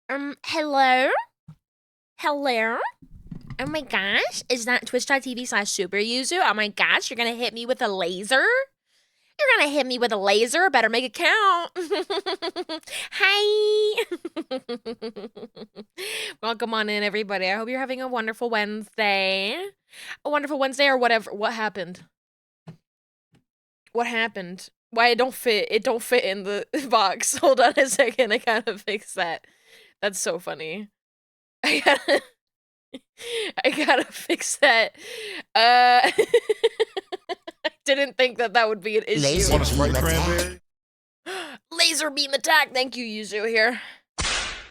Hello? Hello? Oh my gosh, is that twitch.tv/super yuzu? Oh my gosh, you're gonna hit me with a laser? You're gonna hit me with a laser? Better make it count. Hi. Welcome on in, everybody. I hope you're having a wonderful Wednesday. A wonderful Wednesday or whatever. What happened? What happened? Why it don't fit? It don't fit in the box. Hold on a second. I gotta fix that. That's so funny. I gotta I gotta fix that. I didn't think that that would be an issue. Laser beam attack. Laser beam attack. Thank you, Yuzu. Here,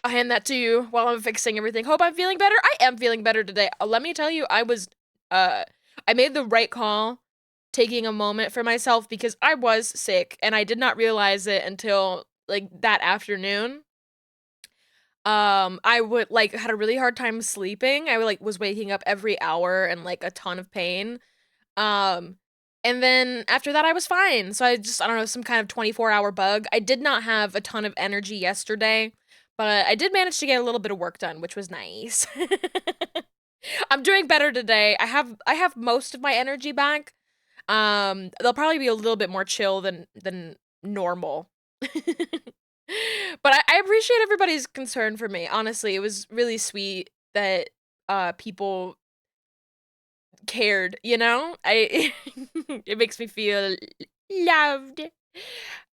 I'll hand that to you while I'm fixing everything. Hope I'm feeling better. I am feeling better today. Let me tell you, I made the right call taking a moment for myself because I was sick and I did not realize it until like that afternoon. I would like had a really hard time sleeping. I was waking up every hour and like a ton of pain. Um, and then after that I was fine. So I don't know, some kind of 24-hour bug. I did not have a ton of energy yesterday, but I did manage to get a little bit of work done, which was nice. I'm doing better today. I have most of my energy back. They'll probably be a little bit more chill than normal. But I appreciate everybody's concern for me. Honestly, it was really sweet that people cared, you know? I it makes me feel loved.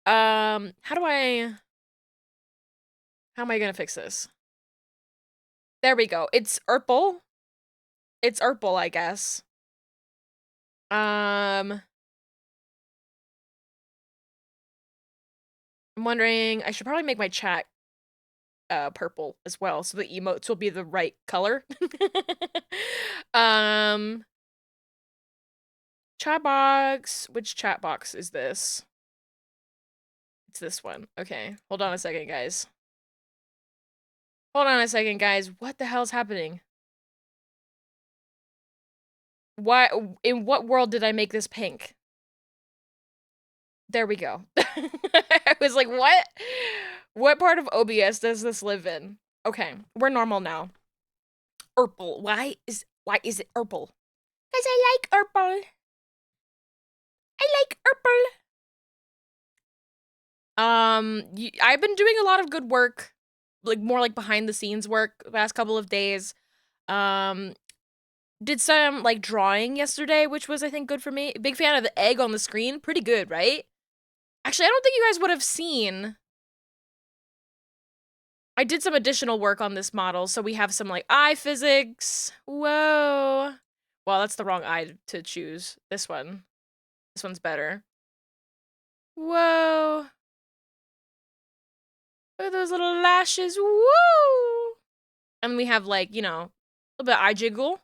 How am I gonna fix this? There we go. It's Urple. It's Urple, I guess. I'm wondering, I should probably make my chat purple as well, so the emotes will be the right color. um Chat box. Which chat box is this? It's this one. Okay. Hold on a second, guys. Hold on a second, guys. What the hell's happening? Why in what world did I make this pink? There we go. I was like, what? What part of OBS does this live in? Okay, we're normal now. Urple. Why is it Urple? Cause I like Urple. I like Urple. I've been doing a lot of good work, like more like behind the scenes work the past couple of days. Um, did some like drawing yesterday, which was I think good for me. Big fan of the egg on the screen. Pretty good, right? Actually, I don't think you guys would have seen. I did some additional work on this model, so we have some like eye physics. Whoa. Well, that's the wrong eye to choose. This one. This one's better. Whoa. Look at those little lashes. Woo! And we have like, you know, a little bit of eye jiggle.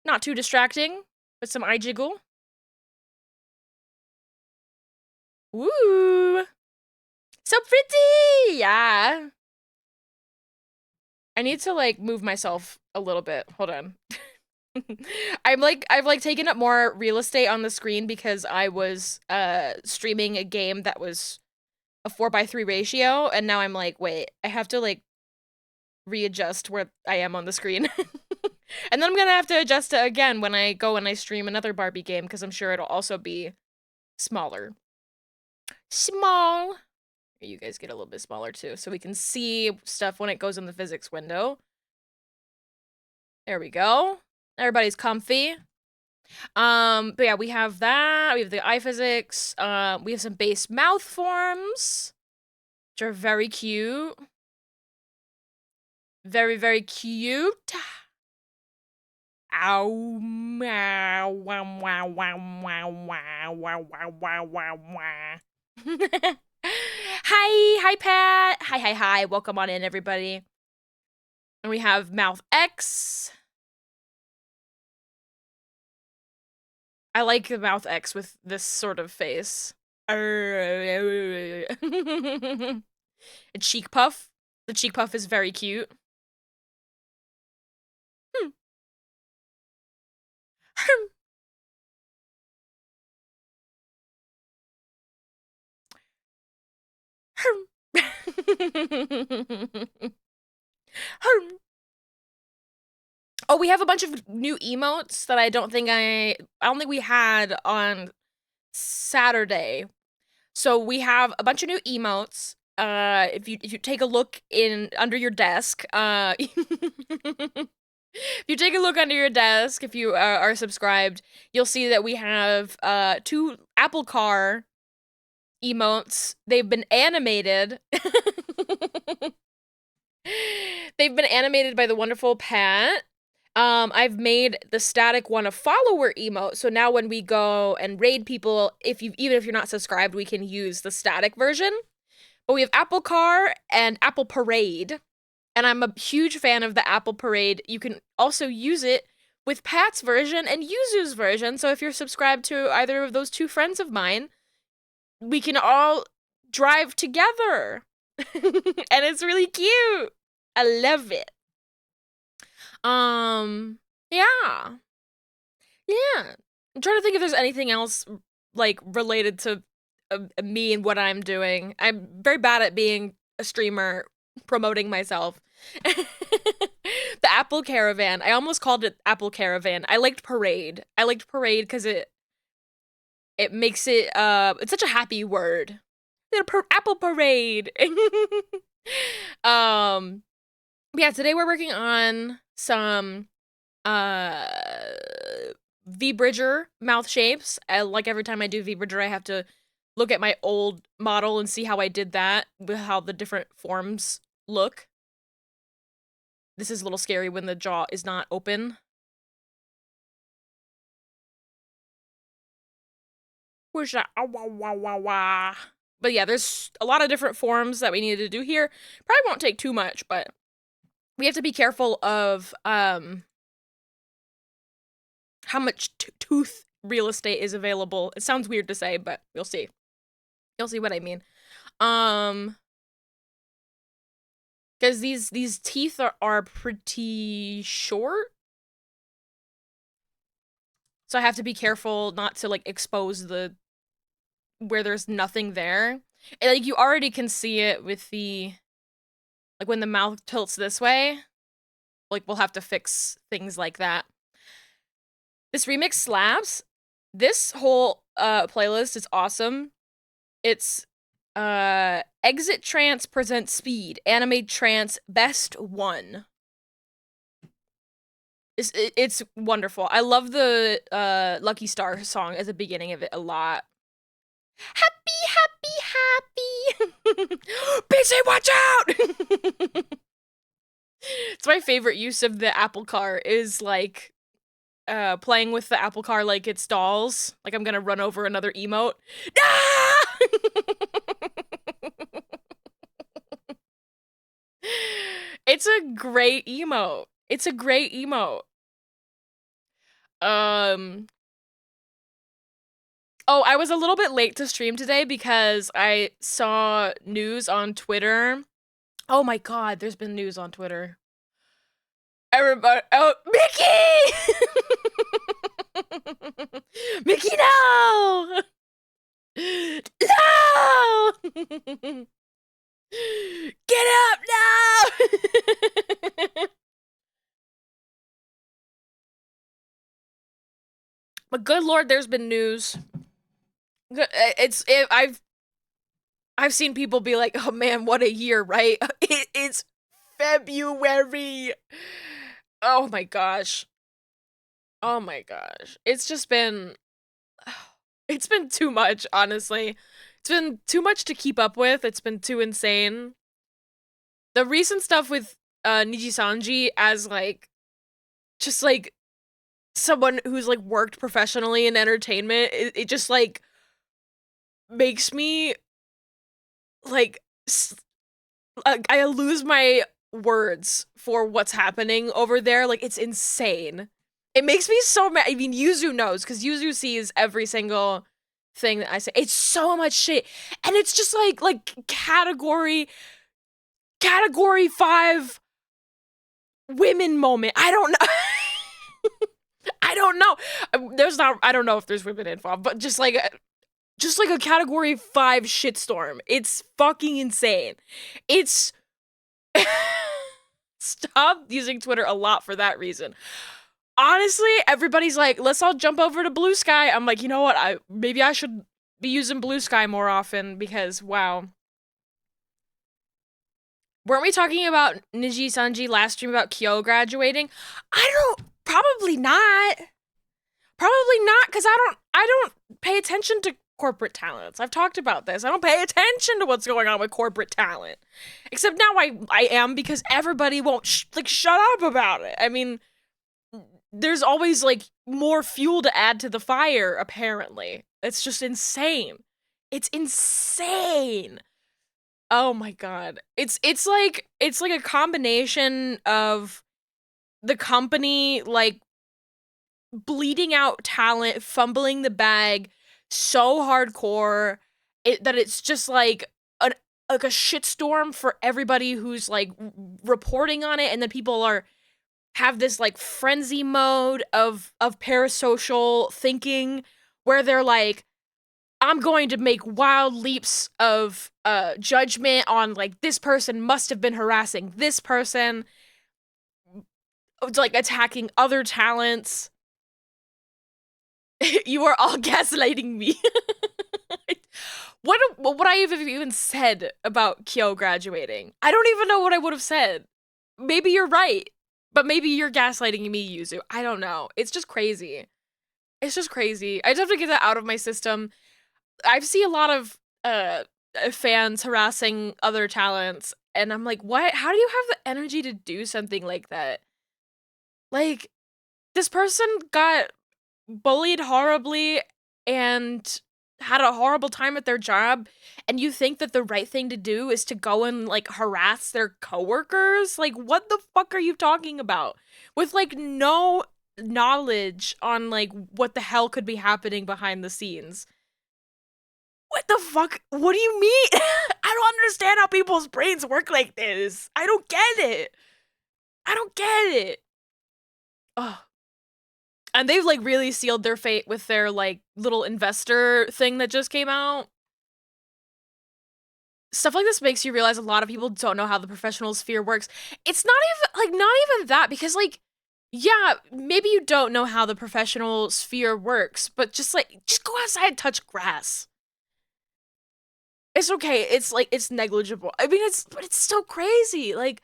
Not too distracting, but some eye jiggle. Woo! So pretty! Yeah. I need to like move myself a little bit. Hold on. I've taken up more real estate on the screen because I was streaming a game that was a 4:3 ratio, and now I'm like, wait, I have to like readjust where I am on the screen. And then I'm gonna have to adjust it again when I go and I stream another Barbie game because I'm sure it'll also be smaller. Small. You guys get a little bit smaller too, so we can see stuff when it goes in the physics window. There we go. Everybody's comfy. But yeah, we have that. We have the eye physics. We have some base mouth forms, which are very cute. Very, very cute. Ow, meow, wow, wow, wow, wow, wow, wow, wow, wow, wow, wow. Hi, Pat. Hi. Welcome on in, everybody. And we have Mouth X. I like the Mouth X with this sort of face. A cheek puff. The cheek puff is very cute. Hmm. Oh, we have a bunch of new emotes that I don't think we had on Saturday. So we have a bunch of new emotes. If you take a look in under your desk, if you take a look under your desk, if you are subscribed, you'll see that we have two Apple Car emotes. They've been animated. They've been animated by the wonderful Pat. I've made the static one a follower emote, so now when we go and raid people, even if you're not subscribed, we can use the static version. But we have Apple Car and Apple Parade, and I'm a huge fan of the Apple Parade. You can also use it with Pat's version and Yuzu's version, so if you're subscribed to either of those two friends of mine, we can all drive together. And it's really cute. I love it. Yeah. Yeah. I'm trying to think if there's anything else, like, related to me and what I'm doing. I'm very bad at being a streamer, promoting myself. The Apple Caravan. I almost called it Apple Caravan. I liked Parade. I liked Parade because it makes it, it's such a happy word. Apple Parade. Yeah, today we're working on some V-Bridger mouth shapes. Like every time I do V-Bridger, I have to look at my old model and see how I did that, with how the different forms look. This is a little scary when the jaw is not open. Where's that? But yeah, there's a lot of different forms that we need to do here. Probably won't take too much, but we have to be careful of how much tooth real estate is available. It sounds weird to say, but you'll see. You'll see what I mean. Because these teeth are pretty short. So I have to be careful not to, like, expose where there's nothing there. And, like, you already can see it with like, when the mouth tilts this way. Like, we'll have to fix things like that. This remix slaps. This whole playlist is awesome. It's Exit Trance presents Speed, Anime Trance Best One. It's wonderful. I love the Lucky Star song at the beginning of it a lot. Happy, happy, happy. BC, watch out! It's my favorite use of the Apple Car is, like, playing with the Apple Car like it's dolls. Like I'm gonna run over another emote. Ah! It's a great emote. It's a great emote. Oh, I was a little bit late to stream today because I saw news on Twitter. Oh my god, there's been news on Twitter. Everybody, oh, Mickey! Mickey, no! No! Get up now! But good lord, there's been news. I've seen people be like, oh man, what a year, right? It's February. Oh my gosh. Oh my gosh. It's just been, it's been too much, honestly. It's been too much to keep up with. It's been too insane. The recent stuff with Nijisanji as, like, just, like, someone who's, like, worked professionally in entertainment, it just, like, makes me, like, I lose my words for what's happening over there. Like, it's insane. It makes me so mad. I mean, Yuzu knows, because Yuzu sees every single thing that I say. It's so much shit. And it's just, like, category 5 women moment. I don't know. I don't know. I don't know if there's women involved, but just, like, just like a category 5 shitstorm. It's fucking insane. It's stop using Twitter a lot for that reason. Honestly, everybody's like, let's all jump over to Blue Sky. I'm like, you know what? Maybe I should be using Blue Sky more often because wow. Weren't we talking about Niji Sanji last stream about Kyo graduating? Probably not. Probably not, because I don't pay attention to corporate talents. I've talked about this. I don't pay attention to what's going on with corporate talent. Except now I am, because everybody won't shut up about it. I mean, there's always like more fuel to add to the fire, apparently. It's just insane. It's insane. Oh my god. It's like a combination of the company like bleeding out talent, fumbling the bag so hardcore that it's just like a shitstorm for everybody who's like reporting on it, and then people have this like frenzy mode of parasocial thinking where they're like, I'm going to make wild leaps of judgment on like this person must have been harassing this person, like attacking other talents. You are all gaslighting me. What would I have even said about Kyo graduating? I don't even know what I would have said. Maybe you're right, but maybe you're gaslighting me, Yuzu. I don't know. It's just crazy. It's just crazy. I just have to get that out of my system. I see a lot of fans harassing other talents, and I'm like, what? How do you have the energy to do something like that? Like, this person got bullied horribly and had a horrible time at their job, and you think that the right thing to do is to go and like harass their coworkers? Like, what the fuck are you talking about? With like no knowledge on like what the hell could be happening behind the scenes. What the fuck? What do you mean? I don't understand how people's brains work like this. I don't get it. I don't get it. Ugh. And they've like really sealed their fate with their like little investor thing that just came out. Stuff like this makes you realize a lot of people don't know how the professional sphere works. It's not even that, because like, yeah, maybe you don't know how the professional sphere works, but just go outside and touch grass. It's okay. It's like, it's negligible. I mean, but it's still crazy. Like,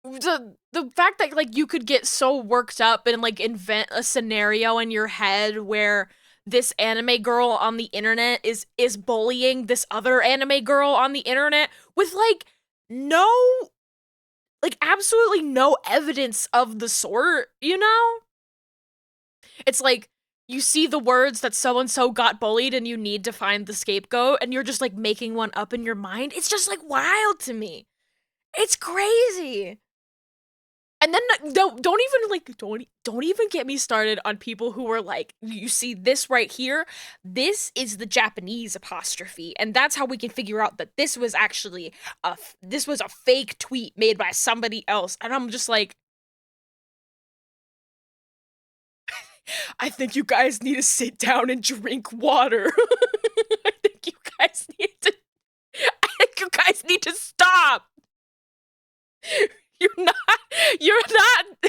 the fact that like you could get so worked up and like invent a scenario in your head where this anime girl on the internet is bullying this other anime girl on the internet with like absolutely no evidence of the sort, you know? It's like, you see the words that so-and-so got bullied and you need to find the scapegoat, and you're just like making one up in your mind. It's just like wild to me. It's crazy. And then don't even get me started on people who are like, you see this right here, this is the Japanese apostrophe, and that's how we can figure out that this was actually a fake tweet made by somebody else. And I'm just like, I think you guys need to sit down and drink water. I think you guys need to stop. You're not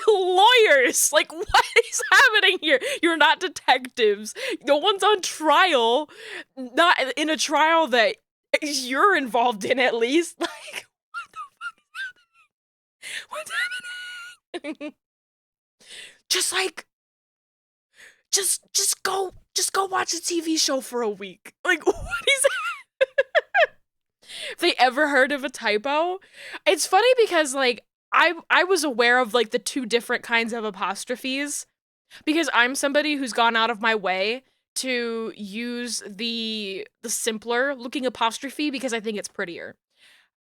lawyers. Like, what is happening here? You're not detectives. No one's on trial. Not in a trial that you're involved in, at least. Like, what the fuck is happening? What's happening? Just go watch a TV show for a week. Like, what is that? If they ever heard of a typo? It's funny because like I was aware of like the two different kinds of apostrophes, because I'm somebody who's gone out of my way to use the simpler looking apostrophe because I think it's prettier.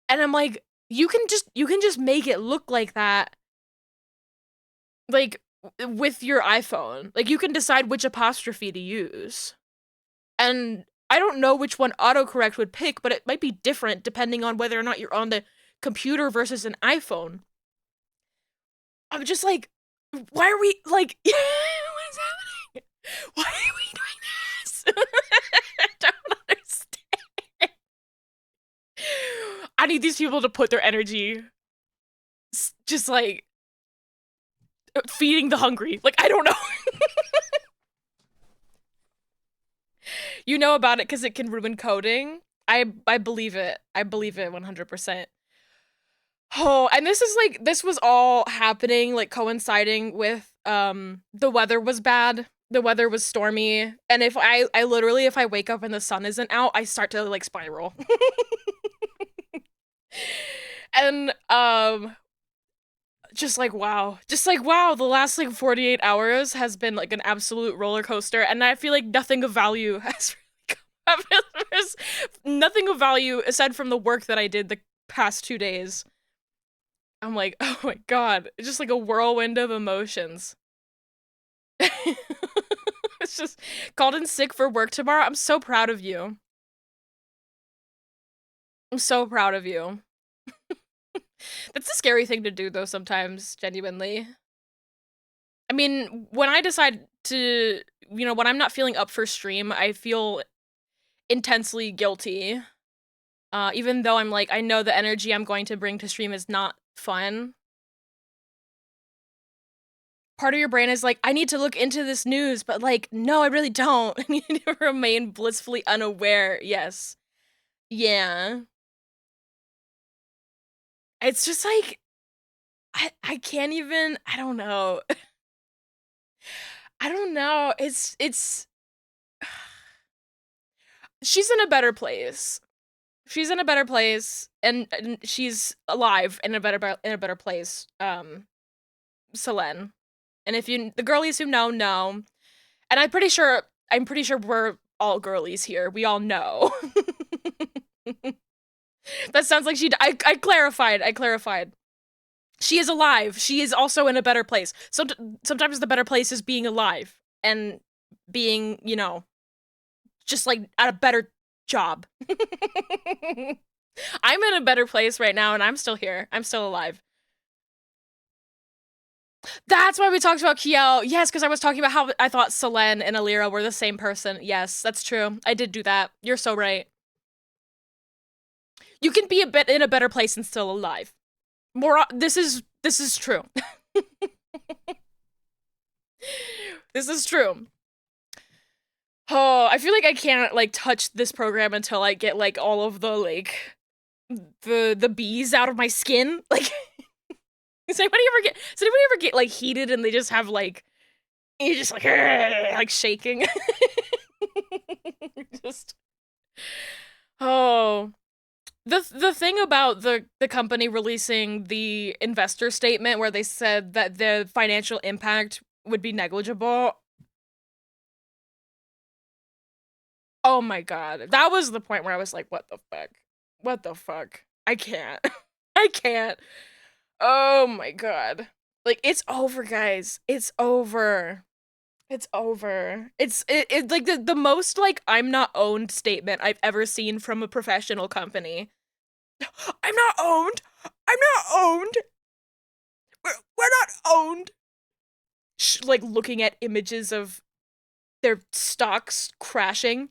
And I'm like, you can just make it look like that, like, with your iPhone. Like, you can decide which apostrophe to use. And I don't know which one autocorrect would pick, but it might be different depending on whether or not you're on the computer versus an iPhone. I'm just like, why are we, like, what is happening? Why are we doing this? I don't understand. I need these people to put their energy just like feeding the hungry. Like, I don't know. You know about it because it can ruin coding. I believe it. I believe it 100%. Oh, and this was all happening like coinciding with the weather was bad. The weather was stormy, and if I literally if I wake up and the sun isn't out, I start to like spiral. And just like wow, the last like 48 hours has been like an absolute roller coaster, and I feel like nothing of value has really come up. There's nothing of value aside from the work that I did the past 2 days. I'm like, oh my god, it's just like a whirlwind of emotions. It's just called in sick for work tomorrow. I'm so proud of you. I'm so proud of you. That's a scary thing to do though sometimes, genuinely. I mean, when I decide to, when I'm not feeling up for stream, I feel intensely guilty. Even though I'm like, I know the energy I'm going to bring to stream is not fun. Part of your brain is like, I need to look into this news, but like, no, I really don't. I need to remain blissfully unaware. Yes. Yeah. It's just like, I can't even, I don't know. I don't know. She's in a better place. She's in a better place, and she's alive in a better place. Selene. And if you the girlies who know, and I'm pretty sure we're all girlies here. We all know. That sounds like I clarified. She is alive. She is also in a better place. Sometimes the better place is being alive and being, just like at a better job. I'm in a better place right now, and I'm still here. I'm still alive. That's why we talked about Kiel. Yes, because I was talking about how I thought Selene and Alira were the same person. Yes, that's true. I did do that. You're so right. You can be a bit in a better place and still alive. This is true. This is true. Oh, I feel like I can't like touch this program until I get like all of the like the bees out of my skin. Like does anybody ever get like heated and they just have like you just like shaking? Just oh. The thing about the company releasing the investor statement where they said that the financial impact would be negligible. Oh my god. That was the point where I was like, what the fuck? What the fuck? I can't. I can't. Oh my god. Like, it's over, guys. It's over. It's over. It's like the most like I'm not owned statement I've ever seen from a professional company. I'm not owned. I'm not owned. We're not owned. Like looking at images of their stocks crashing.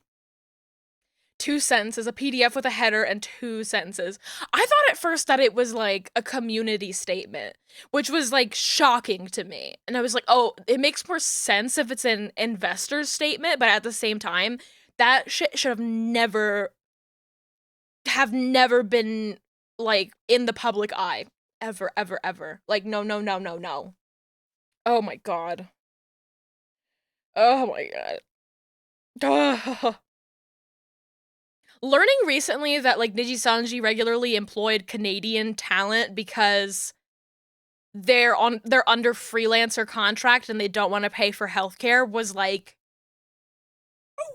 2 sentences, a PDF with a header and 2 sentences. I thought at first that it was like a community statement, which was like shocking to me. And I was like, oh, it makes more sense if it's an investor's statement, but at the same time, that shit should have never been like in the public eye. Ever, ever, ever. Like, no, no, no, no, no. Oh my god. Oh my god. Learning recently that like Niji Sanji regularly employed Canadian talent because they're under freelancer contract and they don't want to pay for healthcare was like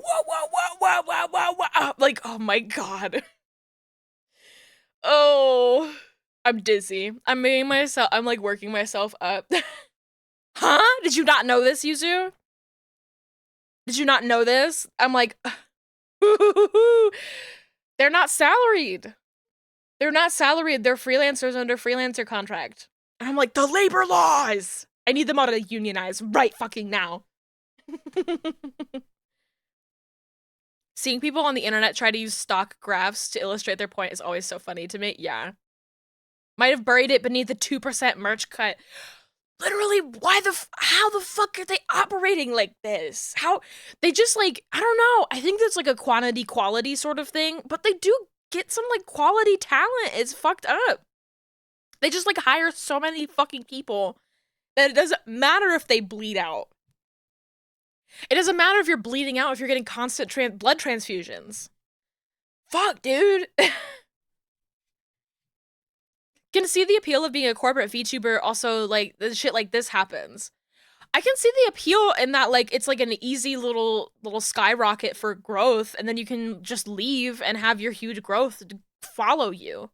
whoa, like oh my god. Oh, I'm dizzy. I'm like working myself up. Huh? Did you not know this, Yuzu? Did you not know this? I'm like they're not salaried. They're not salaried. They're freelancers under freelancer contract. And I'm like, the labor laws! I need them all to unionize right fucking now. seeing people on the internet try to use stock graphs to illustrate their point is always so funny to me. Yeah. Might have buried it beneath the 2% merch cut. Literally, how the fuck are they operating like this? How, they just like, I don't know. I think that's like a quantity quality sort of thing, but they do get some like quality talent. It's fucked up. They just like hire so many fucking people that it doesn't matter if they bleed out. It doesn't matter if you're bleeding out if you're getting constant blood transfusions. Fuck, dude. Can see the appeal of being a corporate VTuber. Also, like, the shit like this happens. I can see the appeal in that, like, it's like an easy little skyrocket for growth, and then you can just leave and have your huge growth follow you.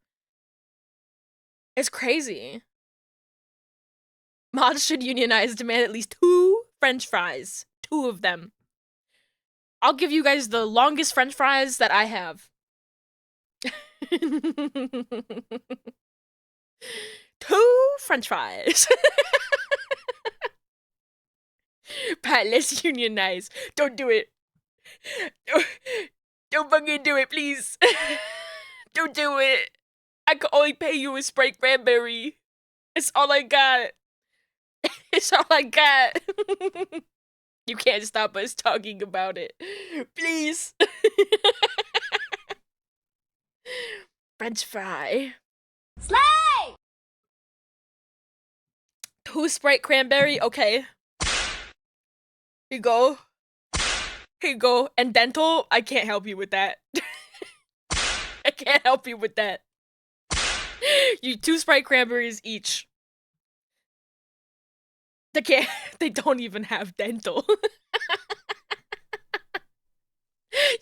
It's crazy. Mods should unionize, demand at least 2 French fries. 2 of them. I'll give you guys the longest French fries that I have. 2 French fries. Pat, let's unionize. Don't do it. Don't fucking do it, please. Don't do it. I can only pay you with Sprite Cranberry. It's all I got. It's all I got. You can't stop us talking about it. Please. French fry. Slay! 2 Sprite Cranberry? Okay. Here you go. Here you go. And dental? I can't help you with that. I can't help you with that. You 2 Sprite Cranberries each. They don't even have dental. You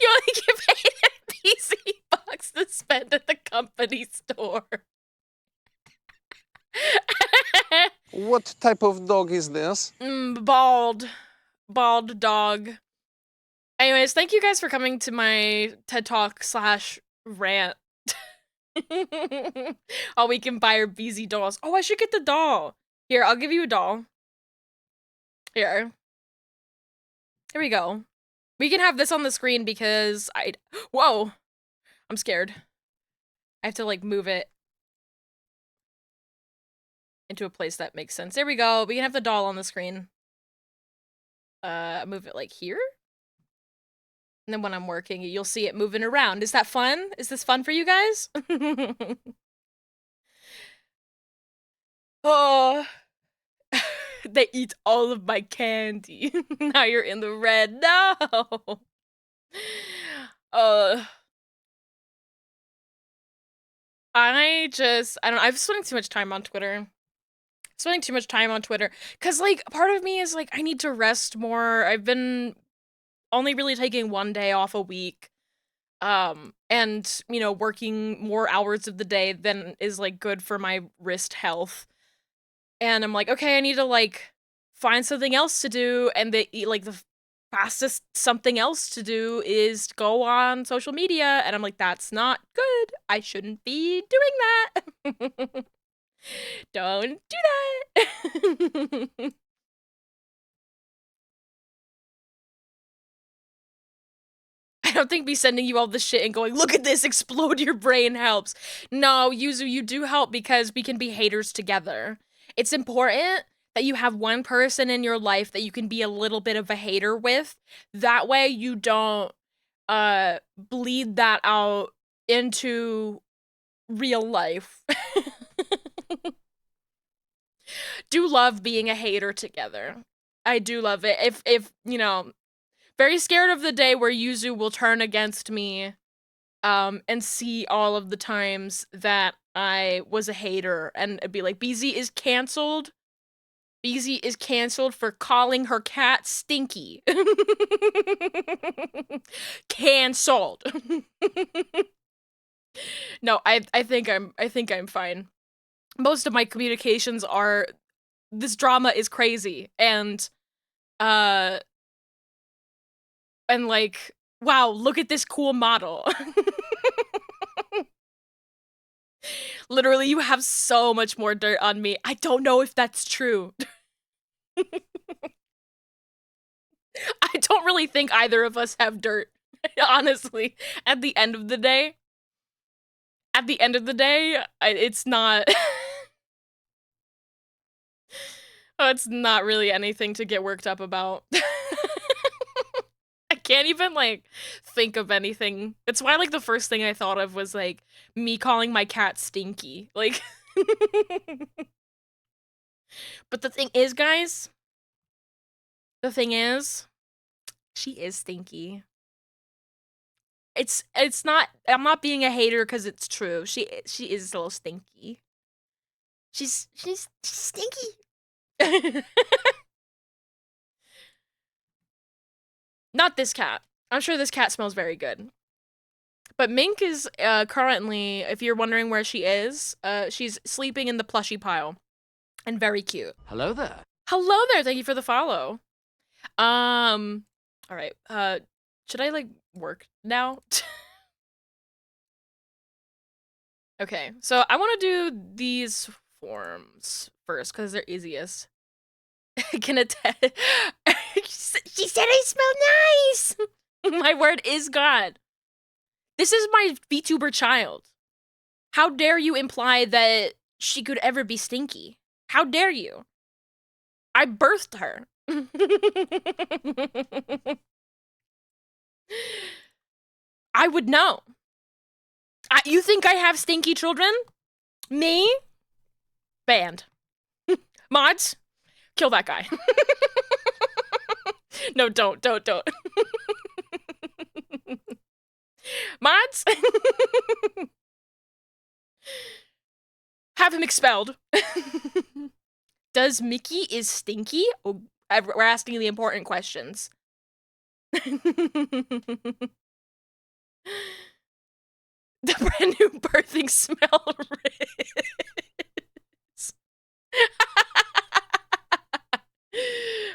only get paid at PC bucks to spend at the company store. What type of dog is this? Bald dog. Anyways, thank you guys for coming to my TED Talk / rant. All we can buy are BZ dolls. Oh, I should get the doll. Here, I'll give you a doll. Here we go. We can have this on the screen because whoa, I'm scared. I have to like move it into a place that makes sense. There we go. We can have the doll on the screen. Move it like here. And then when I'm working, you'll see it moving around. Is that fun? Is this fun for you guys? Oh. They eat all of my candy. Now you're in the red. No. I don't know. I'm spending too much time on Twitter. Cause like part of me is like I need to rest more. I've been only really taking 1 day off a week. And you know, working more hours of the day than is like good for my wrist health. And I'm like, okay, I need to like find something else to do, and the fastest something else to do is go on social media, and I'm like, that's not good. I shouldn't be doing that. Don't do that. I don't think me sending you all this shit and going, look at this, explode your brain helps. No, Yuzu, you do help because we can be haters together. It's important that you have one person in your life that you can be a little bit of a hater with. That way you don't bleed that out into real life. Do love being a hater together. I do love it. If you know, very scared of the day where Yuzu will turn against me and see all of the times that I was a hater and it'd be like, BZ is canceled. BZ is canceled for calling her cat stinky. Canceled. No, I think I'm fine. Most of my communications are, this drama is crazy, and like, wow, look at this cool model. Literally, you have so much more dirt on me. I don't know if that's true. I don't really think either of us have dirt. Honestly, at the end of the day, it's not. Oh, it's not really anything to get worked up about. I can't even like think of anything. It's why like the first thing I thought of was like me calling my cat Stinky. Like But the thing is, guys, the thing is, she is stinky. It's not I'm not being a hater cuz it's true. She is a little stinky. She's stinky. Not this cat. I'm sure this cat smells very good. But Mink is currently, if you're wondering where she is, she's sleeping in the plushie pile. And very cute. Hello there. Hello there, thank you for the follow. Alright, should I like work now? Okay, so I wanna do these forms first, because they're easiest. I can attest. She said I smell nice! My word is God. This is my VTuber child. How dare you imply that she could ever be stinky? How dare you? I birthed her. I would know. You think I have stinky children? Me? Banned. Mods? Kill that guy. No, don't. Mods? Have him expelled. Does Mickey is stinky? Oh, we're asking the important questions. The brand new birthing smell Riz.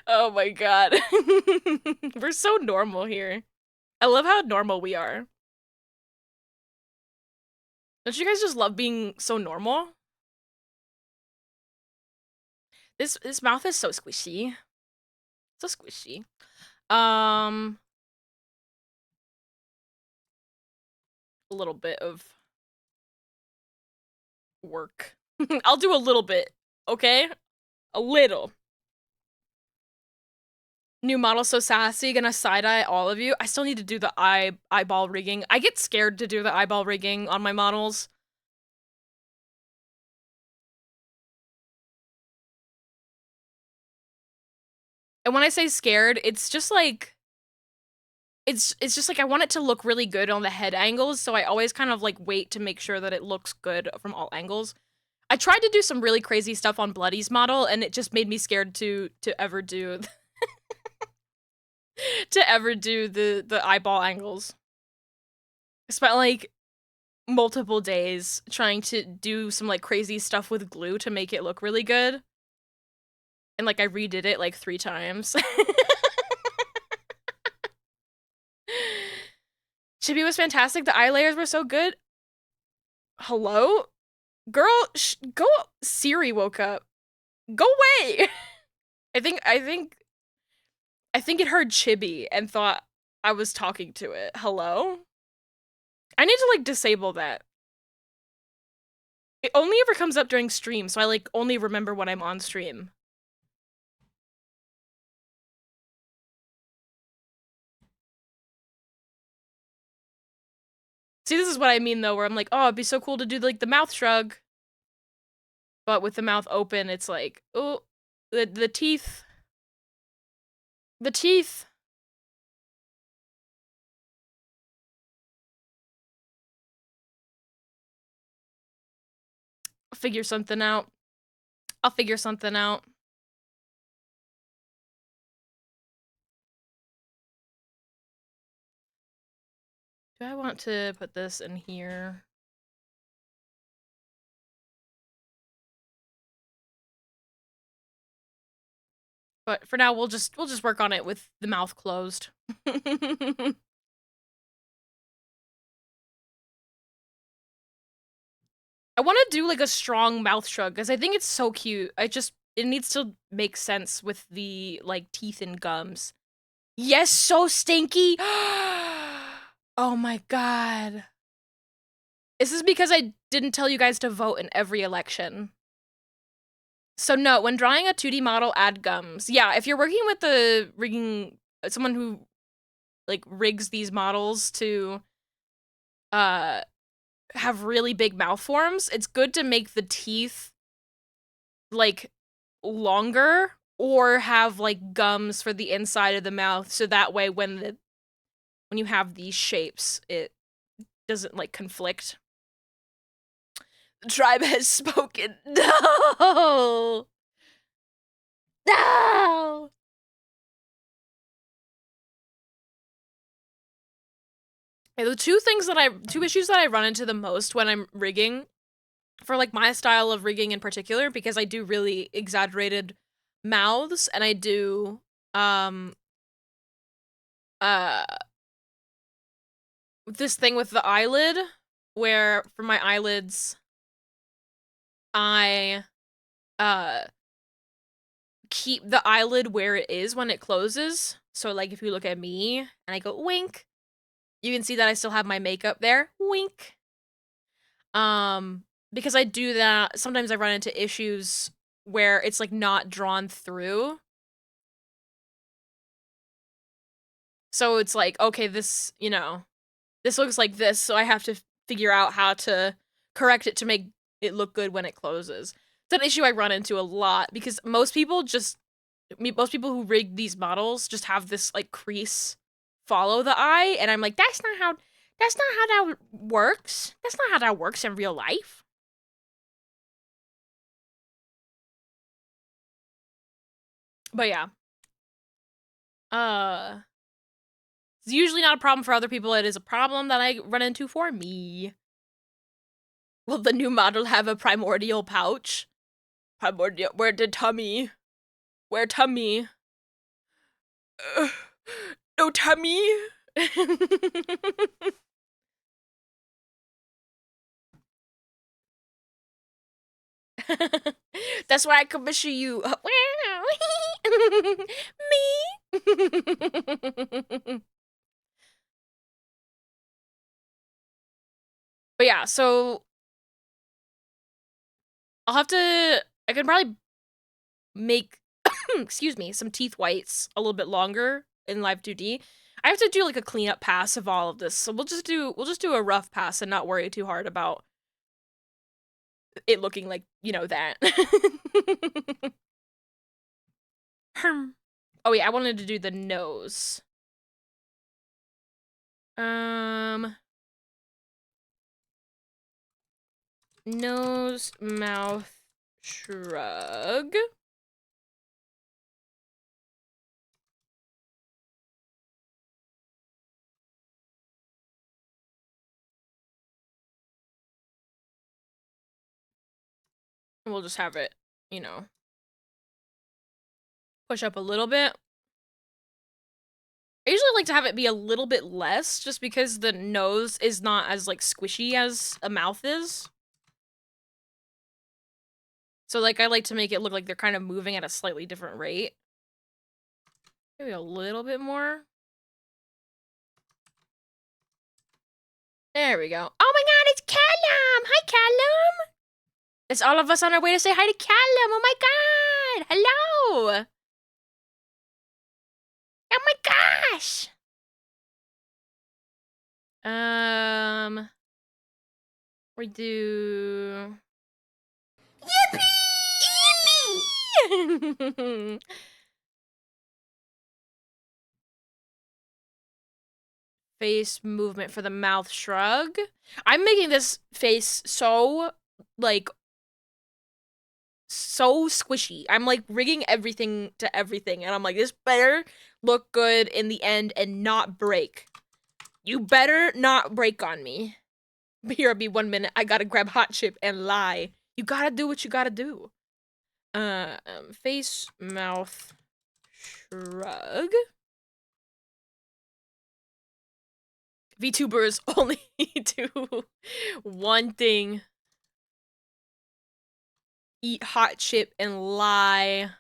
Oh my god. We're so normal here. I love how normal we are. Don't you guys just love being so normal? This mouth is so squishy. So squishy. A little bit of work. I'll do a little bit, okay? A little. New model so sassy, gonna side-eye all of you. I still need to do the eyeball rigging. I get scared to do the eyeball rigging on my models. And when I say scared, it's just like it's just like I want it to look really good on the head angles, so I always kind of like wait to make sure that it looks good from all angles. I tried to do some really crazy stuff on Bloody's model, and it just made me scared to ever do to ever do the eyeball angles. I spent like multiple days trying to do some like crazy stuff with glue to make it look really good. And like I redid it like 3 times. Chibi was fantastic. The eye layers were so good. Hello? Girl, go. Siri woke up. Go away. I think it heard Chibi and thought I was talking to it. Hello? I need to like disable that. It only ever comes up during stream, so I like only remember when I'm on stream. See, this is what I mean though, where I'm like, oh, it'd be so cool to do like the mouth shrug. But with the mouth open, it's like, oh, the teeth. The teeth. I'll figure something out. I'll figure something out. Do I want to put this in here? But for now, we'll just work on it with the mouth closed. I want to do like a strong mouth shrug because I think it's so cute. It needs to make sense with the like teeth and gums. Yes, so stinky. Oh my god. Is this because I didn't tell you guys to vote in every election? So no, when drawing a 2D model, add gums. Yeah, if you're working with the rigging, someone who like rigs these models to uh have really big mouth forms, it's good to make the teeth like longer or have like gums for the inside of the mouth so that way when you have these shapes it doesn't like conflict. The tribe has spoken. No. No. The two issues that I run into the most when I'm rigging for like my style of rigging in particular, because I do really exaggerated mouths and I do um uh this thing with the eyelid where for my eyelids I uh keep the eyelid where it is when it closes. So like if you look at me and I go wink, you can see that I still have my makeup there. Wink. Because I do that, sometimes I run into issues where it's like not drawn through. So it's like, okay, this, this looks like this, so I have to figure out how to correct it to make it look good when it closes. It's an issue I run into a lot because most people who rig these models just have this like crease follow the eye, and I'm like, that's not how that works. That's not how that works in real life. But yeah. Uh it's usually not a problem for other people, it is a problem that I run into for me. Will the new model have a primordial pouch? Primordial, where did tummy? Where tummy? No tummy? That's why I commission you. Me. But yeah, so I can probably make, excuse me, some teeth whites a little bit longer in Live 2D. I have to do like a cleanup pass of all of this, so we'll just do a rough pass and not worry too hard about it looking like, that. Oh yeah, I wanted to do the nose. Um, nose, mouth, shrug. And we'll just have it, push up a little bit. I usually like to have it be a little bit less, just because the nose is not as, like, squishy as a mouth is. So, like, I like to make it look like they're kind of moving at a slightly different rate. Maybe a little bit more. There we go. Oh my god, it's Callum! Hi, Callum! It's all of us on our way to say hi to Callum! Oh my god! Hello! Oh my gosh! We do... Yippee! Yippee! Face movement for the mouth shrug. I'm making this face so, like, so squishy. I'm, like, rigging everything to everything, and I'm like, this better look good in the end and not break. You better not break on me. BRB 1 minute, I gotta grab hot chip and lie. You gotta do what you gotta do. Face, mouth, shrug. VTubers only do one thing. Eat hot chip and lie.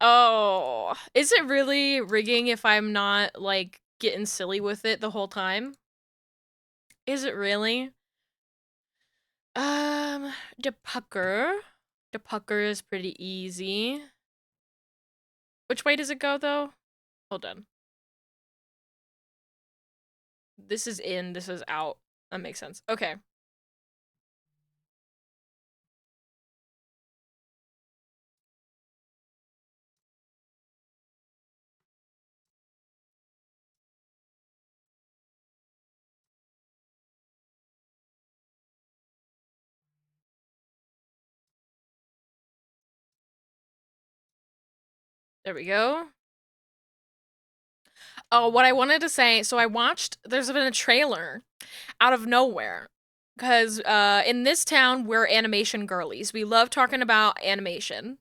Oh, is it really rigging if I'm not like getting silly with it the whole time? Is it really? Um, the pucker. The pucker is pretty easy. Which way does it go though? Hold on. This is in, this is out. That makes sense. Okay. There we go. Oh, what I wanted to say, so I watched, there's been a trailer out of nowhere. Because in this town, we're animation girlies. We love talking about animation.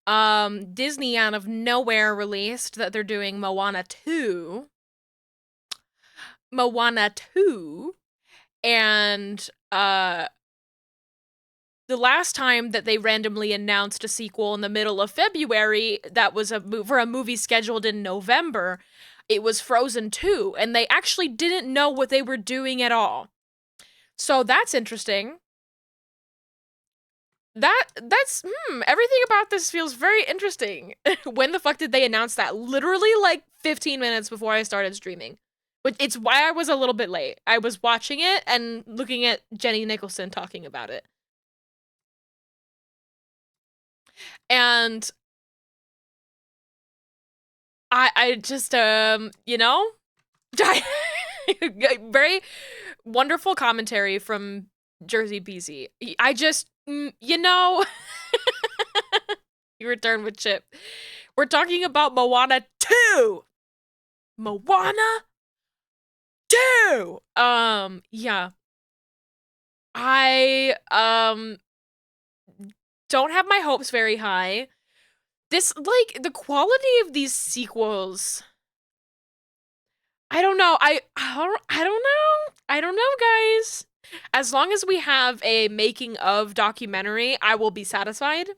Disney out of nowhere released that they're doing Moana 2. Moana 2. And the last time that they randomly announced a sequel in the middle of February that was for a movie scheduled in November, it was Frozen 2, and they actually didn't know what they were doing at all. So that's interesting. That's everything about this feels very interesting. When the fuck did they announce that? Literally like 15 minutes before I started streaming. But it's why I was a little bit late. I was watching it and looking at Jenny Nicholson talking about it. And I just you know, very wonderful commentary from Jersey BC. I just you know, you return with Chip. We're talking about Moana 2. Moana 2. Yeah. I don't have my hopes very high. This like the quality of these sequels. I don't know. I don't know. I don't know, guys. As long as we have a making of documentary, I will be satisfied.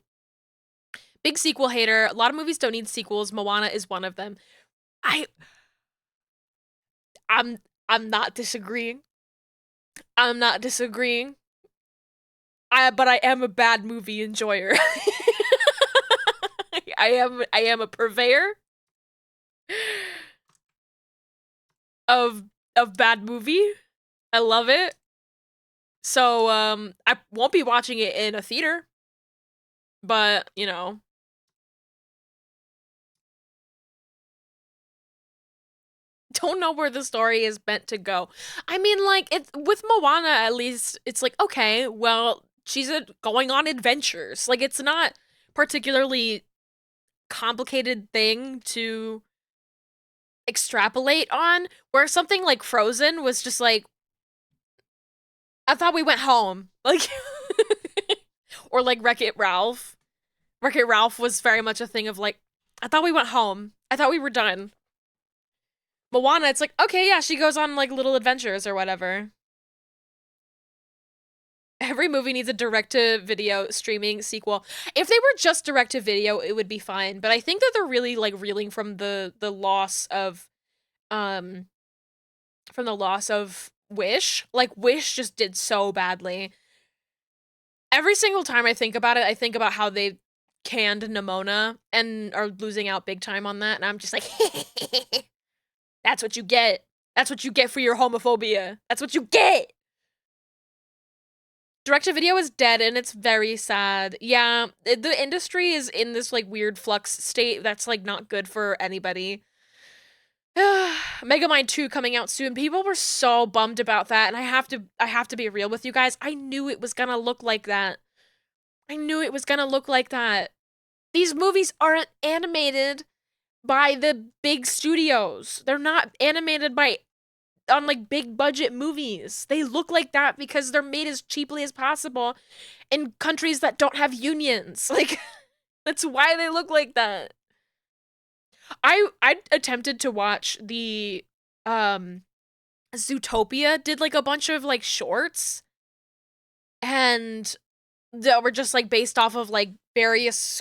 Big sequel hater. A lot of movies don't need sequels. Moana is one of them. I I'm I'm not disagreeing. I'm not disagreeing. But I am a bad movie enjoyer. I am a purveyor of bad movie. I love it. So I won't be watching it in a theater. But, you know, don't know where the story is meant to go. I mean, like, it with Moana at least it's like, okay, well, she's going on adventures. Like it's not particularly complicated thing to extrapolate on, where something like Frozen was just like, I thought we went home. Like or like Wreck-It Ralph. Wreck-It Ralph was very much a thing of like, I thought we went home. I thought we were done. Moana, it's like, okay, yeah, she goes on like little adventures or whatever. Every movie needs a direct-to-video streaming sequel. If they were just direct-to-video, it would be fine. But I think that they're really like reeling from the loss of um Wish. Like Wish just did so badly. Every single time I think about it, I think about how they canned Nimona and are losing out big time on that, and I'm just like, that's what you get. That's what you get for your homophobia. That's what you get. Direct-to-video is dead, and it's very sad. Yeah, the industry is in this like weird flux state that's like not good for anybody. Megamind 2 coming out soon. People were so bummed about that, and I have to be real with you guys. I knew it was gonna look like that. I knew it was gonna look like that. These movies aren't animated by the big studios. They're not animated by on like big budget movies. They look like that because they're made as cheaply as possible in countries that don't have unions. Like that's why they look like that. I attempted to watch the um Zootopia did like a bunch of like shorts, and that were just like based off of like various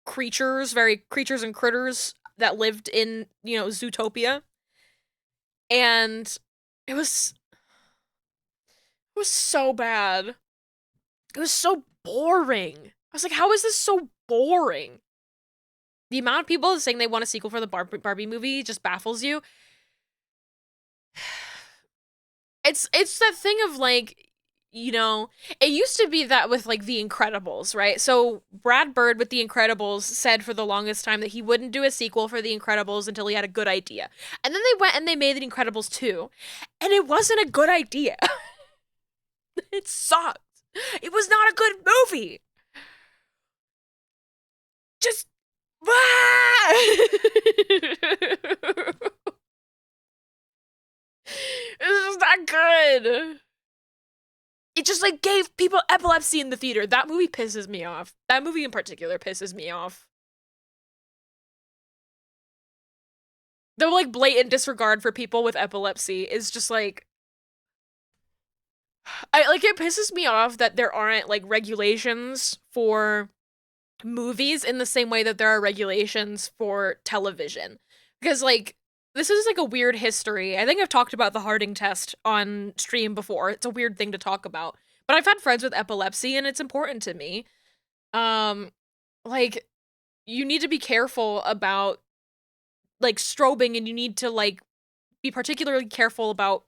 creatures and critters that lived in, Zootopia. And it was it was so bad. It was so boring. I was like, how is this so boring? The amount of people saying they want a sequel for the Barbie movie just baffles you. It's that thing of like, it used to be that with like The Incredibles, right? So Brad Bird with The Incredibles said for the longest time that he wouldn't do a sequel for The Incredibles until he had a good idea. And then they went and they made The Incredibles 2, and it wasn't a good idea. It sucked. It was not a good movie. Just This is not good. It just like gave people epilepsy in the theater. That movie pisses me off. That movie in particular pisses me off. The like blatant disregard for people with epilepsy is just like, it pisses me off that there aren't like regulations for movies in the same way that there are regulations for television. Because like this is like a weird history. I think I've talked about the Harding test on stream before. It's a weird thing to talk about. But I've had friends with epilepsy and it's important to me. Um like you need to be careful about like strobing, and you need to like be particularly careful about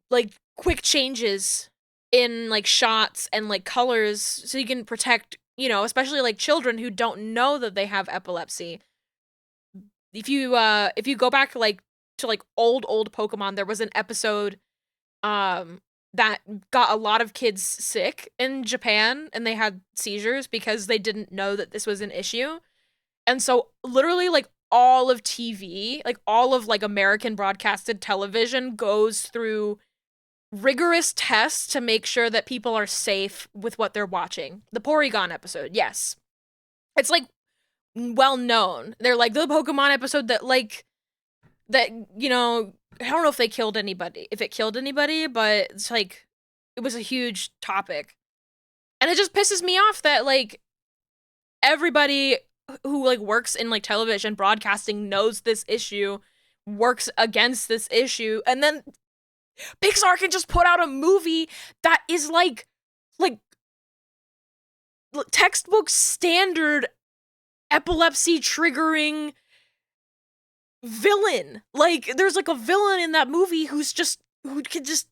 like quick changes in like shots and like colors so you can protect, especially like children who don't know that they have epilepsy. If you go back like to like old Pokemon, there was an episode that got a lot of kids sick in Japan, and they had seizures because they didn't know that this was an issue. And so literally like all of TV, like all of like American broadcasted television goes through rigorous tests to make sure that people are safe with what they're watching. The Porygon episode, yes. It's like well known. They're like the Pokemon episode that I don't know if they killed anybody, if it killed anybody, but it's like it was a huge topic. And it just pisses me off that like everybody who like works in like television broadcasting knows this issue, works against this issue, and then Pixar can just put out a movie that is like textbook standard epilepsy triggering villain. Like there's like a villain in that movie who can just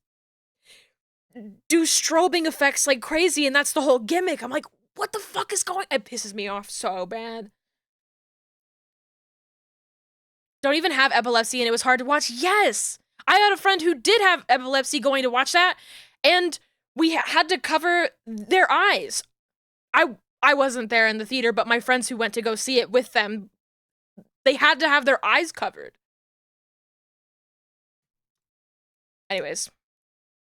do strobing effects like crazy, and that's the whole gimmick. I'm like, what the fuck is going? It pisses me off so bad. Don't even have epilepsy and it was hard to watch. Yes, I had a friend who did have epilepsy going to watch that, and we had to cover their eyes. I wasn't there in the theater, but my friends who went to go see it with them, they had to have their eyes covered. Anyways,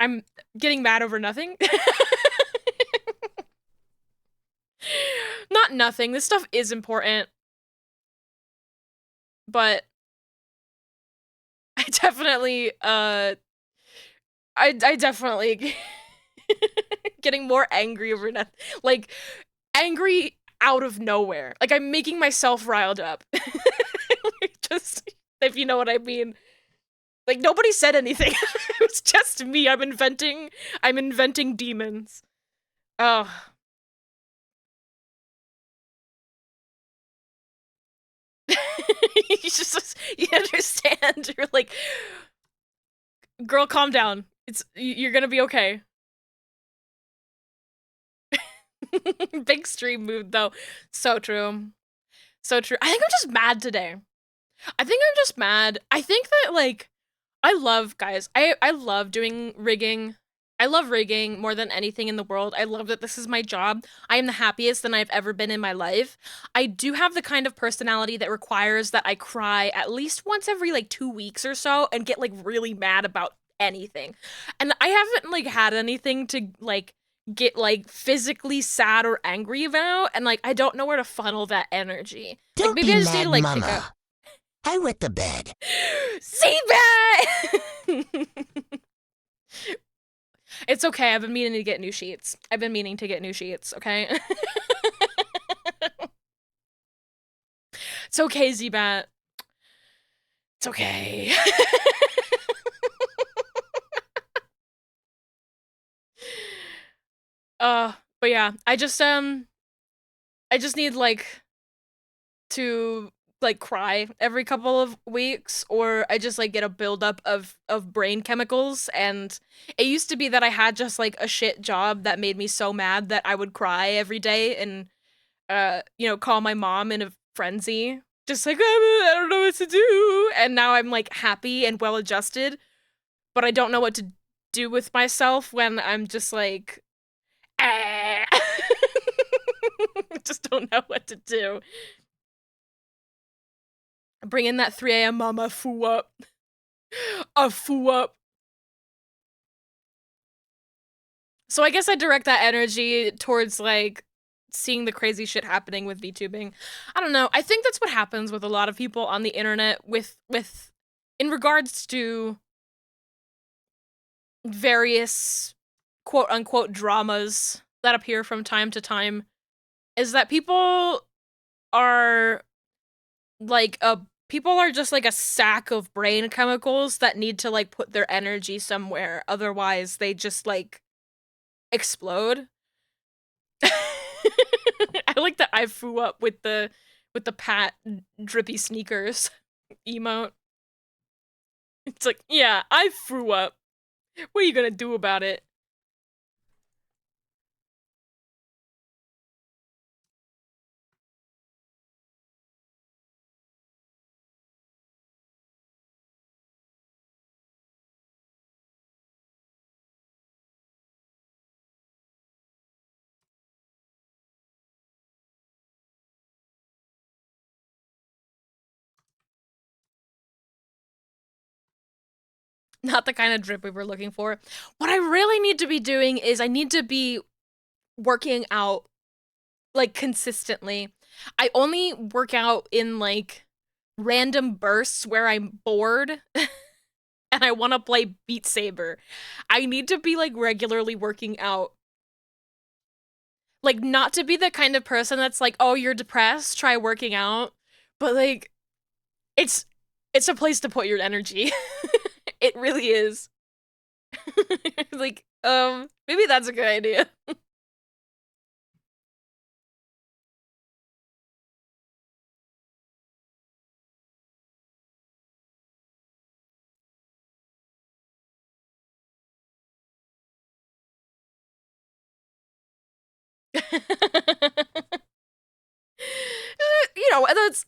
I'm getting mad over nothing. Not nothing. This stuff is important. But I definitely I definitely getting more angry over nothing. Like angry out of nowhere. Like I'm making myself riled up. Just if you know what I mean. Like nobody said anything. It was just me. I'm inventing demons. Oh. You understand. You're like, girl, calm down. You're gonna be okay. Big stream mood though. So true. So true. I think I'm just mad today. I think I'm just mad. I think that like I love guys. I love doing rigging. I love rigging more than anything in the world. I love that this is my job. I am the happiest that I've ever been in my life. I do have the kind of personality that requires that I cry at least once every like 2 weeks or so and get like really mad about anything. And I haven't like had anything to like get like physically sad or angry about, and like I don't know where to funnel that energy. Like Don't maybe be I just need mad, to like pick up. mama. I wet the bed. Seabat! It's okay. I've been meaning to get new sheets. Okay? It's okay, Zbat. It's okay. But yeah, I just need like to like cry every couple of weeks, or I just like get a buildup of brain chemicals. And it used to be that I had just like a shit job that made me so mad that I would cry every day and call my mom in a frenzy, just like I don't know what to do. And now I'm like happy and well adjusted, but I don't know what to do with myself when I'm just like ah. Just don't know what to do. Bring in that 3 a.m. mama foo up. A foo up. So I guess I direct that energy towards like seeing the crazy shit happening with VTubing. I don't know. I think that's what happens with a lot of people on the internet with in regards to various quote unquote dramas that appear from time to time, is that people are like people are just like a sack of brain chemicals that need to like put their energy somewhere, otherwise they just like explode. I like that I flew up with the pat drippy sneakers emote. It's like, yeah, I threw up. What are you gonna do about it? Not the kind of drip we were looking for. What I really need to be doing is I need to be working out like consistently. I only work out in like random bursts where I'm bored and I want to play Beat Saber. I need to be like regularly working out. Like, not to be the kind of person that's like, oh, you're depressed, try working out. But like, it's a place to put your energy. It really is. Like, maybe that's a good idea.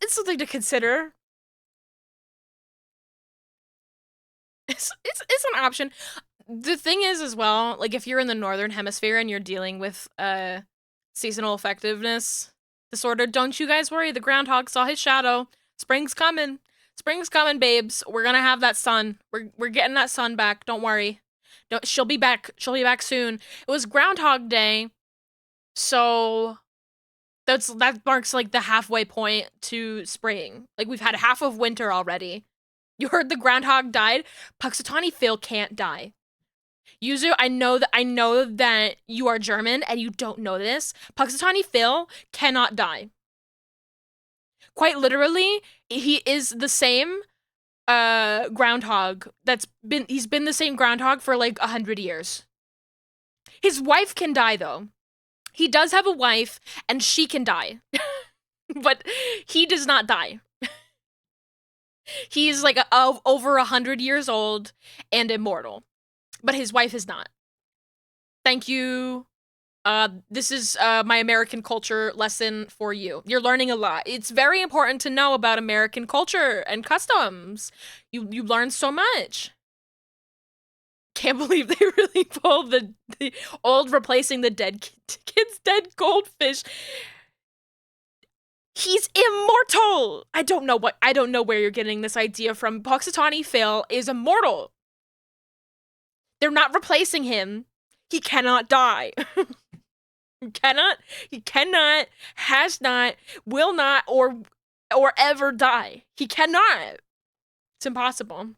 It's something to consider. It's an option. The thing is as well, like if you're in the northern hemisphere and you're dealing with seasonal effectiveness disorder, don't you guys worry. The groundhog saw his shadow. Spring's coming. Spring's coming, babes. We're gonna have that sun. We're getting that sun back. Don't worry. Don't, she'll be back. She'll be back soon. It was Groundhog Day, so that marks like the halfway point to spring. Like we've had half of winter already. You heard the groundhog died? Puxatawny Phil can't die. Yuzu, I know that you are German and you don't know this. Puxatawny Phil cannot die. Quite literally, he is the same groundhog he's been the same groundhog for like 100 years. His wife can die though. He does have a wife and she can die. But he does not die. He's like over 100 years old and immortal. But his wife is not. Thank you. This is my American culture lesson for you. You're learning a lot. It's very important to know about American culture and customs. You learn so much. Can't believe they really pulled the old replacing the dead kid's dead goldfish. He's immortal. I don't know where you're getting this idea from. Puxatawny Phil is immortal. They're not replacing him. He cannot die. He cannot, has not, will not, or or ever die. He cannot. It's impossible.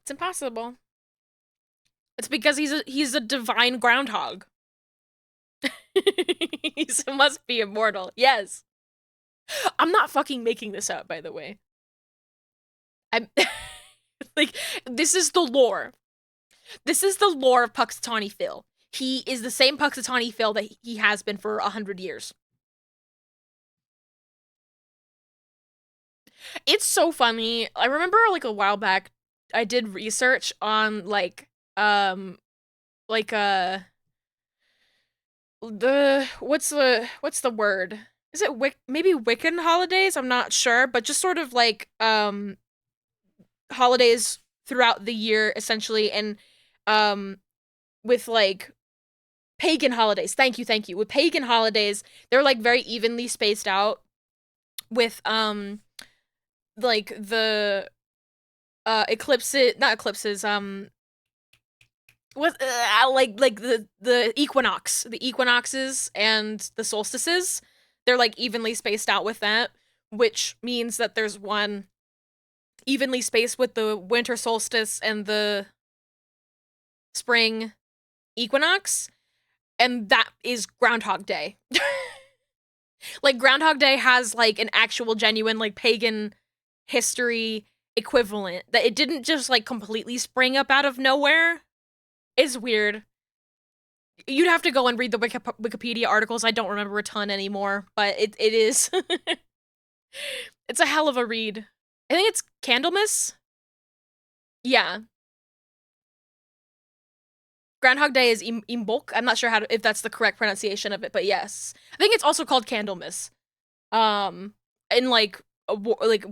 It's impossible. It's because he's a divine groundhog. He must be immortal. Yes. I'm not fucking making this up, by the way. I'm like, this is the lore. This is the lore of Puxatawny Phil. He is the same Puxatawny Phil that he has been for 100 years. It's so funny. I remember like a while back, I did research on like the what's the word? Is it maybe Wiccan holidays? I'm not sure, but just sort of like holidays throughout the year essentially, and um with like pagan holidays. Thank you. With pagan holidays, they're like very evenly spaced out with like the eclipses, not eclipses, what like the equinoxes and the solstices. They're like evenly spaced out with that, which means that there's one evenly spaced with the winter solstice and the spring equinox, and that is Groundhog Day. Like Groundhog Day has like an actual genuine like pagan history equivalent that it didn't just like completely spring up out of nowhere. It's weird. You'd have to go and read the Wikipedia articles. I don't remember a ton anymore, but it is it's a hell of a read. I think it's Candlemas. Yeah. Groundhog Day is Imbolc. I'm not sure if that's the correct pronunciation of it, but yes. I think it's also called Candlemas. Um in like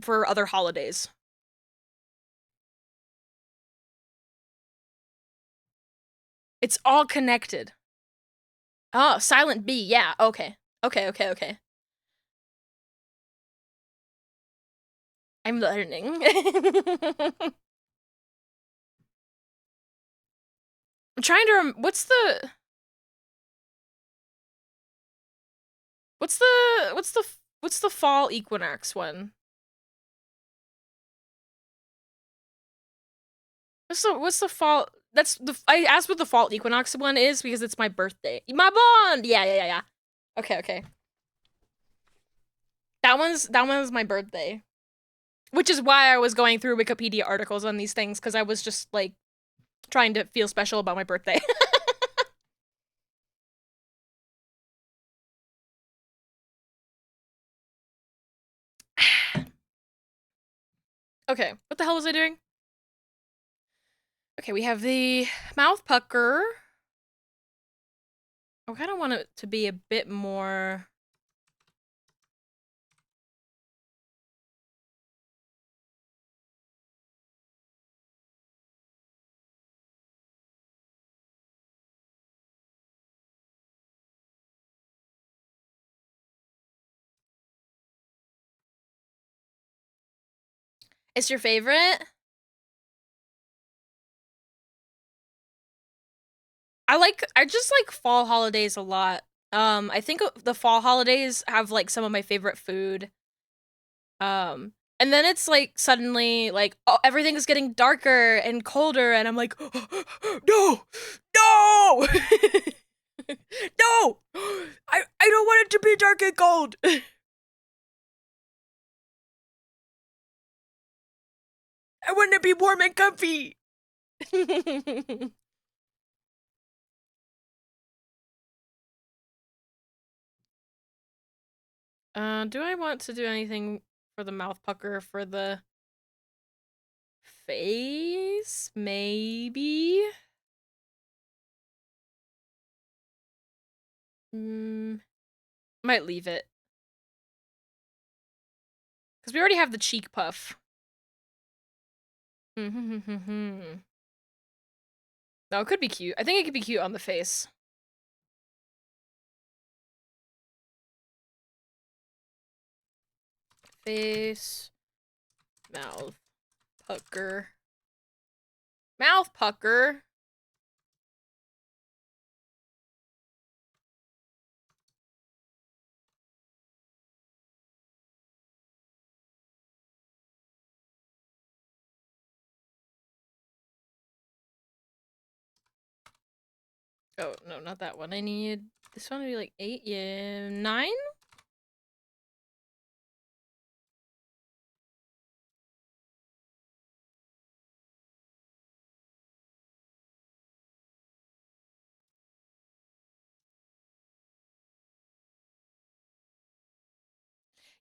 for other holidays. It's all connected. Oh, Silent B. Yeah. Okay. Okay. I'm learning. I'm trying to what's the what's the fall equinox one? What's the fall? That's the I asked what the fall equinox one is because it's my birthday. My bond. Yeah. Okay. That one's my birthday, which is why I was going through Wikipedia articles on these things because I was just like trying to feel special about my birthday. Okay, what the hell was I doing? Okay, we have the mouth pucker. I kind of want it to be a bit more. It's your favorite? I just like fall holidays a lot. I think the fall holidays have like some of my favorite food. And then it's like suddenly like oh everything is getting darker and colder and I'm like no. No. No. I don't want it to be dark and cold. I want to be warm and comfy. Do I want to do anything for the mouth pucker for the face? Maybe. Might leave it. Because we already have the cheek puff. No, it could be cute. I think it could be cute on the face. Face. Mouth. Pucker. Mouth pucker. Oh, no, not that one. I need this one to be like 8, yeah, 9?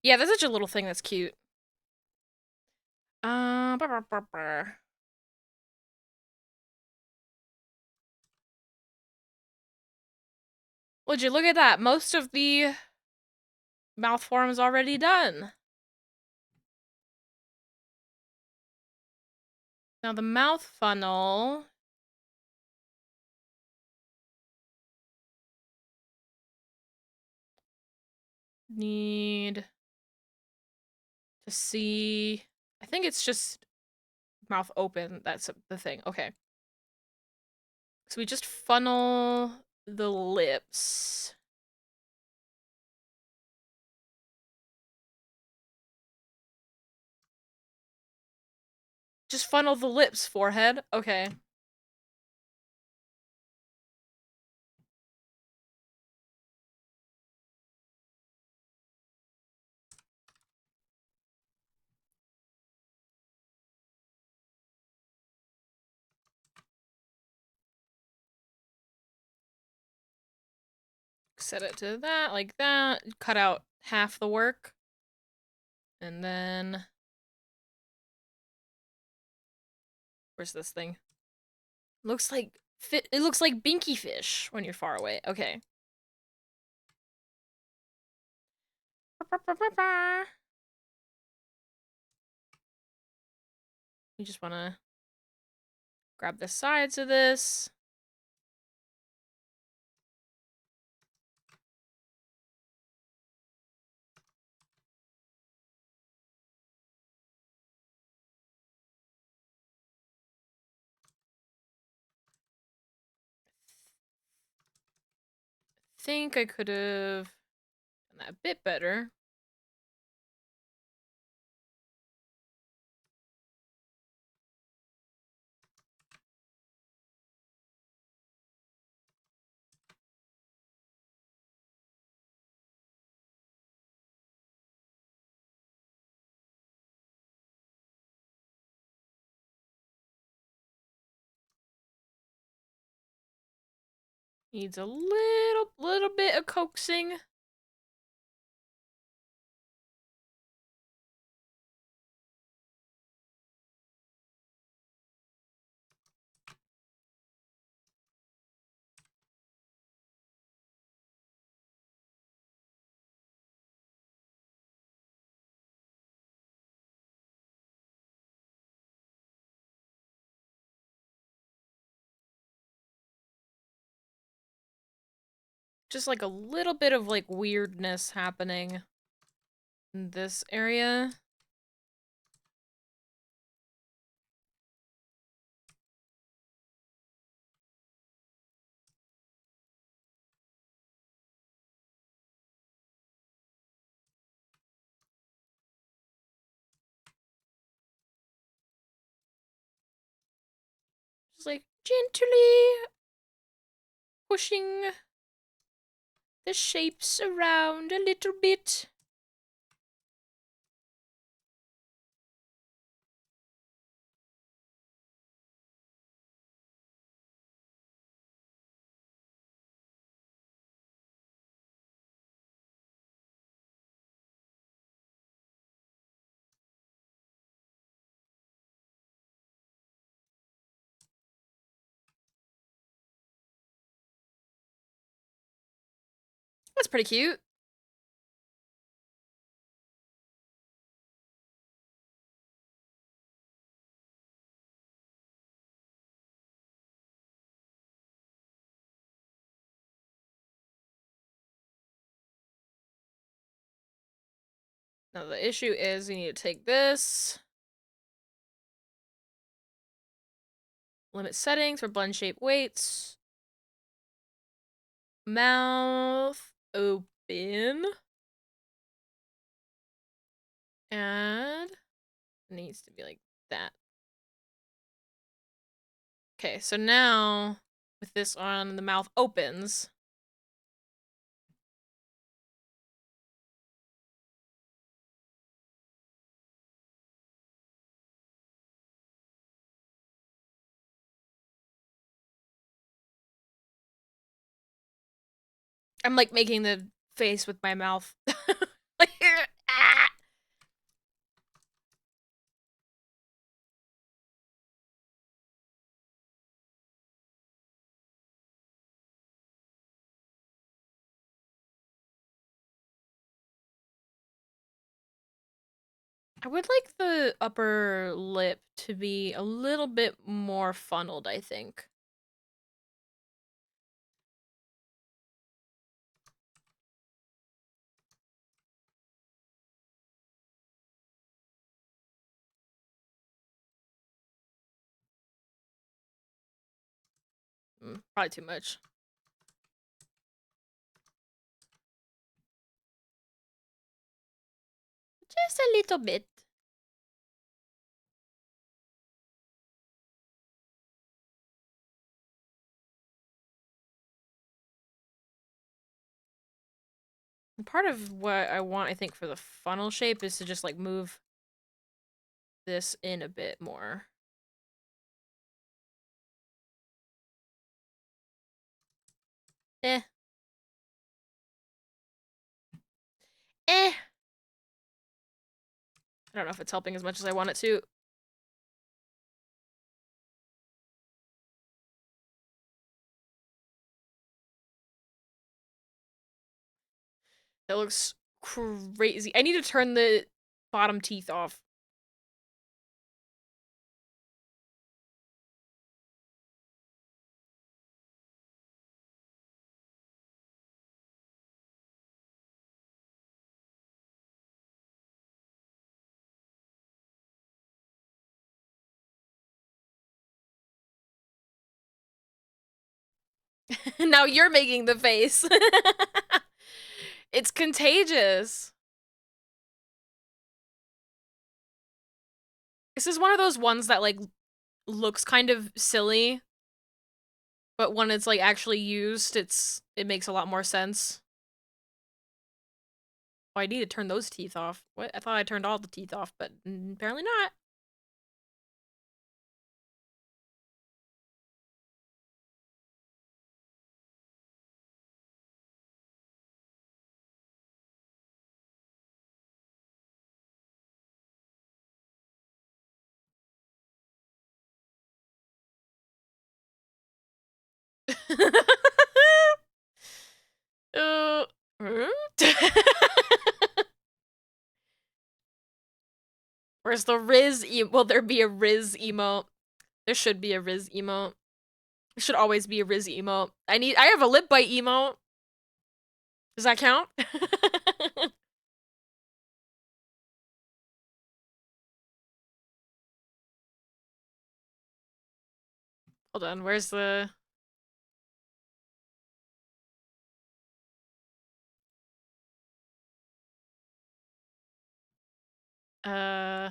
Yeah, that's such a little thing that's cute. Brr, brr, brr, brr. Would you look at that? Most of the mouth form is already done. Now the mouth funnel. Need to see. I think it's just mouth open. That's the thing. Okay. So we just funnel the lips. Just funnel the lips, forehead. Okay. Set it to that, like that. Cut out half the work. And then... Where's this thing? Looks like... It looks like binky fish when you're far away. Okay. You just want to grab the sides of this. Think I could have done that a bit better. Needs a little bit of coaxing. Just like a little bit of like weirdness happening in this area. Just like gently pushing the shapes around a little bit. That's pretty cute. Now the issue is you need to take this. Limit settings for blend shape weights. Mouth open. And it needs to be like that. Okay, so now With this on, the mouth opens. I'm like making the face with my mouth. Like, ah! I would like the upper lip to be a little bit more funneled, I think. Probably too much. Just a little bit. And part of what I want, I think, for the funnel shape is to just like move this in a bit more. Eh. Eh. I don't know if it's helping as much as I want it to. That looks crazy. I need to turn the bottom teeth off. Now you're making the face. It's contagious. This is one of those ones that like looks kind of silly, but when it's like actually used, it makes a lot more sense. Oh, I need to turn those teeth off. What? I thought I turned all the teeth off, but apparently not. uh, Where's the Riz Will there be a Riz emote? There should be a Riz emote. There should always be a Riz emote. I have a lip bite emote. Does that count? Hold on, where's the... Uh...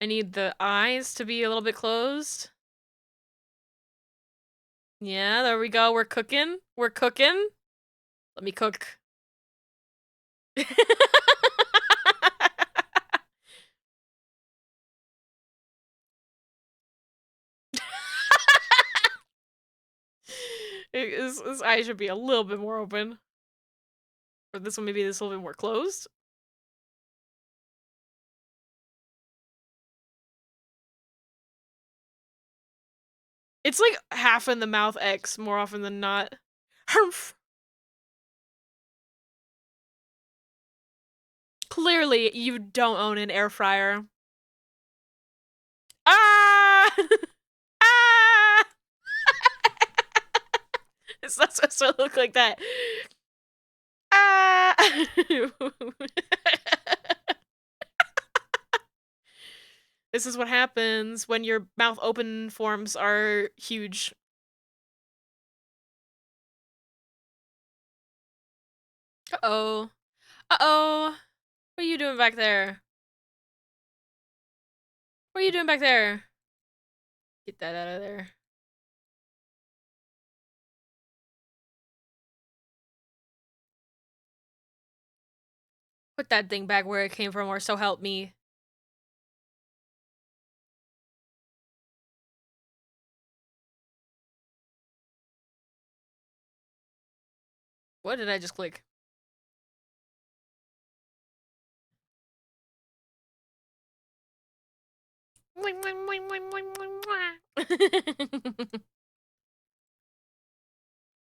I need the eyes to be a little bit closed. Yeah, there we go. We're cooking. We're cooking. Let me cook. His eyes should be a little bit more open. Or this one, maybe this a little bit more closed. It's like half in the mouth X more often than not. Humph. Clearly, you don't own an air fryer. Ah! Ah! It's not supposed to look like that. Ah! This is what happens when your mouth open forms are huge. Uh-oh. Uh-oh. What are you doing back there? What are you doing back there? Get that out of there. Put that thing back where it came from, or so help me. What did I just click?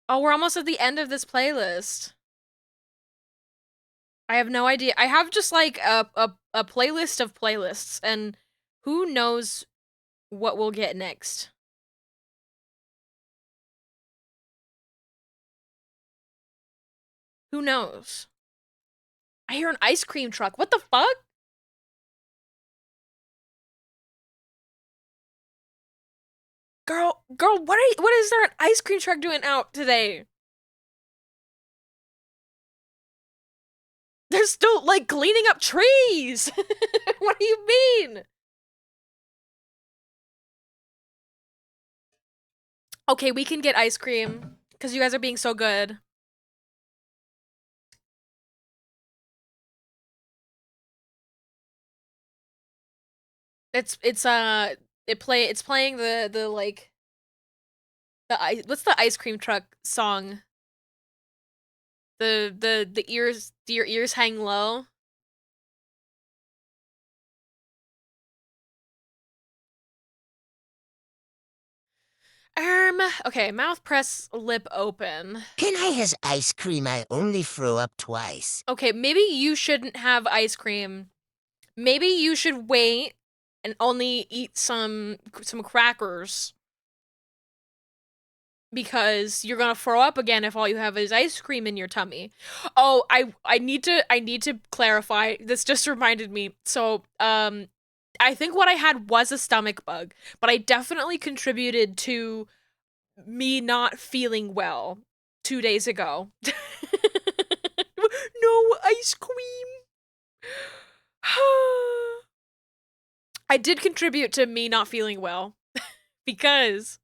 Oh, we're almost at the end of this playlist. I have no idea. I have just like a playlist of playlists, and who knows what we'll get next. Who knows? I hear an ice cream truck. What the fuck? Girl, what is there an ice cream truck doing out today? They're still like cleaning up trees. What do you mean? Okay, we can get ice cream because you guys are being so good. It's playing the like what's the ice cream truck song? The ears, do your ears hang low? Okay, mouth press, lip open. Can I has ice cream? I only throw up twice. Okay, maybe you shouldn't have ice cream. Maybe you should wait and only eat some crackers because you're gonna throw up again if all you have is ice cream in your tummy. Oh, I need to clarify. This just reminded me. So, I think what I had was a stomach bug, but I definitely contributed to me not feeling well 2 days ago. No ice cream. I did contribute to me not feeling well because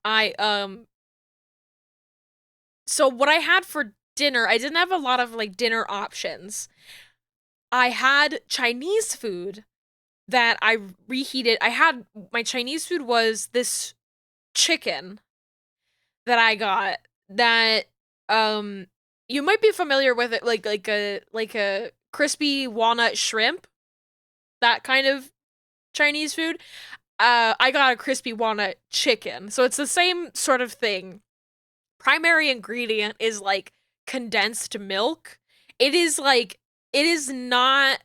I so what I had for dinner, I didn't have a lot of like dinner options. I had Chinese food that I reheated. I had my Chinese food was this chicken that I got that you might be familiar with it, like a crispy walnut shrimp, that kind of Chinese food. I got a crispy walnut chicken. So it's the same sort of thing. Primary ingredient is like condensed milk. It is like it is not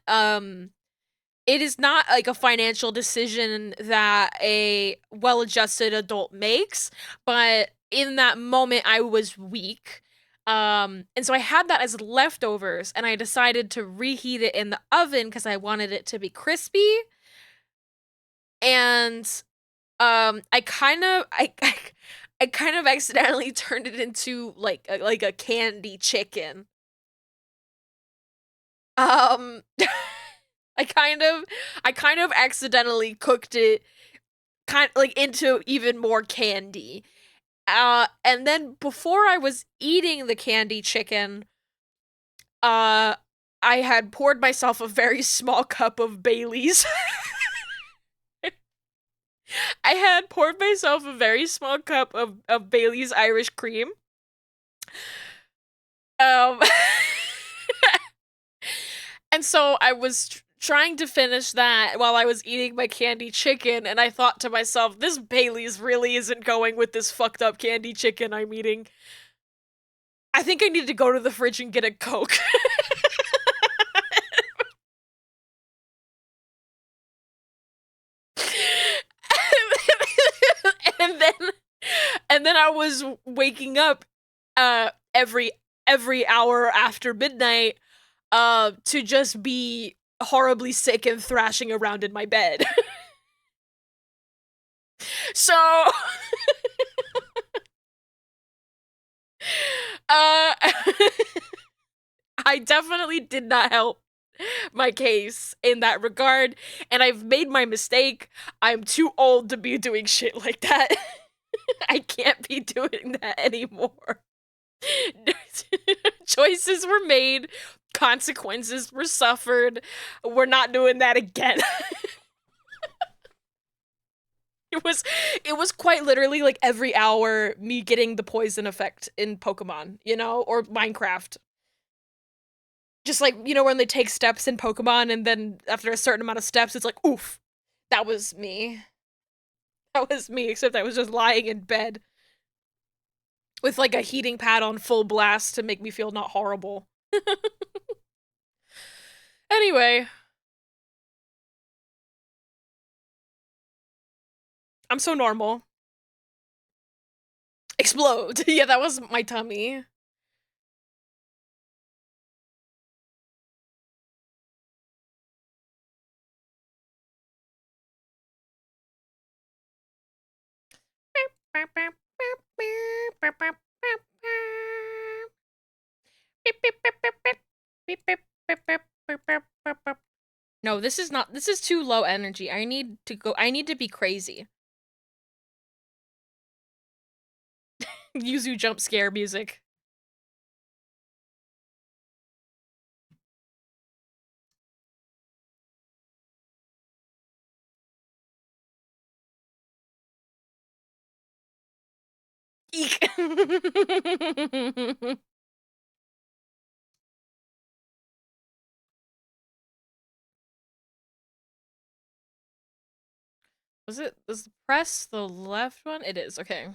it is not like a financial decision that a well-adjusted adult makes, but in that moment I was weak. And so I had that as leftovers and I decided to reheat it in the oven because I wanted it to be crispy. And I kind of I kind of accidentally turned it into like a candy chicken. Um I kind of accidentally cooked it kind like into even more candy. And then before I was eating the candy chicken, uh I had poured myself a very small cup of Bailey's. I had poured myself a very small cup of Bailey's Irish cream. Um And so I was trying to finish that while I was eating my candy chicken, and I thought to myself, this Bailey's really isn't going with this fucked up candy chicken I'm eating. I think I need to go to the fridge and get a Coke. and then and then I was waking up every hour after midnight to just be horribly sick and thrashing around in my bed. So uh I definitely did not help my case in that regard, and I've made my mistake. I'm too old to be doing shit like that. I can't be doing that anymore. Choices were made, consequences were suffered. We're not doing that again. It was it was quite literally like every hour me getting the poison effect in Pokemon, you know, or Minecraft. Just like, you know, when they take steps in Pokemon and then after a certain amount of steps, it's like, oof, that was me. That was me, except I was just lying in bed with like a heating pad on full blast to make me feel not horrible. Anyway, I'm so normal. Explode. Yeah, that was my tummy. No, this is not, this is too low energy. I need to be crazy. Yuzu jump scare music. Eek. Was press the left one? It is, okay.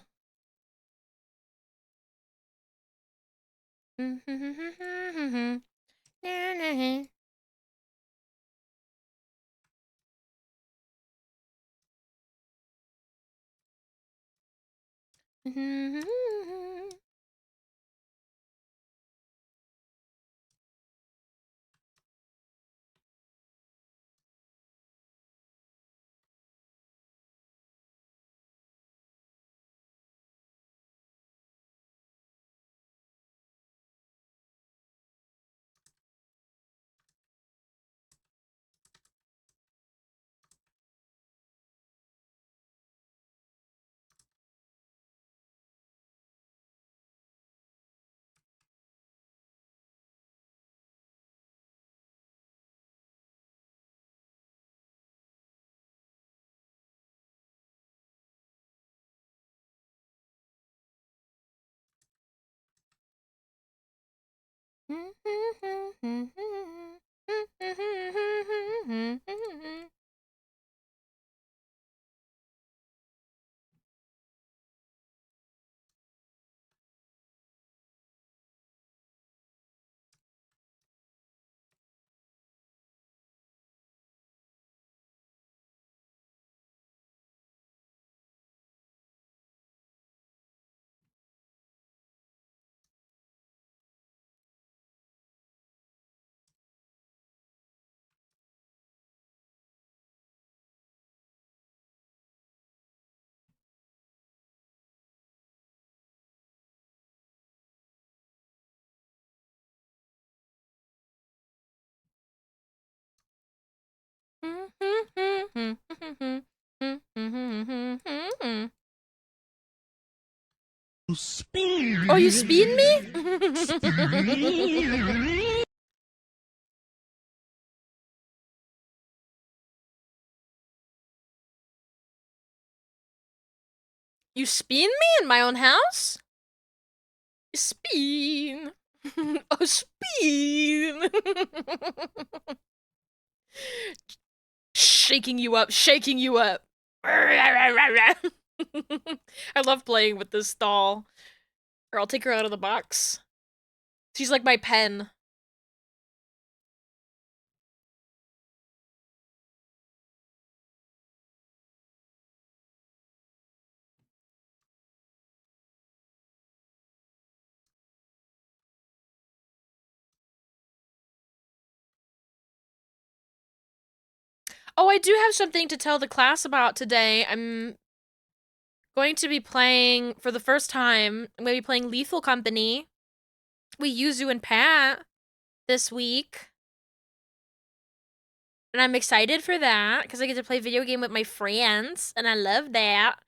Speed. Oh, you speed me? You spin me in my own house? Spin. Oh, spin. Shaking you up, shaking you up. I love playing with this doll. Or I'll take her out of the box. She's like my pen. Oh, I do have something to tell the class about today. I'm going to be playing, for the first time, I'm going to be playing Lethal Company. We Yuzu and Pat. this week. And I'm excited for that because I get to play video game with my friends, and I love that.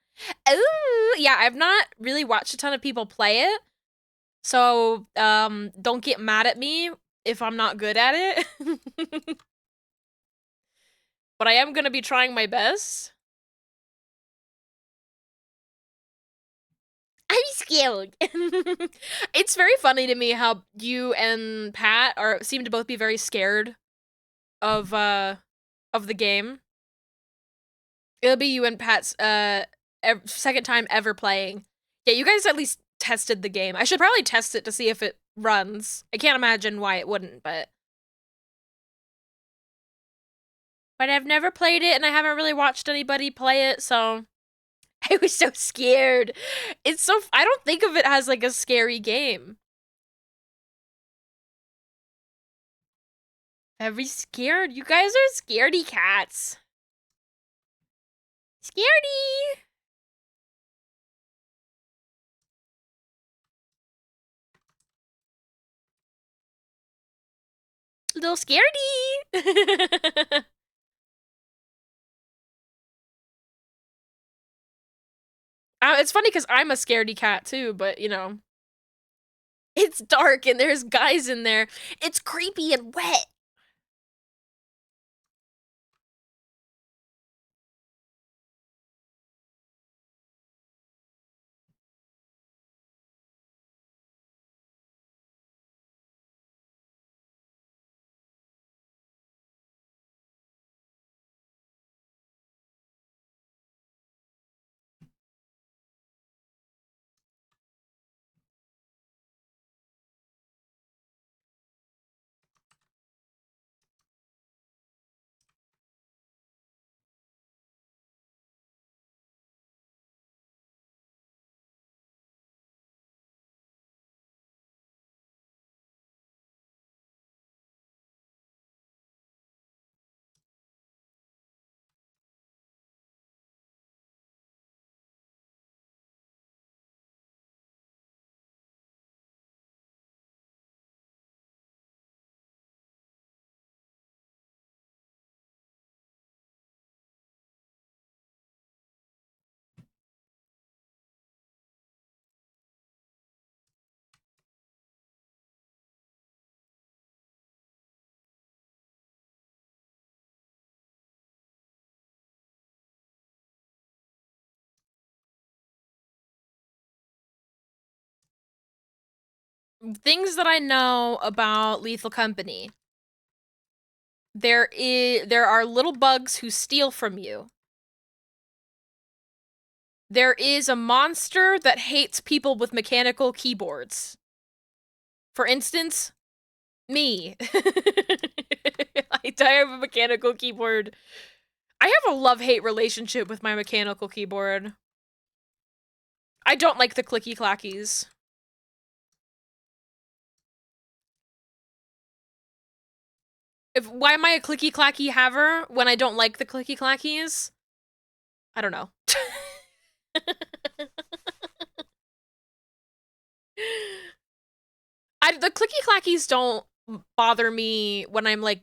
Ooh, yeah, I've not really watched a ton of people play it, so don't get mad at me if I'm not good at it. But I am gonna be trying my best. I'm scared. It's very funny to me how you and Pat seem to both be very scared of the game. It'll be you and Pat's second time ever playing. Yeah, you guys at least tested the game. I should probably test it to see if it runs. I can't imagine why it wouldn't, but I've never played it and I haven't really watched anybody play it, so I was so scared. I don't think of it as like a scary game. Very scared. You guys are scaredy cats. Scaredy! Little scaredy! It's funny because I'm a scaredy cat too, but you know. It's dark and there's guys in there. It's creepy and wet. Things that I know about Lethal Company. There are little bugs who steal from you. There is a monster that hates people with mechanical keyboards. For instance, me. I have a mechanical keyboard. I have a love-hate relationship with my mechanical keyboard. I don't like the clicky clackies. Why am I a clicky clacky haver when I don't like the clicky clackies? I don't know. The clicky clackies don't bother me when I'm like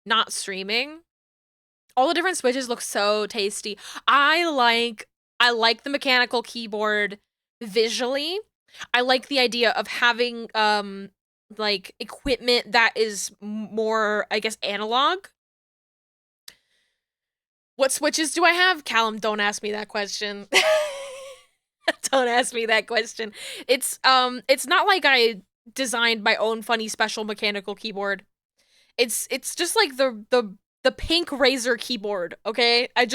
not streaming. All the different switches look so tasty. I like the mechanical keyboard visually. I like the idea of having like equipment that is more, I guess, analog. What switches do I have? Callum, don't ask me that question. Don't ask me that question. It's not like I designed my own funny special mechanical keyboard. It's just like the pink Razer keyboard, okay? I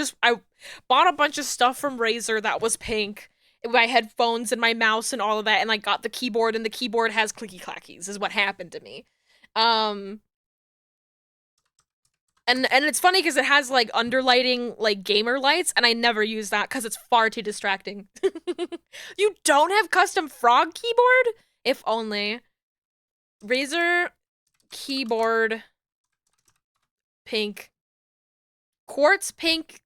bought a bunch of stuff from Razer that was pink. My headphones and my mouse and all of that, and I got the keyboard, and the keyboard has clicky clackies, is what happened to me. And it's funny because it has like underlighting like gamer lights, and I never use that because it's far too distracting. You don't have custom frog keyboard? If only. Razer keyboard pink. Quartz pink.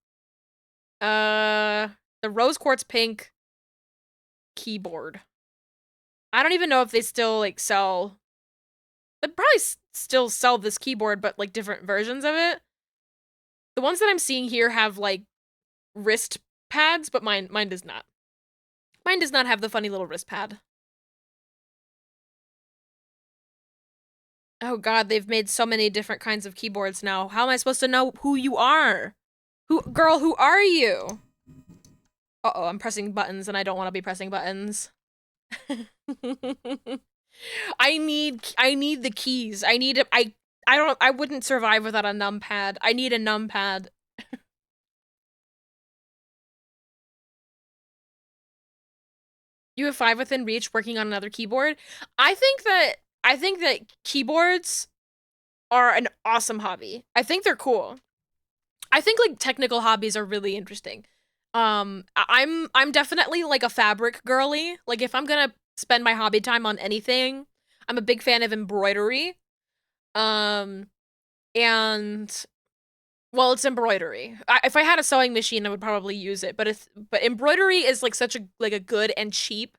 The rose quartz pink keyboard. I don't even know if they still like sell. They probably still sell this keyboard, but like different versions of it. The ones that I'm seeing here have like wrist pads, but mine does not. Mine does not have the funny little wrist pad. Oh god, they've made so many different kinds of keyboards now. How am I supposed to know who you are? Girl, who are you? Uh-oh, I'm pressing buttons and I don't want to be pressing buttons. I need the keys. I wouldn't survive without a numpad. I need a numpad. You have 5 within reach working on another keyboard. I think that keyboards are an awesome hobby. I think they're cool. I think like technical hobbies are really interesting. I'm definitely like a fabric girly. Like if I'm gonna spend my hobby time on anything, I'm a big fan of embroidery. And well, it's embroidery. If I had a sewing machine, I would probably use it. But embroidery is like such a good and cheap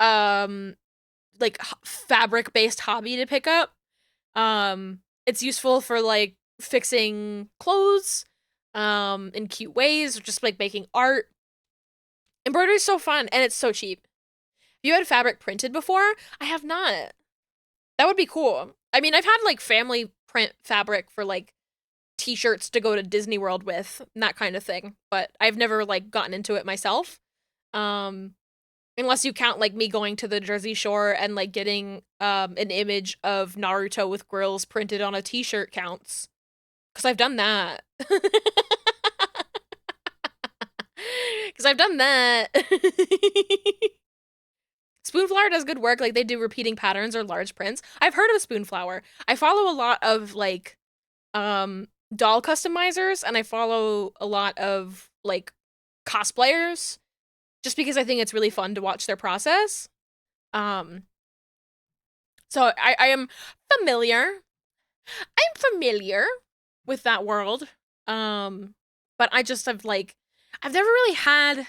like fabric based hobby to pick up. It's useful for like fixing clothes in cute ways, or just like making art. Embroidery is so fun and it's so cheap. Have you had fabric printed before? I have not. That would be cool. I mean, I've had like family print fabric for like t-shirts to go to Disney World with, and that kind of thing, but I've never like gotten into it myself. Unless you count like me going to the Jersey Shore and like getting an image of Naruto with grills printed on a t-shirt counts. Cause I've done that. Cause I've done that. Spoonflower does good work. Like they do repeating patterns or large prints. I've heard of Spoonflower. I follow a lot of like doll customizers, and I follow a lot of like cosplayers just because I think it's really fun to watch their process. Um so I am familiar. I'm familiar with that world. But I just have like I've never really had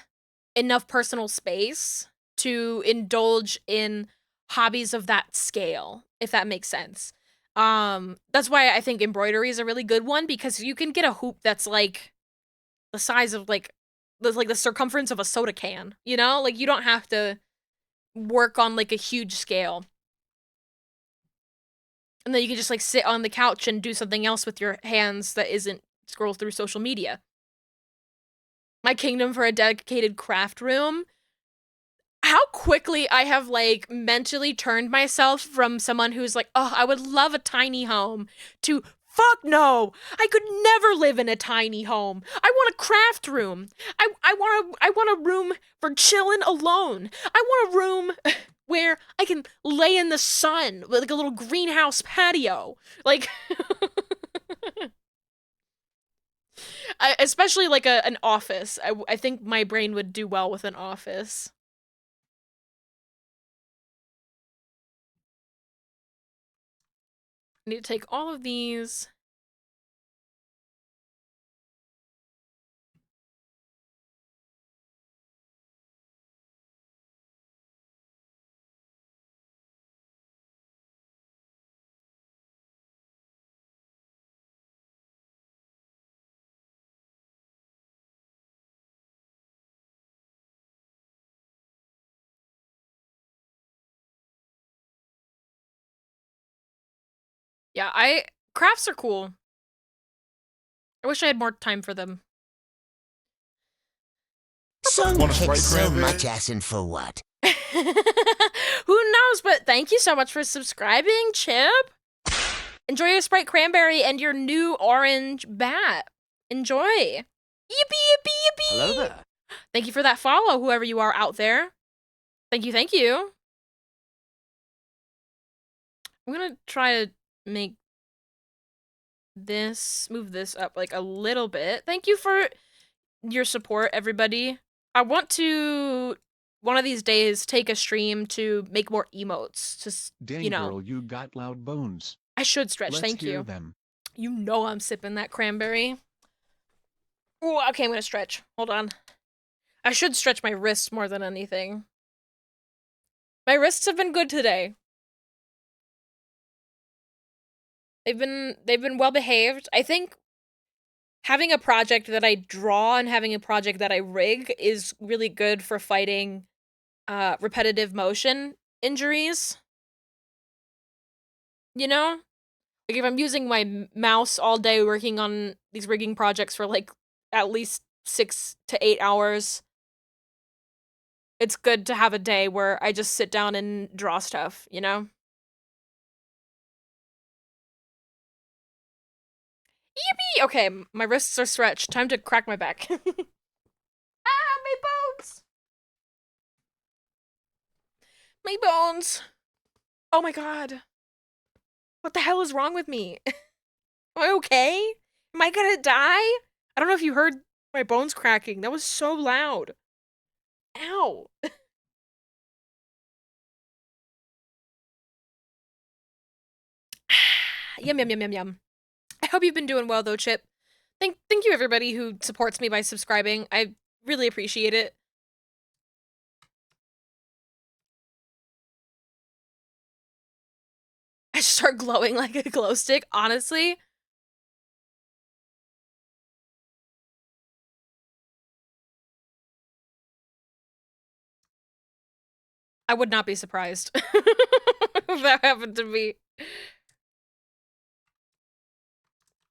enough personal space to indulge in hobbies of that scale, if that makes sense. That's why I think embroidery is a really good one, because you can get a hoop that's like the size of like the circumference of a soda can, you know? Like you don't have to work on like a huge scale. And then you can just like sit on the couch and do something else with your hands that isn't scroll through social media. My kingdom for a dedicated craft room. How quickly I have like mentally turned myself from someone who's like, oh, I would love a tiny home, to fuck no, I could never live in a tiny home. I want a craft room. I want a room for chilling alone. I want a room where I can lay in the sun with like a little greenhouse patio. Like especially like an office. I think my brain would do well with an office. I need to take all of these. Yeah, crafts are cool. I wish I had more time for them. Some kick so much asking for what? Who knows, but thank you so much for subscribing, Chip. Enjoy your Sprite Cranberry and your new orange bat. Enjoy. Yippee, yippee, yippee. Hello there. Thank you for that follow, whoever you are out there. Thank you, thank you. I'm gonna try to make move this up like a little bit. Thank you for your support, everybody. I want to one of these days take a stream to make more emotes. Just Dang, you know, girl, you got loud bones. I should stretch. Let's Thank hear you. them. You know I'm sipping that cranberry. Oh, okay, I'm gonna stretch. Hold on. I should stretch my wrists more than anything. My wrists have been good today. They've been well behaved. I think having a project that I draw and having a project that I rig is really good for fighting repetitive motion injuries. You know? Like if I'm using my mouse all day working on these rigging projects for like at least 6 to 8 hours, it's good to have a day where I just sit down and draw stuff, you know? Yippee! Okay, my wrists are stretched. Time to crack my back. Ah, my bones! My bones! Oh my god. What the hell is wrong with me? Am I okay? Am I gonna die? I don't know if you heard my bones cracking. That was so loud. Ow. Yum yum yum yum yum. I hope you've been doing well though, Chip. Thank you everybody who supports me by subscribing. I really appreciate it. I start glowing like a glow stick, honestly. I would not be surprised if that happened to me.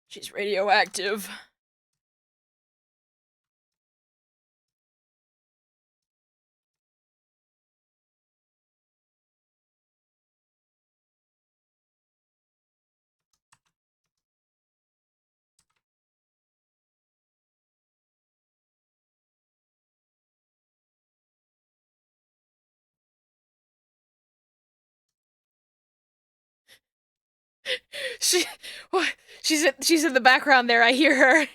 She's radioactive. She, what? She's in the background there. I hear her.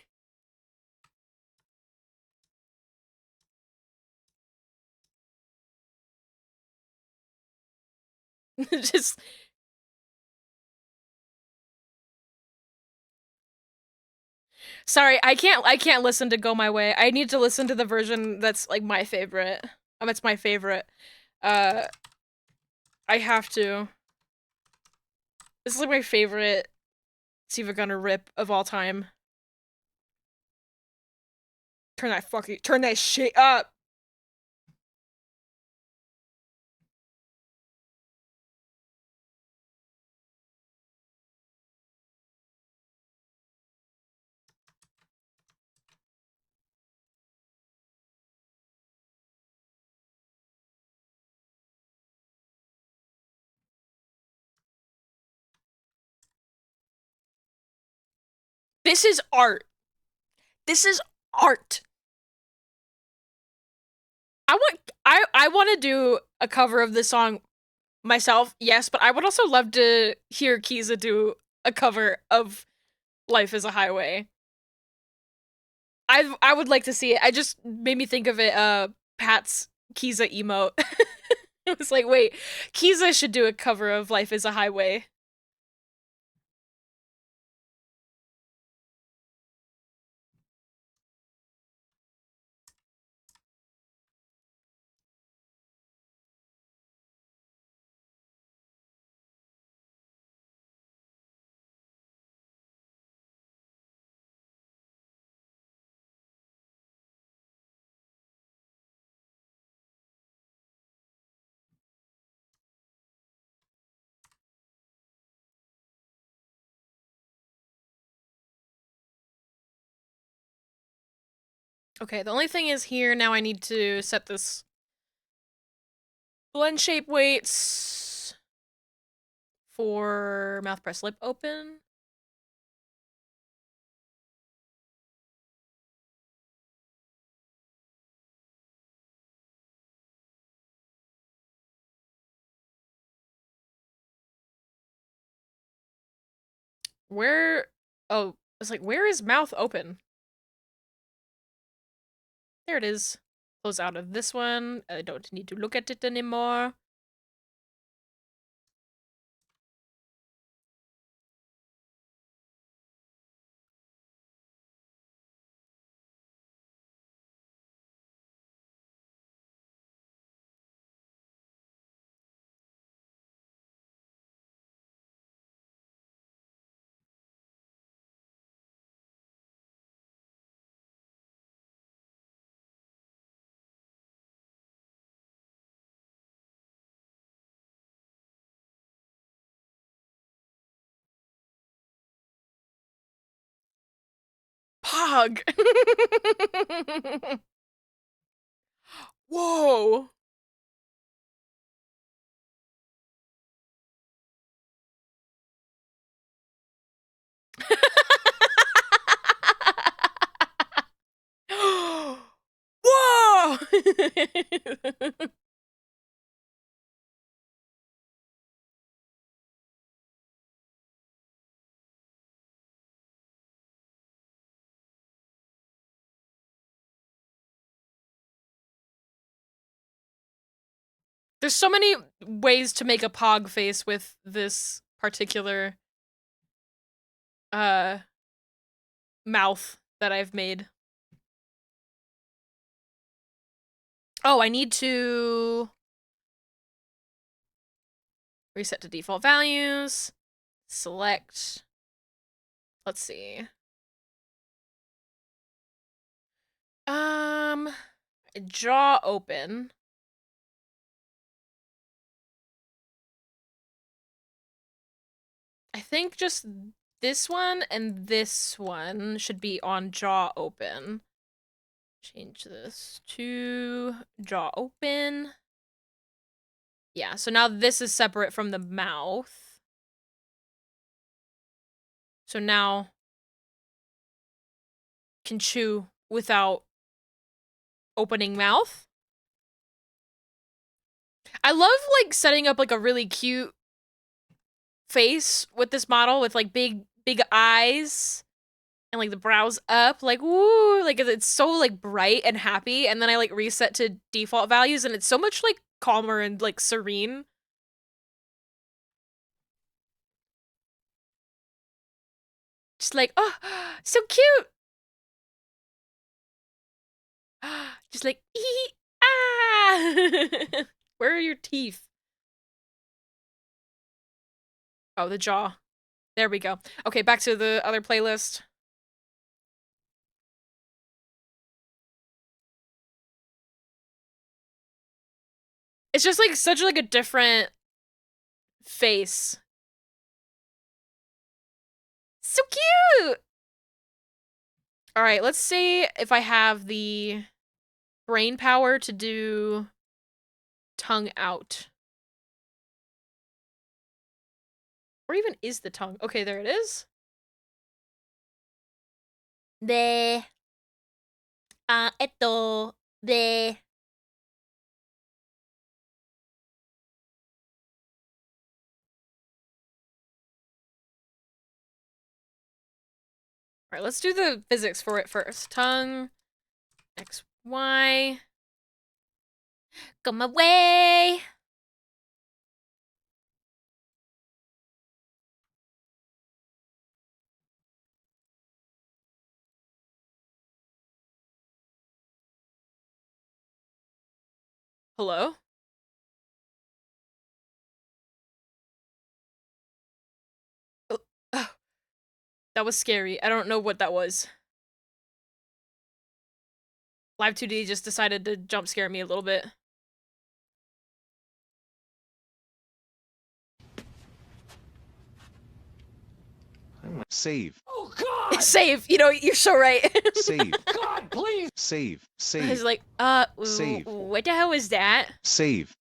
Just sorry, I can't listen to Go My Way. I need to listen to the version that's like my favorite. It's my favorite. Uh I have to. This is like my favorite Siva Gunner rip of all time. Turn that shit up. This is art. This is art. I want to do a cover of this song myself, yes, but I would also love to hear Kiza do a cover of Life is a Highway. I would like to see it. I just made me think of it, Pat's Kiza emote. It was like, wait, Kiza should do a cover of Life is a Highway. Okay, the only thing is here now I need to set this blend shape weights for mouth press lip open. Where oh, it's like where is mouth open? There it is. Close out of this one. I don't need to look at it anymore. Pog. Whoa. Whoa. There's so many ways to make a pog face with this particular mouth that I've made. Oh, I need to reset to default values. Select. Let's see. Jaw open. I think just this one and this one should be on jaw open. Change this to jaw open. Yeah, so now this is separate from the mouth. So now can chew without opening mouth. I love like setting up like a really cute face with this model with like big eyes and like the brows up, like woo, like it's so like bright and happy, and then I like reset to default values and it's so much like calmer and like serene. Just like, oh, so cute. Just like, ah. Where are your teeth? Oh, the jaw. There we go. Okay, back to the other playlist. It's just like such like a different face. So cute! Alright, let's see if I have the brain power to do tongue out. Where even is the tongue? Okay, there it is. De. Esto. De. Alright, let's do the physics for it first. Tongue. X, Y. Come away! Hello? Oh, that was scary. I don't know what that was. Live 2D just decided to jump scare me a little bit. Save. Oh God! Save! You know, you're so right. Save. God, please! Save. I Save. was like, Save. what the hell was that? Save.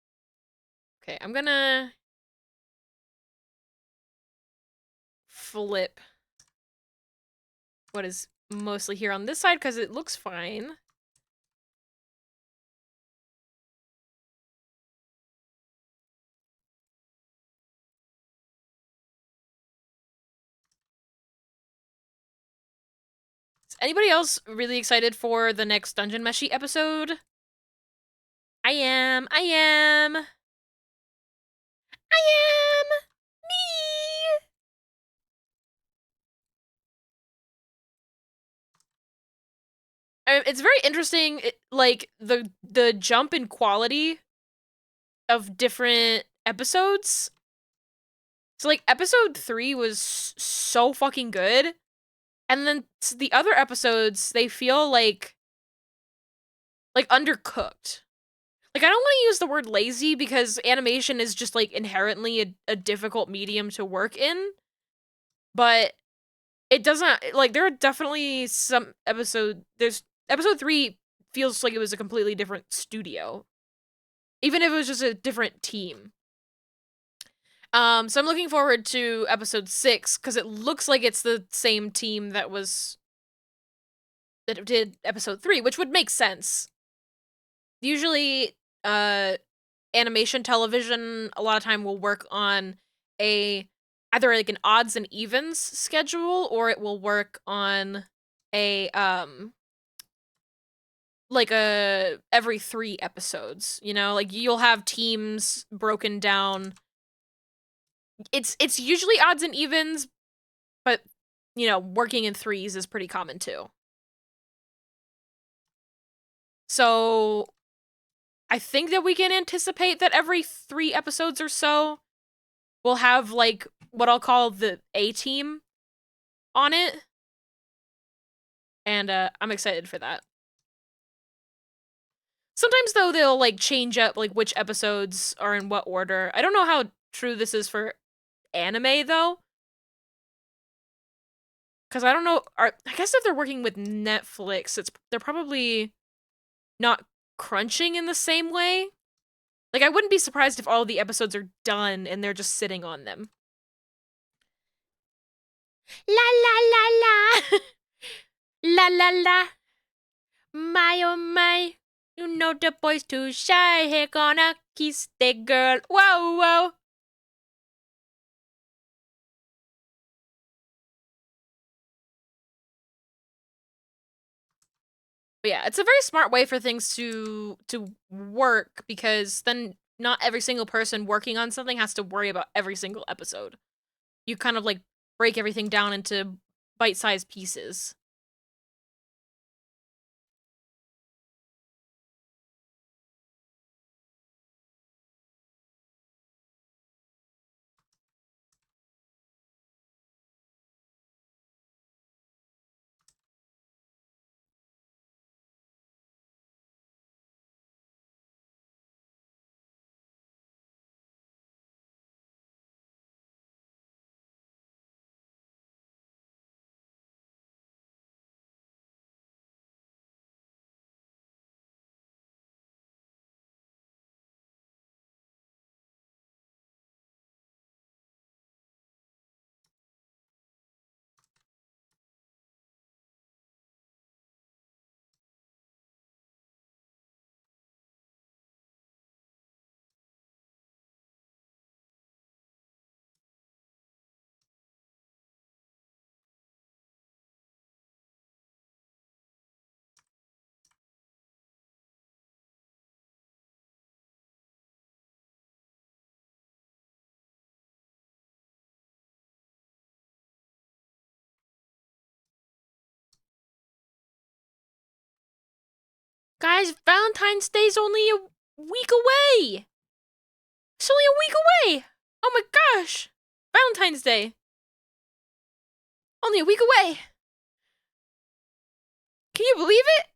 Okay, I'm gonna flip what is mostly here on this side because it looks fine. Is anybody else really excited for the next Dungeon Meshi episode? I am. I am. I am. Me. It's very interesting, like the jump in quality of different episodes. So like episode 3 was so fucking good, and then the other episodes they feel like undercooked. Like I don't want to use the word lazy because animation is just like inherently a difficult medium to work in, but it doesn't, like, there are definitely some there's episode 3 feels like it was a completely different studio, even if it was just a different team. So I'm looking forward to episode 6 because it looks like it's the same team that did episode 3, which would make sense. Usually, animation television a lot of time will work on either like an odds and evens schedule, or it will work on a like a every 3 episodes, you know? Like you'll have teams broken down. It's usually odds and evens, but you know, working in 3s is pretty common too. So I think that we can anticipate that every 3 episodes or so we'll have like what I'll call the A team on it. And I'm excited for that. Sometimes though they'll like change up like which episodes are in what order. I don't know how true this is for anime though. Cuz I don't know, I guess if they're working with Netflix, they're probably not crunching in the same way. Like I wouldn't be surprised if all the episodes are done and they're just sitting on them. La la la la. La la la. My oh my. You know the boy's too shy. He gonna kiss the girl. Whoa whoa. But yeah, it's a very smart way for things to work, because then not every single person working on something has to worry about every single episode. You kind of like break everything down into bite-sized pieces. Guys, Valentine's Day's only a week away! It's only a week away! Oh my gosh! Valentine's Day! Only a week away! Can you believe it?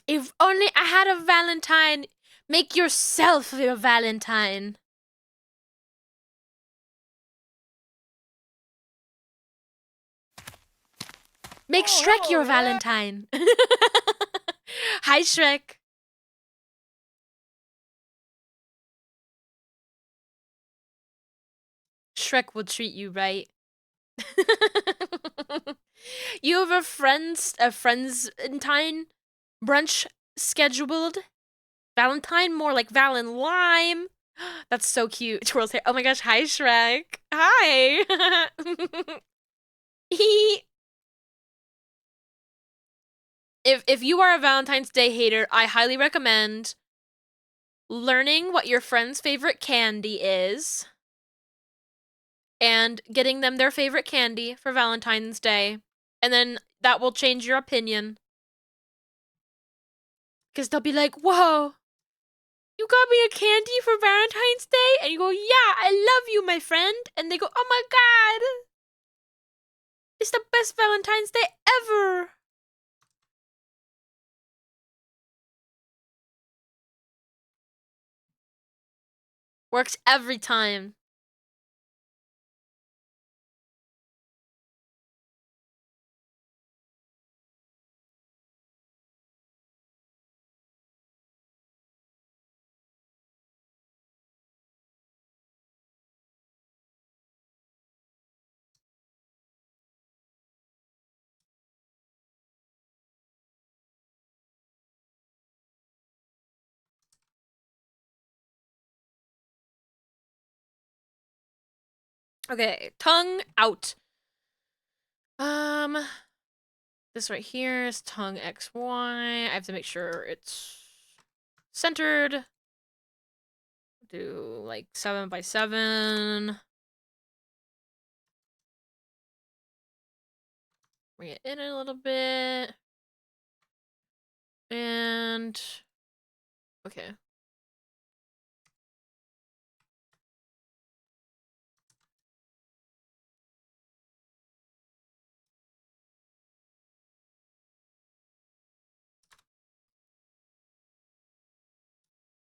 If only I had a Valentine! Make yourself your Valentine! Make Shrek your Valentine! Hi, Shrek! Shrek will treat you right. You have a friendsentine brunch scheduled? Valentine, more like Valen Lime. That's so cute. Twirl's hair. Oh my gosh, hi Shrek. Hi. If you are a Valentine's Day hater, I highly recommend learning what your friend's favorite candy is and getting them their favorite candy for Valentine's Day. And then that will change your opinion. Because they'll be like, whoa, you got me a candy for Valentine's Day? And you go, yeah, I love you, my friend. And they go, oh my god, it's the best Valentine's Day ever. Works every time. Okay, tongue out. This right here is tongue XY. I have to make sure it's centered. Do like 7 by 7. Bring it in a little bit. And okay.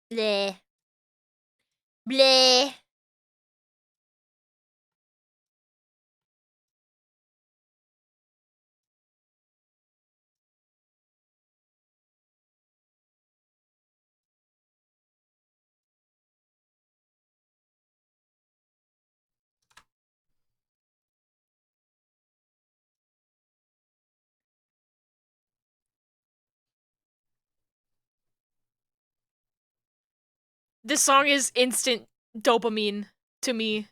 Bleh. Bleh. This song is instant dopamine to me.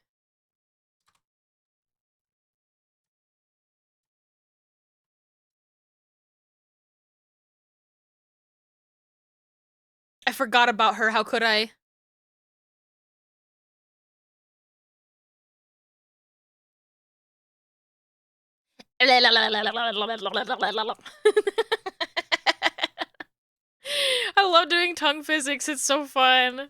I forgot about her. How could I? I love doing tongue physics. It's so fun.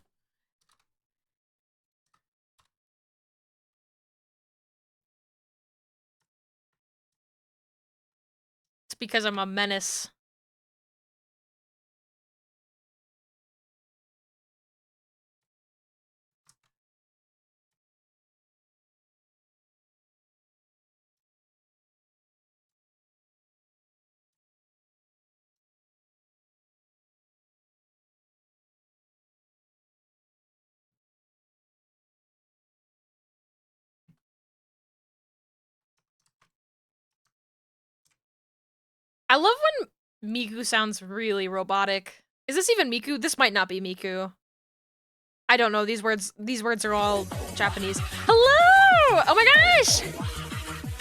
It's because I'm a menace. I love when Miku sounds really robotic. Is this even Miku? This might not be Miku. I don't know. These words are all Japanese. Hello! Oh my gosh!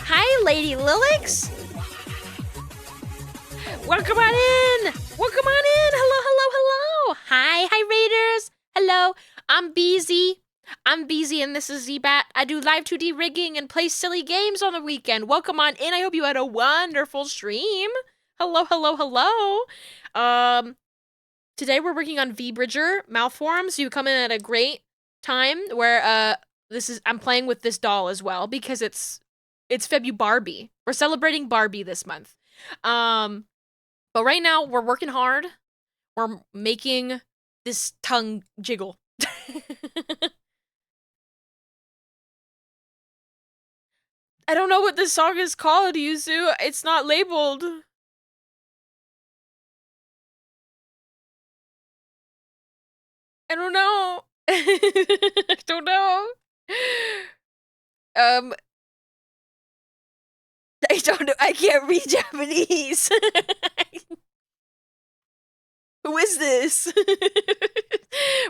Hi, Lady Lilix! Welcome on in! Welcome on in! Hello, hello, hello! Hi, Raiders! Hello, I'm Beezy. And this is Zbat. I do live 2D rigging and play silly games on the weekend. Welcome on in. I hope you had a wonderful stream. Hello, hello, hello. Today we're working on V-Bridger Malform, so you come in at a great time where I'm playing with this doll as well because it's Febu Barbie. We're celebrating Barbie this month. But right now we're working hard. We're making this tongue jiggle. I don't know what this song is called, Yuzu. It's not labeled. I don't know. I don't know. I don't know. I can't read Japanese. Who is this?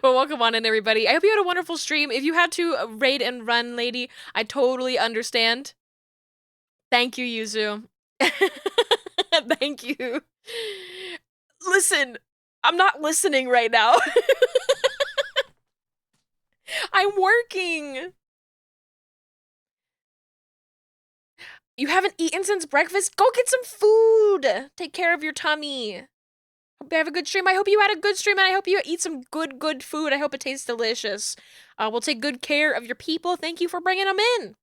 Well, welcome on in, everybody. I hope you had a wonderful stream. If you had to raid and run, lady, I totally understand. Thank you, Yuzu. Thank you. Listen, I'm not listening right now. I'm working. You haven't eaten since breakfast? Go get some food. Take care of your tummy. Hope you have a good stream. I hope you had a good stream, and I hope you eat some good food. I hope it tastes delicious. We'll take good care of your people. Thank you for bringing them in.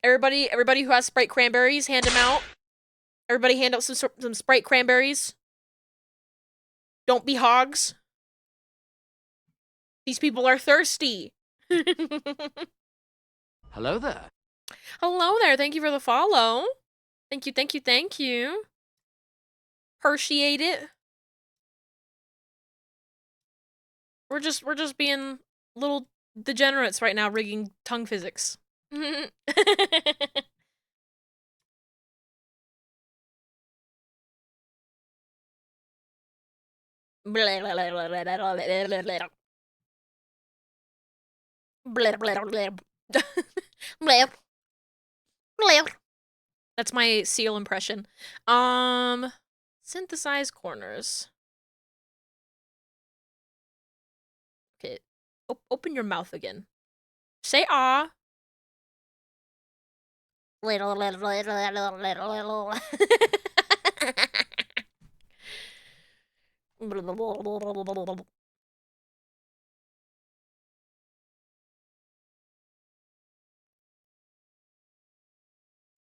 Everybody who has Sprite cranberries, hand them out. Everybody hand out some Sprite cranberries. Don't be hogs. These people are thirsty. Hello there. Hello there. Thank you for the follow. Thank you, thank you, thank you. Appreciate it. We're just being little degenerates right now, rigging tongue physics. That's my seal impression. Synthesize corners. Okay, open your mouth again. Say ah.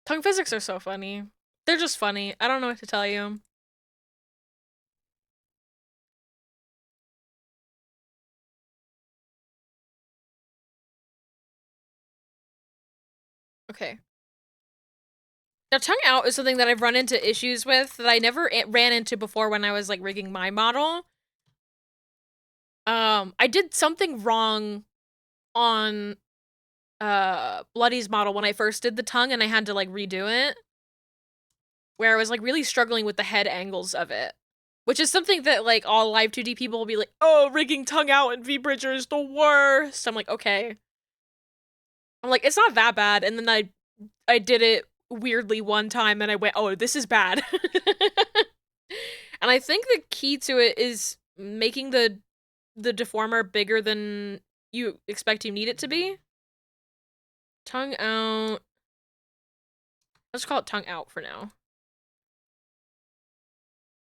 Tongue physics are so funny. They're just funny. I don't know what to tell you. Okay. Now, tongue out is something that I've run into issues with that I never ran into before when I was like rigging my model. I did something wrong on Bloody's model when I first did the tongue and I had to like redo it. Where I was like really struggling with the head angles of it. Which is something that like all live 2D people will be like, oh, rigging tongue out in V-Bridger is the worst. I'm like, okay. I'm like, it's not that bad. And then I did it weirdly one time and I went, oh, this is bad. And I think the key to it is making the deformer bigger than you expect you need it to be. Tongue out. Let's call it tongue out for now.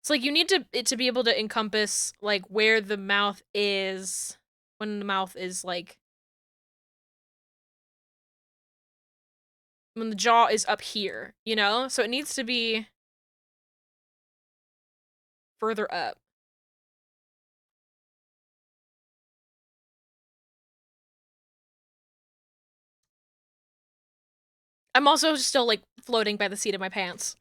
It's like you need it to be able to encompass like where the mouth is when the mouth is like when the jaw is up here, you know? So it needs to be further up. I'm also still like floating by the seat of my pants.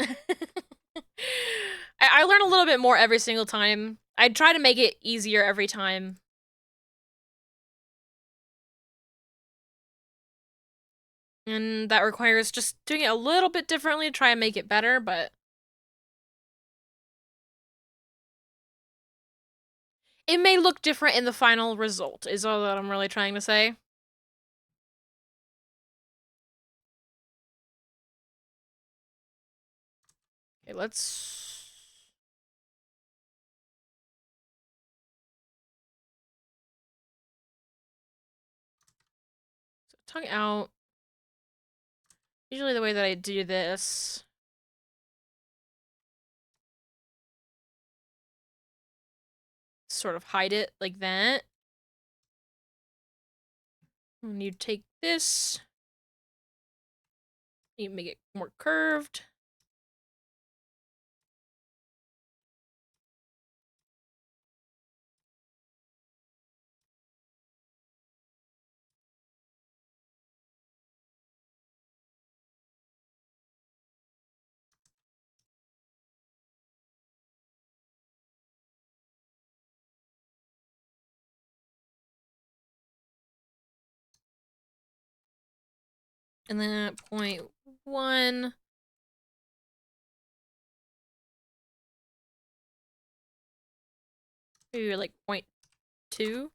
I learn a little bit more every single time. I try to make it easier every time. And that requires just doing it a little bit differently to try and make it better, but it may look different in the final result, is all that I'm really trying to say. Okay, let's... So, tongue out. Usually the way that I do this... sort of hide it like that. And you take this. You make it more curved. And then at point 1... maybe like point 2.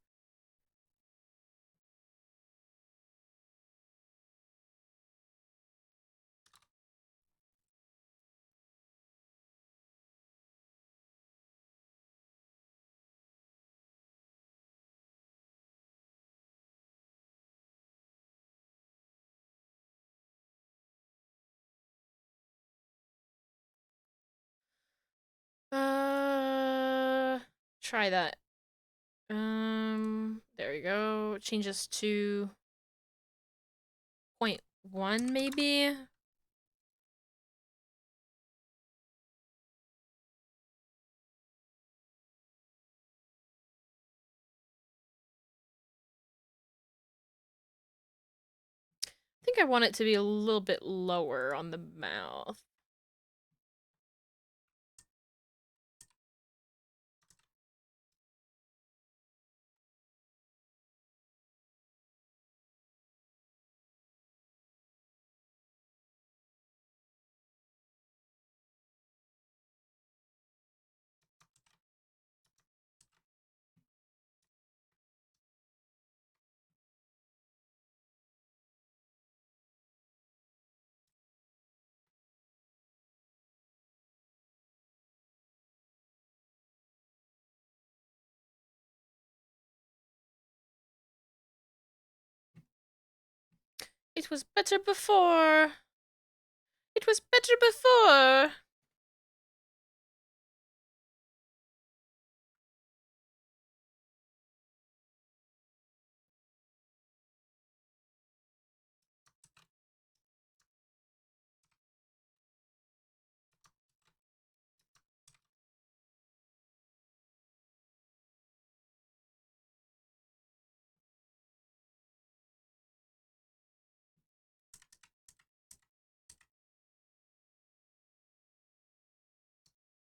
Try that. There we go. Change this to point 1 maybe. think I want it to be a little bit lower on the mouth. It was better before. It was better before.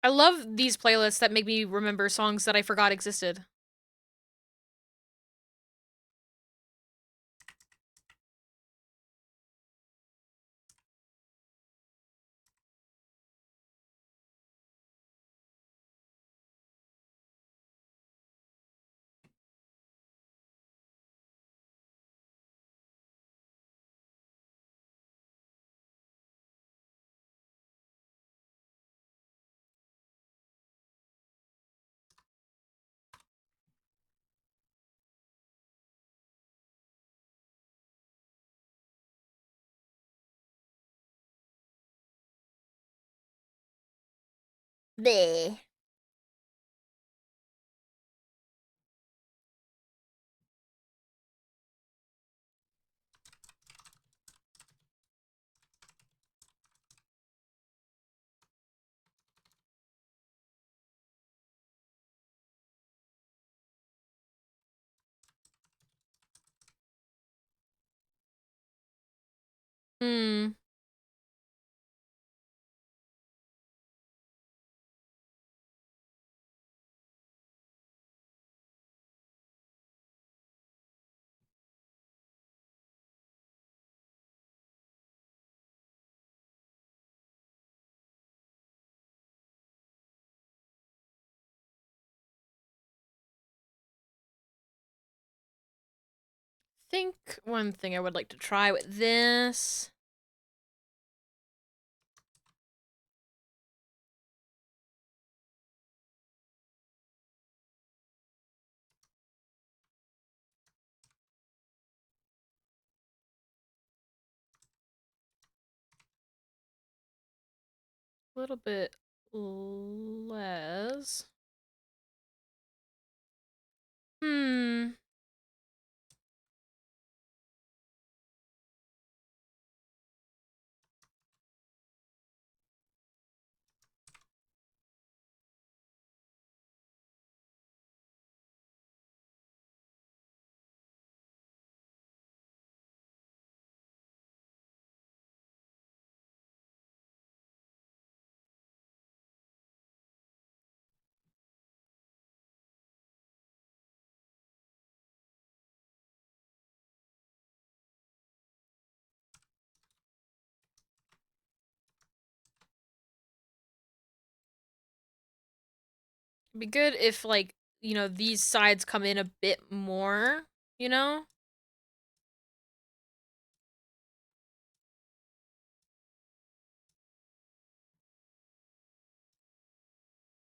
I love these playlists that make me remember songs that I forgot existed. Bleh. Hmm. Think one thing I would like to try with this. A little bit less. Hmm. It'd be good if, like, these sides come in a bit more, you know?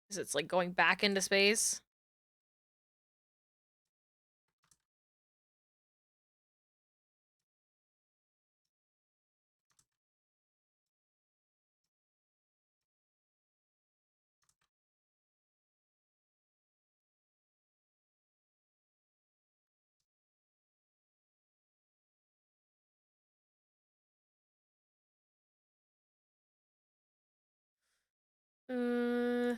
Because it's, like, going back into space. Uh,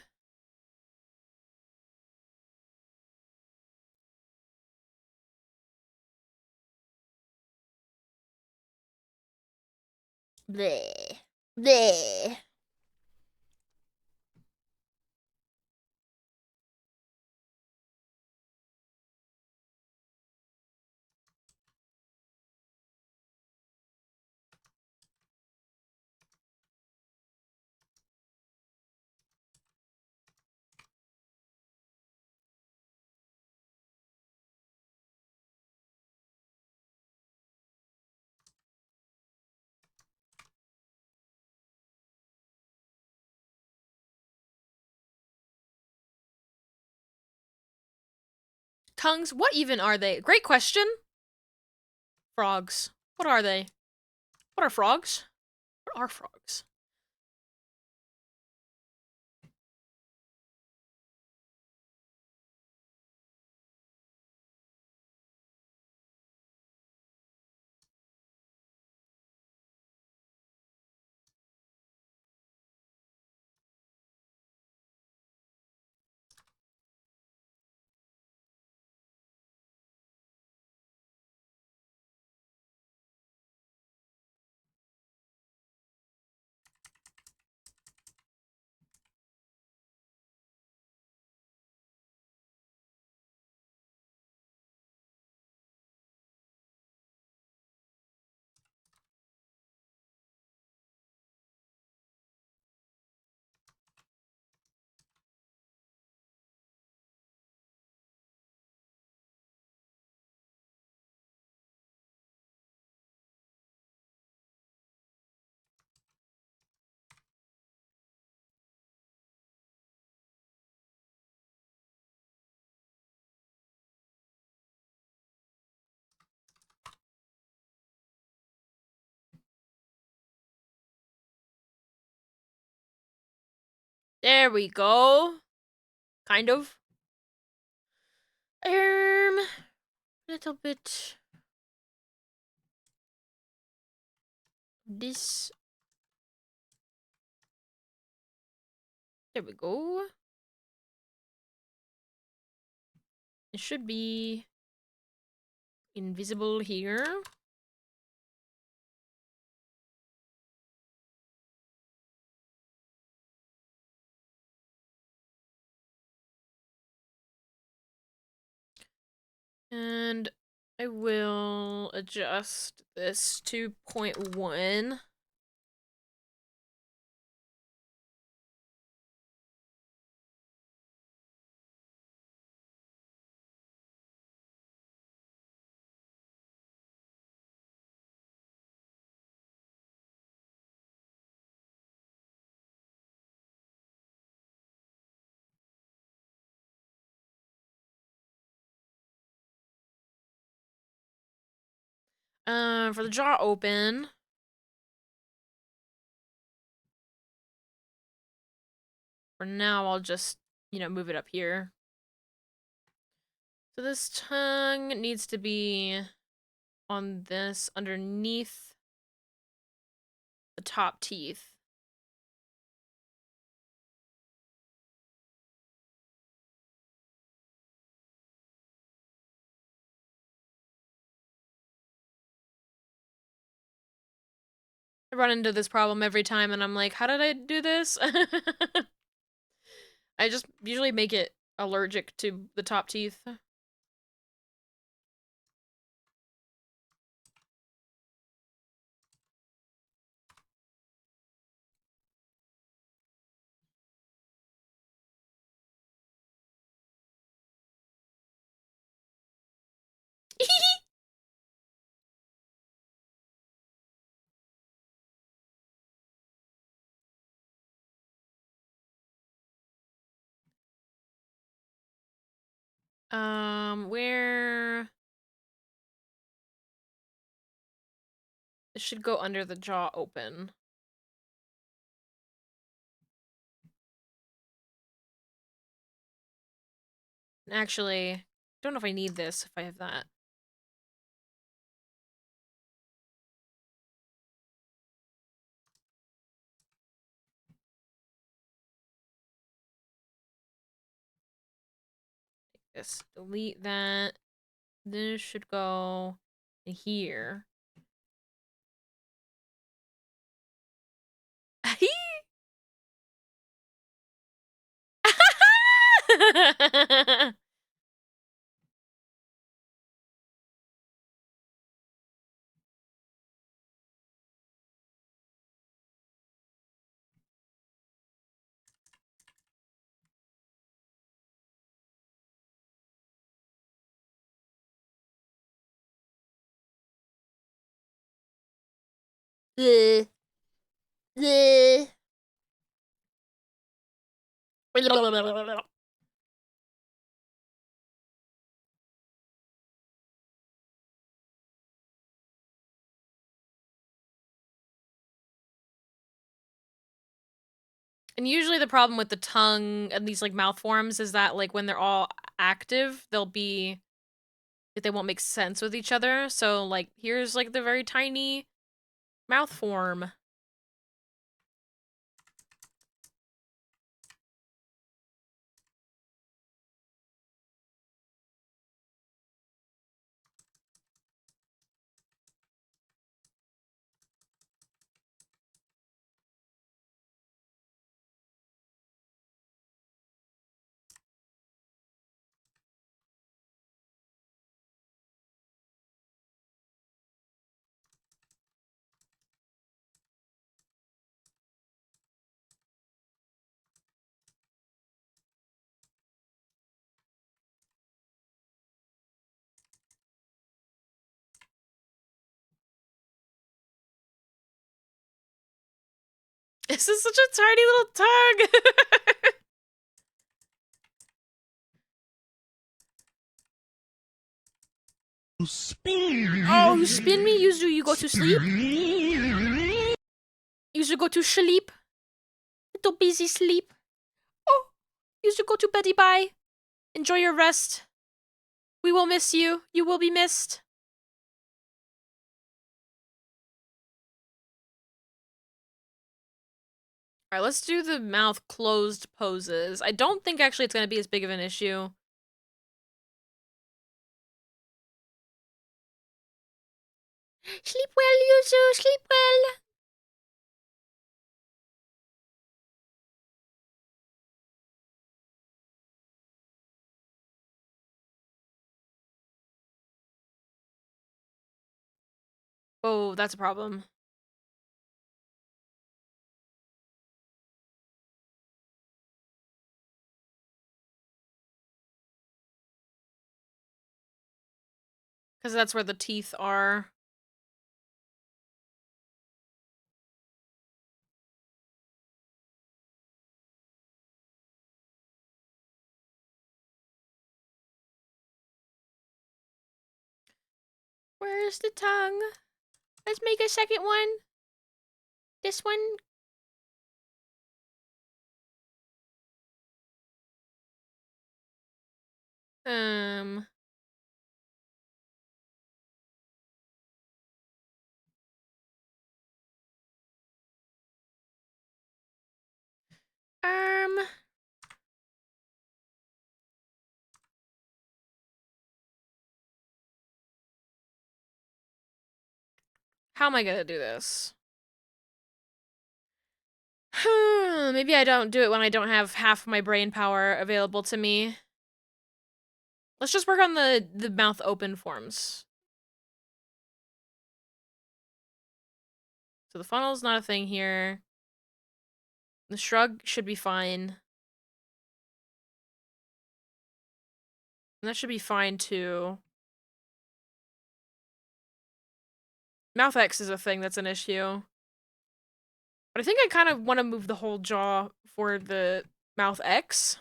Bleh. Bleh. Tongues, what even are they? Great question. Frogs. What are they? What are frogs? What are frogs? There we go. Kind of. Little bit. This. There we go. It should be invisible here. And I will adjust this to 0.1. For the jaw open. For now, I'll just, move it up here. So this tongue needs to be on this underneath the top teeth. I run into this problem every time and I'm like, how did I do this? I just usually make it allergic to the top teeth. Where it should go under the jaw open. Actually, I don't know if I need this if I have that. This, delete that. This should go in here. Bleh. Bleh. And usually the problem with the tongue and these like mouth forms is that like when they're all active, they won't make sense with each other. So like here's like the very tiny mouth form. This is such a tiny little tongue. Oh, you spin me? You go to sleep? You should go to sleep. Little busy sleep. Oh, you should go to beddy bye. Enjoy your rest. We will miss you. You will be missed. Alright, let's do the mouth closed poses. I don't think actually it's gonna be as big of an issue. Sleep well, Yuzu. Sleep well. Oh, that's a problem. Because that's where the teeth are. Where's the tongue? Let's make a second one. This one. Um. Um. How am I gonna do this? Maybe I don't do it when I don't have half my brain power available to me. Let's just work on the mouth open forms. So the funnel's not a thing here. The shrug should be fine. And that should be fine too. Mouth X is a thing that's an issue. But I think I kind of want to move the whole jaw for the mouth X.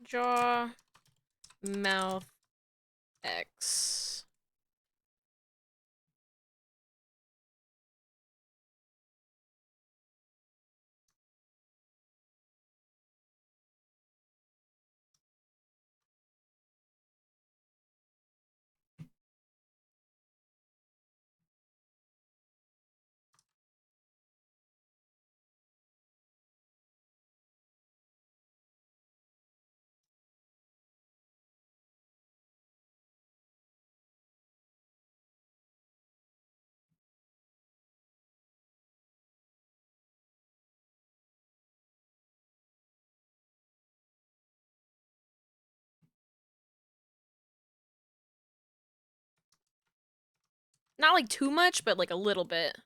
Jaw, mouth X. Not like too much, but like a little bit.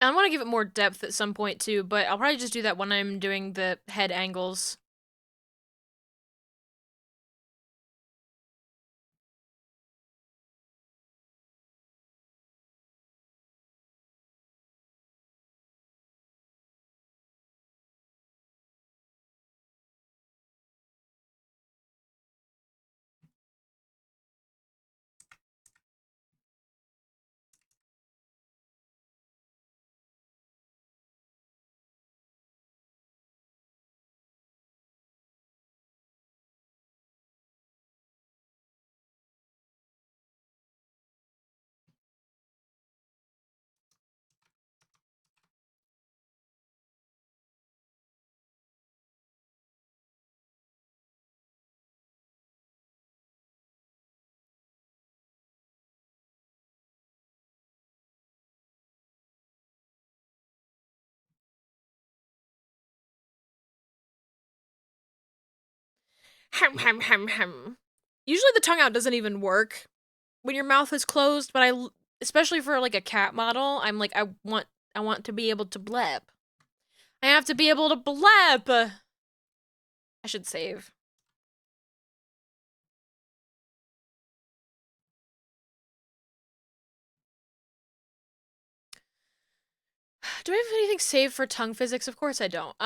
I want to give it more depth at some point too, but I'll probably just do that when I'm doing the head angles. Hem hem hem hem. Usually the tongue out doesn't even work when your mouth is closed, but especially for like a cat model, I'm like I want to be able to bleb. I have to be able to bleb. I should save. Do I have anything saved for tongue physics? Of course I don't.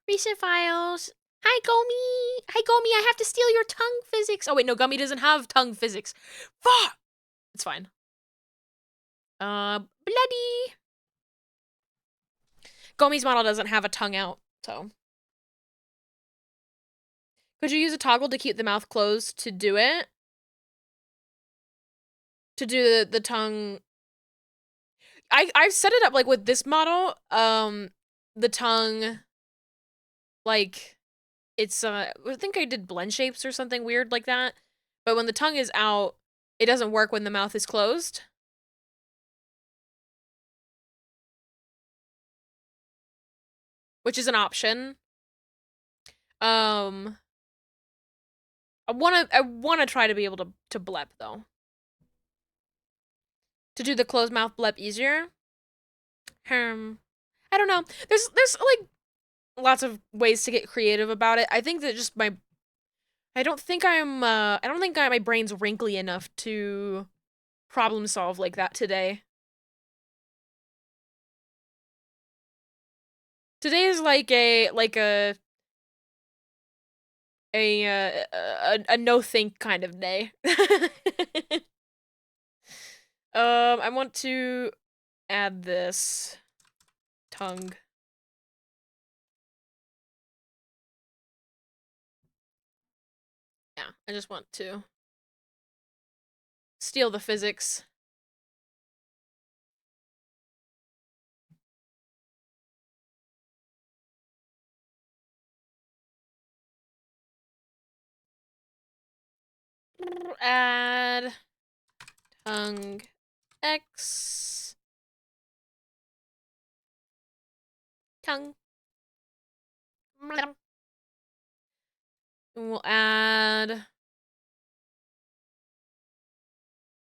Recent files. Hi, Gomi. Hi, Gomi. I have to steal your tongue physics. Oh, wait, no, Gummy doesn't have tongue physics. Fuck! It's fine. Bloody. Gomi's model doesn't have a tongue out, so. Could you use a toggle to keep the mouth closed to do it? To do the tongue. I've set it up like with this model, the tongue, like, it's, I think I did blend shapes or something weird like that. But when the tongue is out, it doesn't work when the mouth is closed. Which is an option. I wanna try to be able to blep though. To do the closed mouth blep easier. I don't know. There's like lots of ways to get creative about it. I think that just I don't think my brain's wrinkly enough to problem solve like that today. Today is like a no think kind of day. I want to add this tongue. Yeah, I just want to steal the physics. Add tongue X tongue. We'll add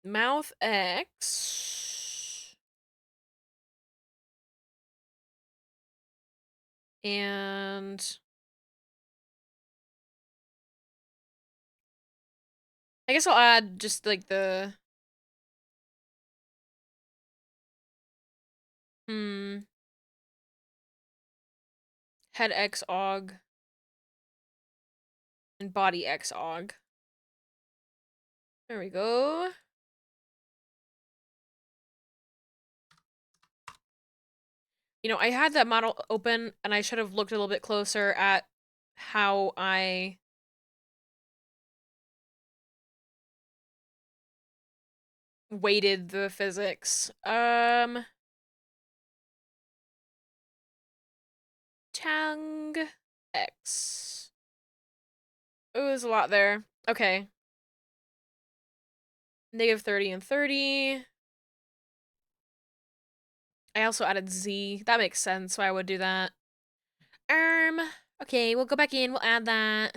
mouth X and I guess I'll add just like the head X og. and body xog. There we go. You know, I had that model open, and I should have looked a little bit closer at how I weighted the physics. Tang X. Ooh, there's a lot there. Okay. Negative 30 and 30. I also added Z. That makes sense, so I would do that. Okay, we'll go back in, we'll add that.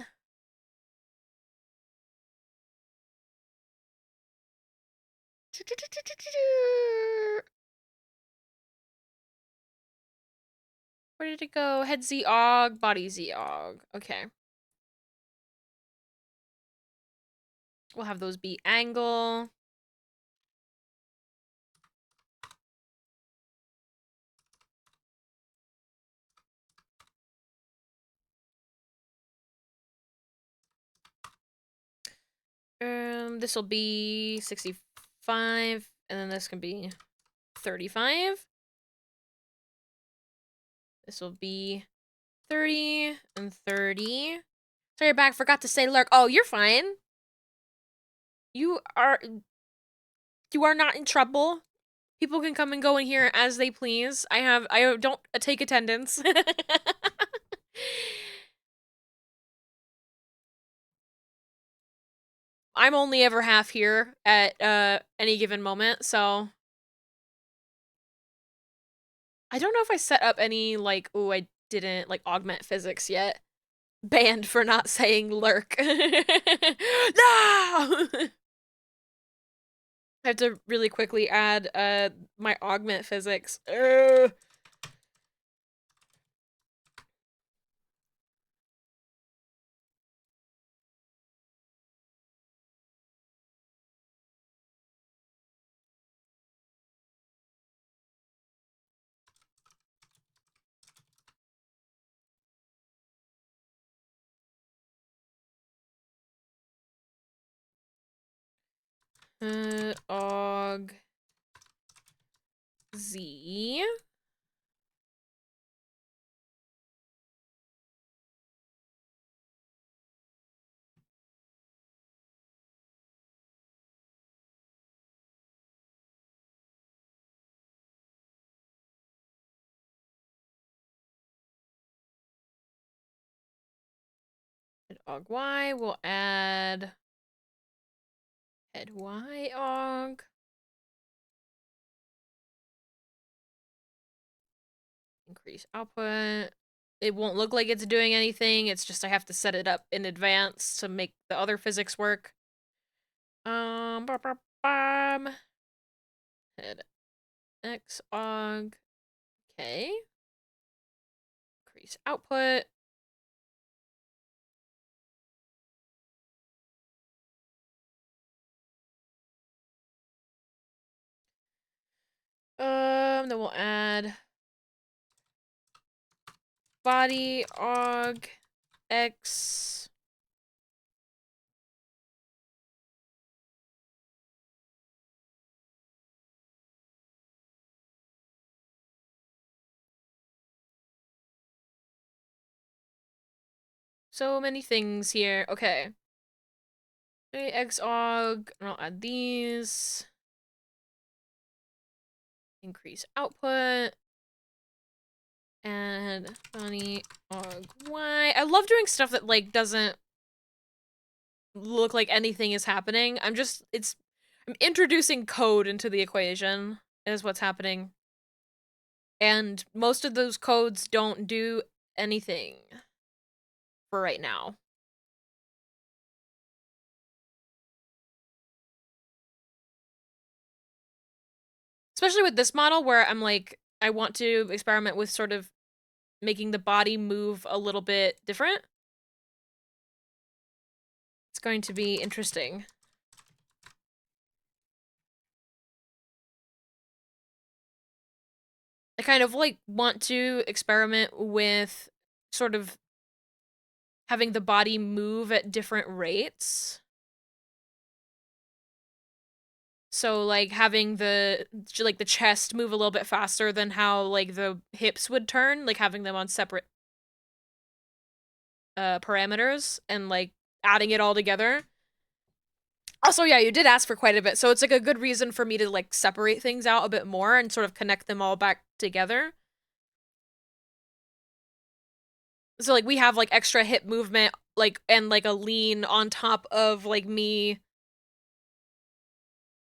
Where did it go? Head Z og, body Z og. Okay. We'll have those be angle. This will be 65, and then this can be 35. This will be 30 and 30. Sorry, back. Forgot to say lurk. Oh, you're fine. You are not in trouble. People can come and go in here as they please. I don't take attendance. I'm only ever half here at any given moment, so I don't know if I set up any like, ooh, I didn't like augment physics yet. Banned for not saying lurk. No! I have to really quickly add my augment physics. Aug Z. And aug Y, we'll add head Y aug. Increase output. It won't look like it's doing anything. It's just I have to set it up in advance to make the other physics work. Head X aug. Okay. Increase output. Then we'll add body aug X. So many things here. Okay. X aug. I'll add these. Increase output. And body aug Y. I love doing stuff that like doesn't look like anything is happening. I'm introducing code into the equation is what's happening. And most of those codes don't do anything for right now. Especially with this model where I'm like, I want to experiment with sort of making the body move a little bit different. It's going to be interesting. I kind of like want to experiment with sort of having the body move at different rates. So like having the chest move a little bit faster than how like the hips would turn, like having them on separate parameters and like adding it all together. Also, yeah, you did ask for quite a bit, so it's like a good reason for me to like separate things out a bit more and sort of connect them all back together. So like we have like extra hip movement, like, and like a lean on top of like me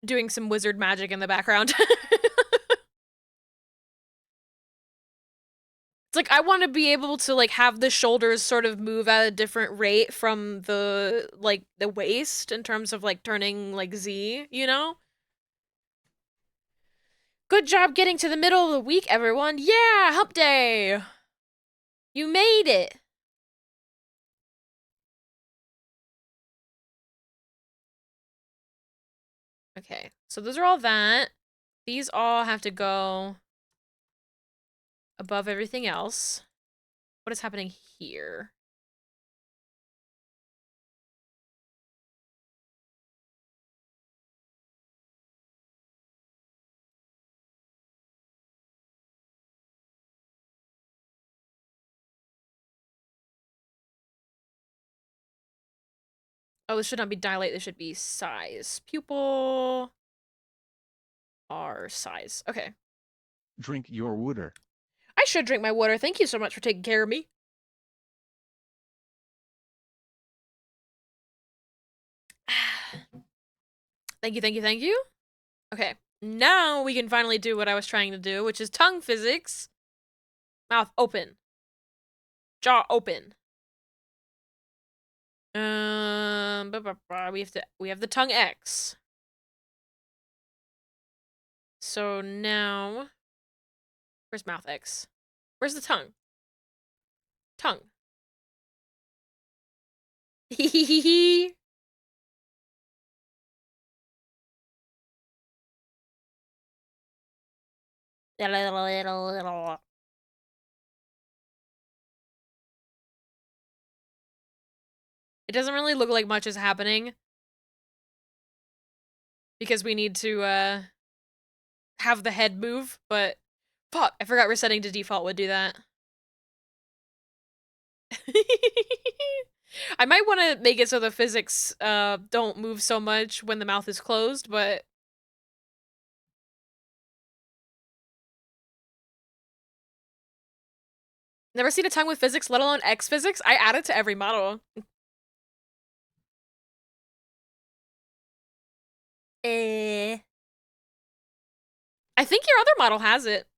doing some wizard magic in the background. It's like I want to be able to like have the shoulders sort of move at a different rate from the like the waist in terms of like turning like Z, you know? Good job getting to the middle of the week, everyone. Yeah, hump day. You made it. Okay, so those are all that. These all have to go above everything else. What is happening here? Oh, this should not be dilate, this should be size. Pupil R size. Okay. Drink your water. I should drink my water. Thank you so much for taking care of me. Thank you, thank you, thank you. Okay, now we can finally do what I was trying to do, which is tongue physics. Mouth open. Jaw open. We have the tongue X. So now, where's mouth X? Where's the tongue? Tongue. Hehehehe. It doesn't really look like much is happening because we need to have the head move, but fuck, I forgot resetting to default would do that. I might want to make it so the physics don't move so much when the mouth is closed, but never seen a tongue with physics, let alone X physics. I add it to every model. Eh. I think your other model has it.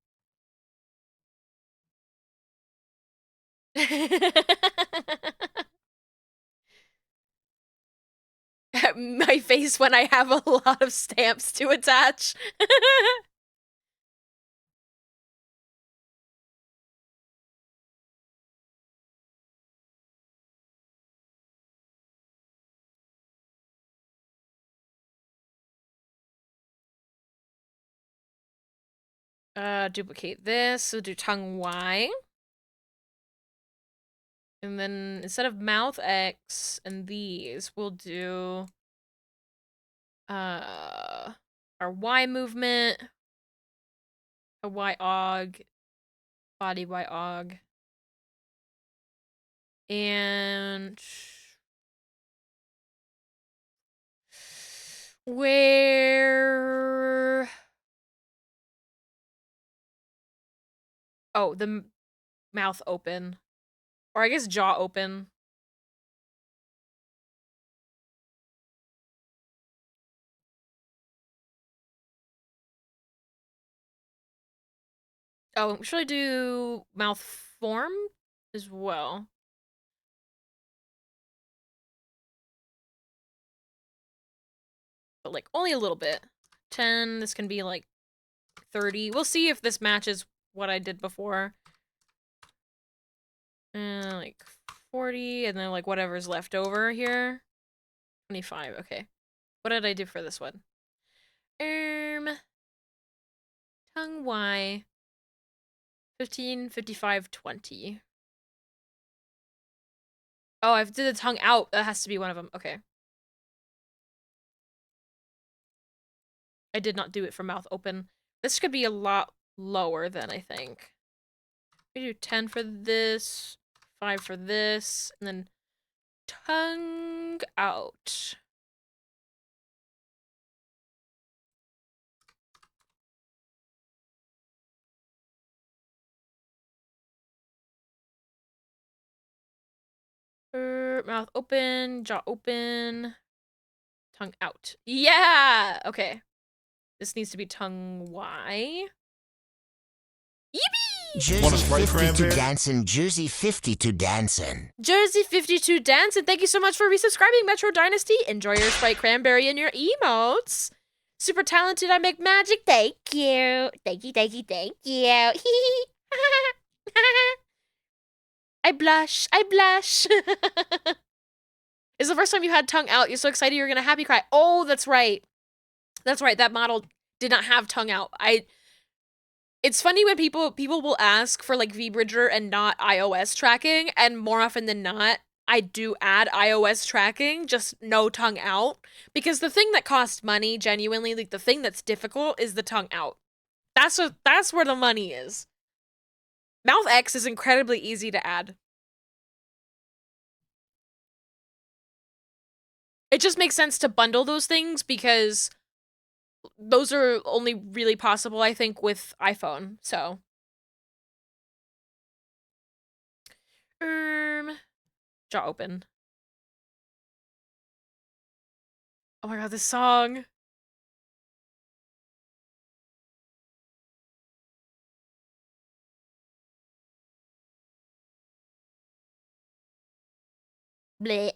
My face when I have a lot of stamps to attach. Duplicate this, so do tongue Y. And then instead of mouth X and these, we'll do our Y movement, a Y og, body Y og. And where? Oh, the mouth open. Or I guess jaw open. Oh, should I do mouth form as well? But like only a little bit. 10, this can be like 30. We'll see if this matches what I did before. Like 40, and then like whatever's left over here. 25, okay. What did I do for this one? Tongue Y. 15, 55, 20. Oh, I've did the tongue out. That has to be one of them. Okay. I did not do it for mouth open. This could be a lot lower than I think. We do 10 for this, 5 for this, and then tongue out. Mouth open, jaw open, tongue out. Yeah! Okay. This needs to be tongue Y. Yippee! Jersey Sprite 52 cranberry? dancing, Jersey 52 dancing. Jersey 52 Dance, and thank you so much for resubscribing, Metro Dynasty. Enjoy your Sprite Cranberry and your emotes. Super talented, I make magic. Thank you. Thank you, thank you, thank you. I blush. I blush. It's the first time you had tongue out. You're so excited you're gonna happy cry. Oh, that's right. That's right. That model did not have tongue out. It's funny when people will ask for like VBridger and not iOS tracking, and more often than not, I do add iOS tracking, just no tongue out. Because the thing that costs money, genuinely, like the thing that's difficult is the tongue out. That's where the money is. Mouth X is incredibly easy to add. It just makes sense to bundle those things because those are only really possible, I think, with iPhone, so. Jaw open. Oh my god, this song. Bleh.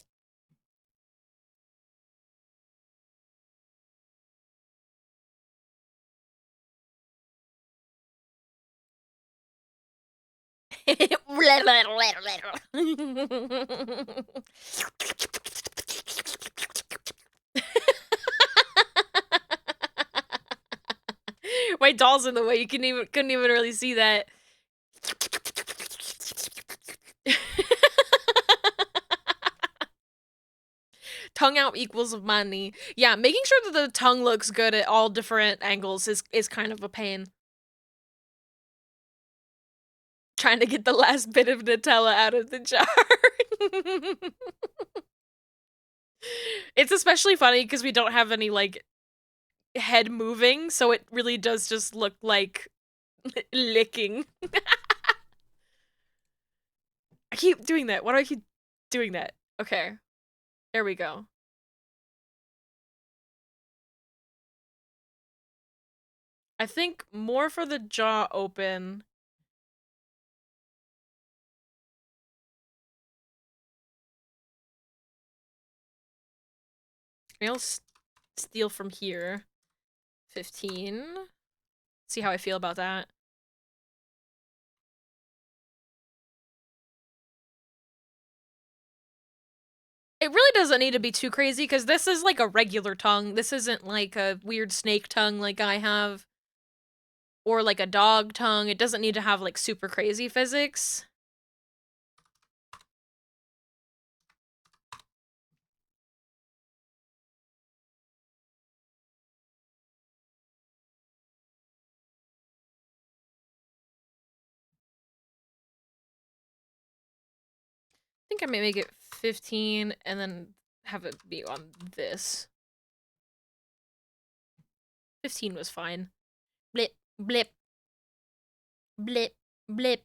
My doll's in the way. You couldn't even really see that. Tongue out equals money. Yeah, making sure that the tongue looks good at all different angles is kind of a pain. Trying to get the last bit of Nutella out of the jar. It's especially funny because we don't have any, like, head moving, so it really does just look like licking. I keep doing that. Why do I keep doing that? Okay. There we go. I think more for the jaw open. Maybe I'll steal from here. 15. See how I feel about that. It really doesn't need to be too crazy, because this is like a regular tongue. This isn't like a weird snake tongue like I have. Or like a dog tongue. It doesn't need to have like super crazy physics. I think I may make it 15 and then have it be on this. 15 was fine. Blip, blip. Blip, blip.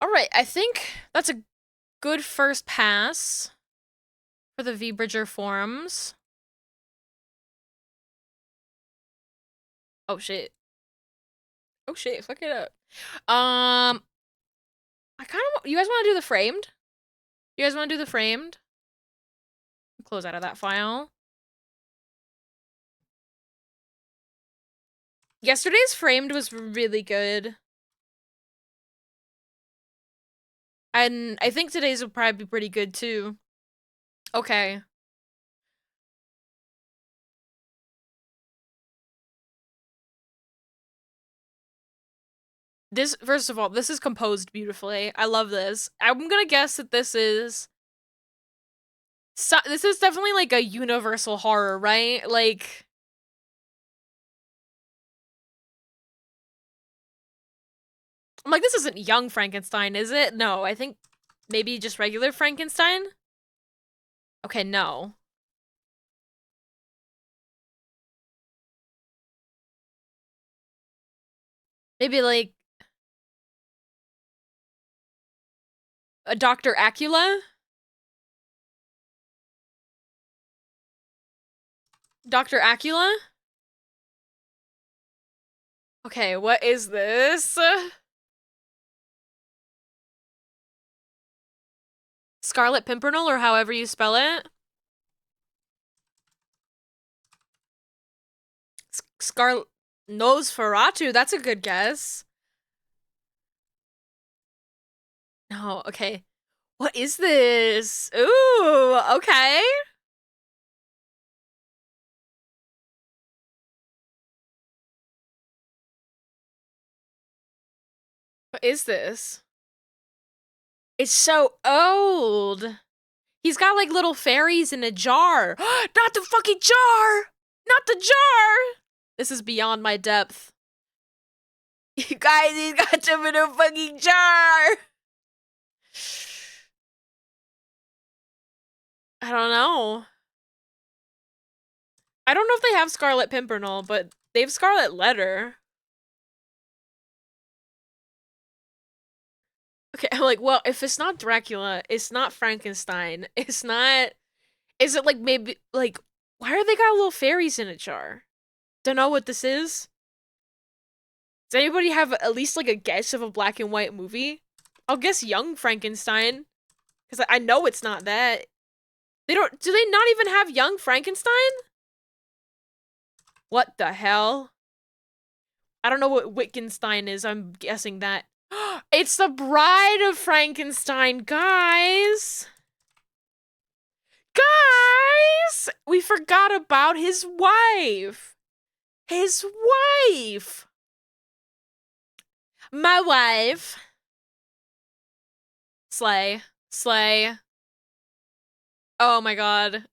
Alright, I think that's a good first pass for the VBridger forums. Oh shit. Oh shit, fuck it up. I kind of, you guys want to do the framed? You guys want to do the framed? Close out of that file. Yesterday's framed was really good. And I think today's will probably be pretty good too. Okay. This, first of all, this is composed beautifully. I love this. I'm gonna guess that this is this is definitely like a universal horror, right? Like, I'm like, this isn't Young Frankenstein, is it? No, I think maybe just regular Frankenstein? Okay, no. Maybe like a Dr. Acula? Dr. Acula? Okay, what is this? Scarlet Pimpernel, or however you spell it? Scarlet Nosferatu, that's a good guess. No, okay. What is this? Ooh, okay. What is this? It's so old. He's got like little fairies in a jar. Not the fucking jar! Not the jar! This is beyond my depth. You guys, he's got them in a fucking jar! I don't know. I don't know if they have Scarlet Pimpernel, but they have Scarlet Letter. Okay, I'm like, well, if it's not Dracula, it's not Frankenstein, it's not... Is it like maybe, like, why are they got little fairies in a jar? Don't know what this is. Does anybody have at least like a guess of a black and white movie? I'll guess Young Frankenstein. Because I know it's not that. They don't, do they not even have Young Frankenstein? What the hell? I don't know what Wittgenstein is, I'm guessing that. It's the Bride of Frankenstein, guys! Guys! We forgot about his wife! His wife! My wife. Slay. Slay. Oh my god.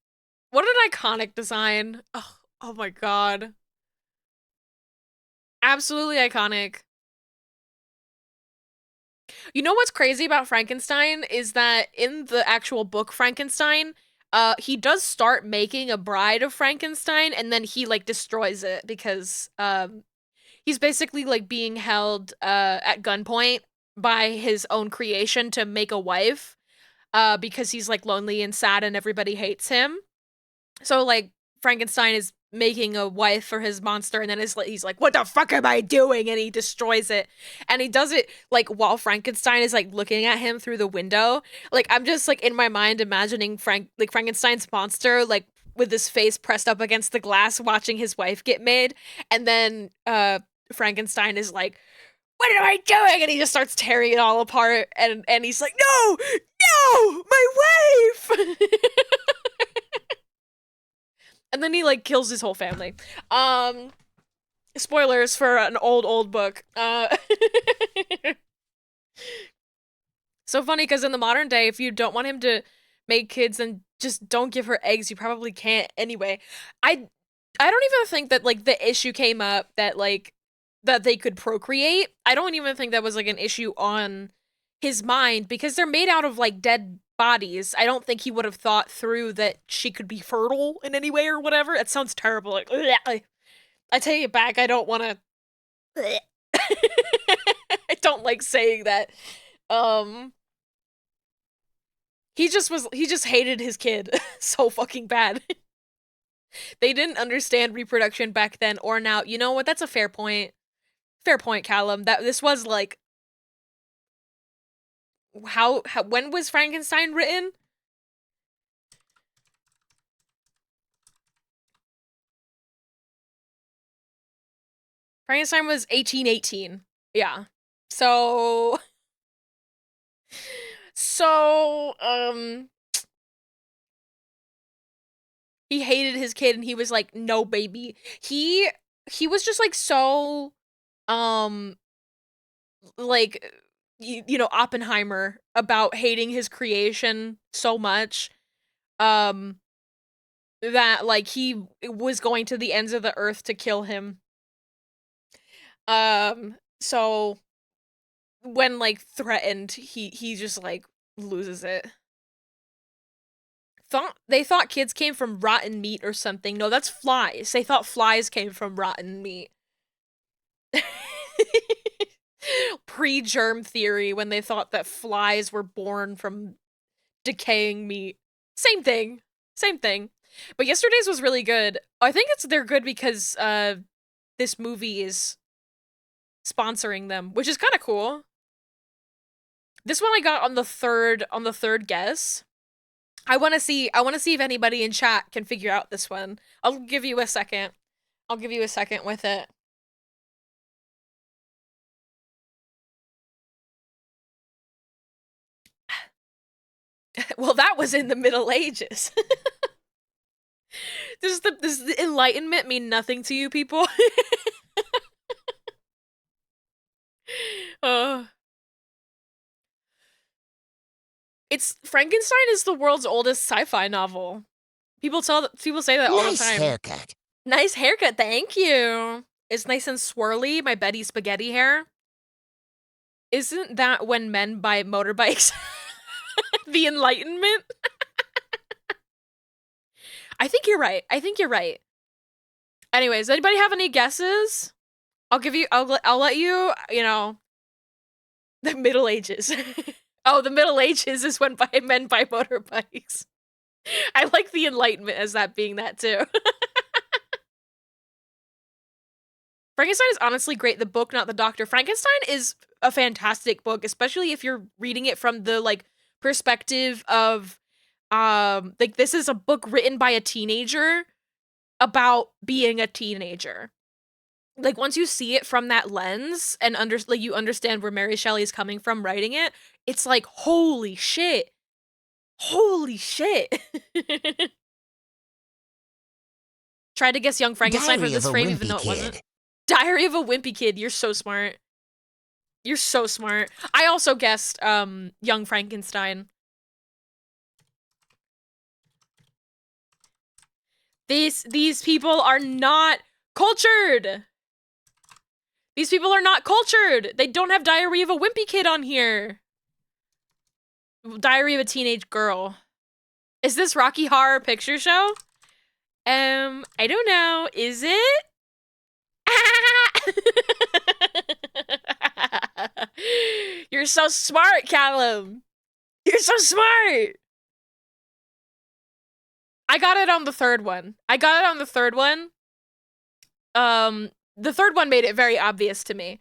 What an iconic design. Oh my god. Absolutely iconic. You know what's crazy about Frankenstein is that in the actual book Frankenstein, he does start making a bride of Frankenstein and then he like destroys it because he's basically like being held at gunpoint by his own creation to make a wife because he's like lonely and sad and everybody hates him. So like Frankenstein is making a wife for his monster and then he's like, what the fuck am I doing? And he destroys it. And he does it like while Frankenstein is like looking at him through the window. Like I'm just like in my mind imagining Frankenstein's monster like with his face pressed up against the glass watching his wife get made. And then Frankenstein is like, what am I doing? And he just starts tearing it all apart and he's like, no, no, my wife. And then he like kills his whole family. Spoilers for an old book. So funny because in the modern day, if you don't want him to make kids, then just don't give her eggs. You probably can't anyway. I don't even think that like the issue came up that like that they could procreate. I don't even think that was like an issue on his mind because they're made out of like dead bodies. I don't think he would have thought through that she could be fertile in any way or whatever. It sounds terrible. Like, I take it back. I don't want to. I don't like saying that. He just hated his kid so fucking bad. They didn't understand reproduction back then or now. You know what? That's a fair point. Fair point, Callum. That this was like how when was Frankenstein written? Frankenstein was 1818. Yeah. So he hated his kid and he was like, "No, baby." He was just like so like you know, Oppenheimer about hating his creation so much um that like he was going to the ends of the earth to kill him. So when like threatened, he just like loses it. They thought kids came from rotten meat or something. No, that's flies. They thought flies came from rotten meat. Pre-germ theory, when they thought that flies were born from decaying meat. Same thing. Same thing. But yesterday's was really good. I think they're good because this movie is sponsoring them, which is kind of cool. This one I got on the third guess. I want to see if anybody in chat can figure out this one. I'll give you a second. I'll give you a second with it. Well, that was in the Middle Ages. Does the Enlightenment mean nothing to you people? It's Frankenstein is the world's oldest sci-fi novel. People say that all the time. Nice haircut. Nice haircut, thank you. It's nice and swirly, my Betty Spaghetti hair. Isn't that when men buy motorbikes? The Enlightenment? I think you're right. Anyways, anybody have any guesses? I'll let you, you know, the Middle Ages. Oh, the Middle Ages is when men buy motorbikes. I like the Enlightenment as that being that too. Frankenstein is honestly great. The book, not the doctor. Frankenstein is a fantastic book, especially if you're reading it from the like perspective of like this is a book written by a teenager about being a teenager. Like once you see it from that lens and you understand where Mary Shelley is coming from writing it, it's like holy shit. Holy shit. Tried to guess Young Frankenstein for this frame even though it wasn't. Diary of a Wimpy Kid. You're so smart. You're so smart. I also guessed Young Frankenstein. These people are not cultured. These people are not cultured. They don't have Diary of a Wimpy Kid on here. Diary of a Teenage Girl. Is this Rocky Horror Picture Show? I don't know. Is it? You're so smart, Callum. You're so smart. I got it on the third one. The third one made it very obvious to me.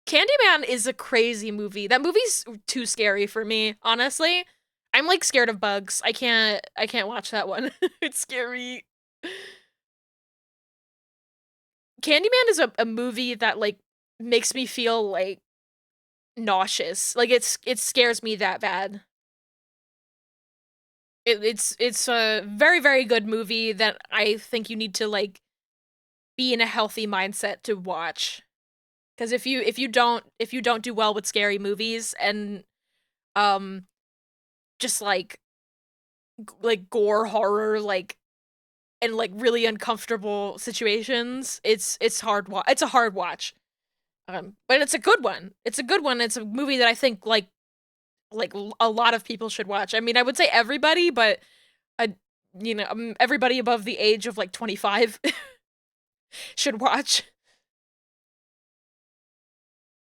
Candyman is a crazy movie. That movie's too scary for me, honestly. I'm like scared of bugs. I can't watch that one. It's scary. Candyman is a movie that like makes me feel like nauseous. Like it scares me that bad. It's a very, very good movie that I think you need to like be in a healthy mindset to watch. Because if you don't do well with scary movies and just like gore horror like and like really uncomfortable situations, it's a hard watch. But it's a good one. It's a movie that I think like a lot of people should watch. I mean, I would say everybody, but everybody above the age of like 25 should watch.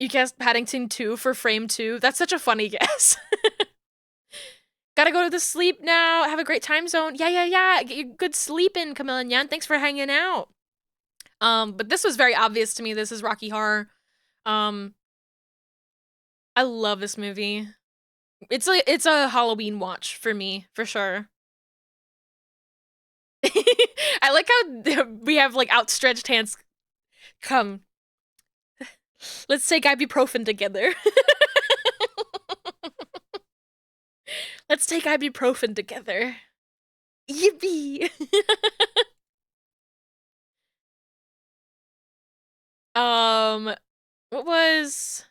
You guessed Paddington 2 for frame 2. That's such a funny guess. Gotta go to sleep now. Have a great time zone. Yeah. Get your good sleep in, Camilla and Yan. Thanks for hanging out. But this was very obvious to me. This is Rocky Horror. I love this movie. It's a Halloween watch for me, for sure. I like how we have like outstretched hands. Come. Let's take ibuprofen together. Let's take ibuprofen together. Yippee! What was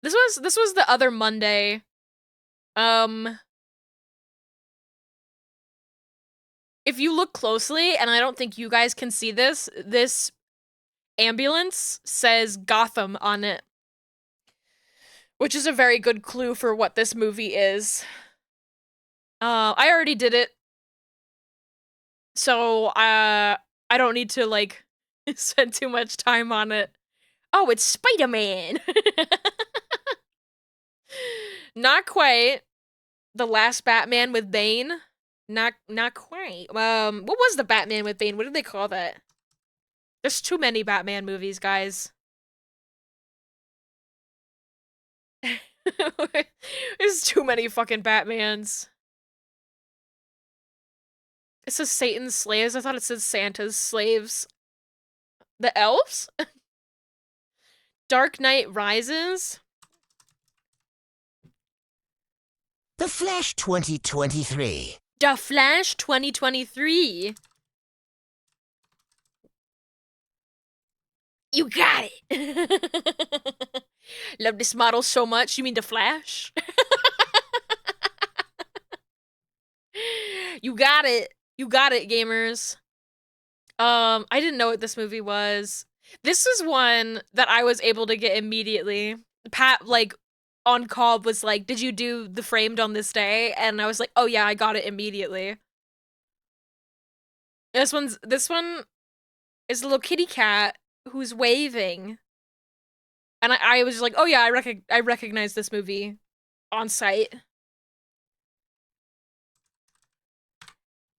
this was the other Monday. If you look closely, and I don't think you guys can see this, this ambulance says Gotham on it, which is a very good clue for what this movie is. I already did it, so I don't need to like spend too much time on it. Oh, it's Spider-Man. Not quite. The last Batman with Bane. Not quite. What was the Batman with Bane? What did they call that? There's too many Batman movies, guys. There's too many fucking Batmans. It says Satan's slaves. I thought it said Santa's slaves. The elves? Dark Knight Rises. The Flash 2023. The Flash 2023. You got it. Love this model so much. You mean The Flash? You got it. You got it, gamers. I didn't know what this movie was. This is one that I was able to get immediately. Pat, like, on call was like, did you do the Framed on this day? And I was like, oh yeah, I got it immediately. This one is a little kitty cat who's waving. And I was just like, oh yeah, I recognize this movie on sight.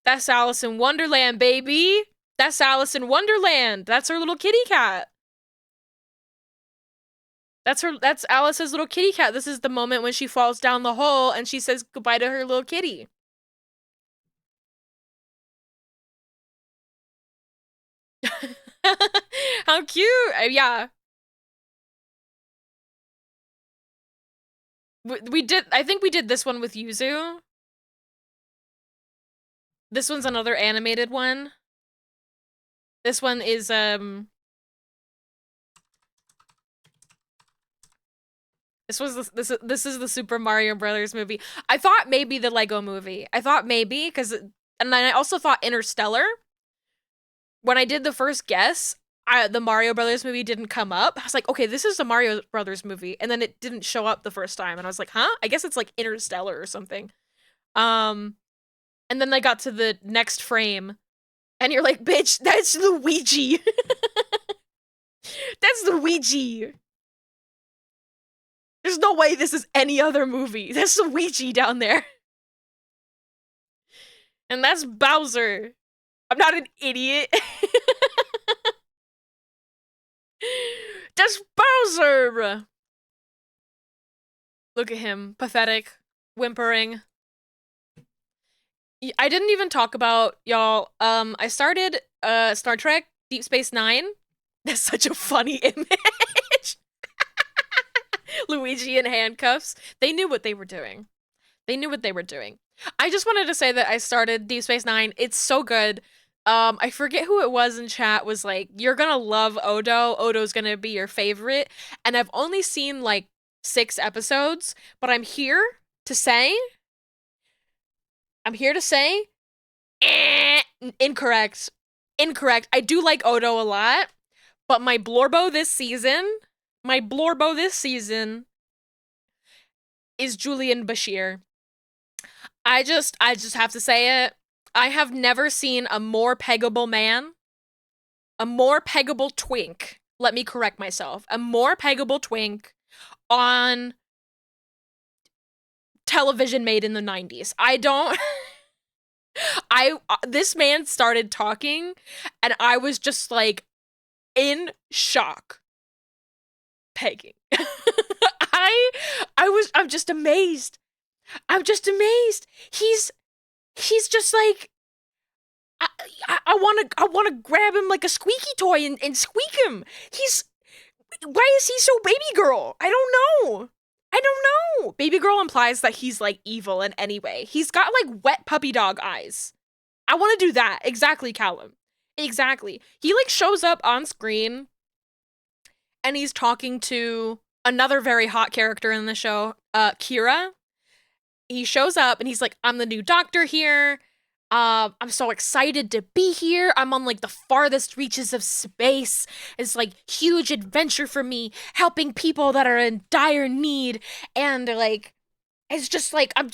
That's Alice in Wonderland, baby. That's Alice in Wonderland. That's her little kitty cat. That's Alice's little kitty cat. This is the moment when she falls down the hole and she says goodbye to her little kitty. How cute. Yeah. We did, I think we did this one with Yuzu. This one's another animated one. This one is, this is the Super Mario Brothers movie. I thought maybe the Lego movie. I thought maybe, and then I also thought Interstellar. When I did the first guess, the Mario Brothers movie didn't come up. I was like, okay, this is the Mario Brothers movie, and then it didn't show up the first time, and I was like, huh? I guess it's like Interstellar or something. And then I got to the next frame, and you're like, bitch, that's Luigi. That's Luigi. There's no way this is any other movie. That's Luigi down there. And that's Bowser. I'm not an idiot. That's Bowser! Look at him. Pathetic. Whimpering. I didn't even talk about, y'all, I started, Star Trek Deep Space Nine. That's such a funny image. Luigi in handcuffs. They knew what they were doing. They knew what they were doing. I just wanted to say that I started Deep Space Nine. It's so good. I forget who it was in chat was like, you're gonna love Odo. Odo's gonna be your favorite. And I've only seen like 6 episodes, but I'm here to say, incorrect. Incorrect. I do like Odo a lot, but my Blorbo this season is Julian Bashir. I just have to say it. I have never seen a more peggable man, a more peggable twink. Let me correct myself. A more peggable twink on television made in the 90s. This man started talking and I was just like in shock. Pegging. I'm just amazed. I'm just amazed. He's just like, I wanna grab him like a squeaky toy and squeak him. Why is he so baby girl? I don't know. Baby girl implies that he's like evil in any way. He's got like wet puppy dog eyes. I want to do that. Exactly, Callum. Exactly. He like shows up on screen and he's talking to another very hot character in the show, Kira. He shows up and he's like, I'm the new doctor here. I'm so excited to be here. I'm on like the farthest reaches of space. It's like huge adventure for me, helping people that are in dire need. And like, it's just like I'm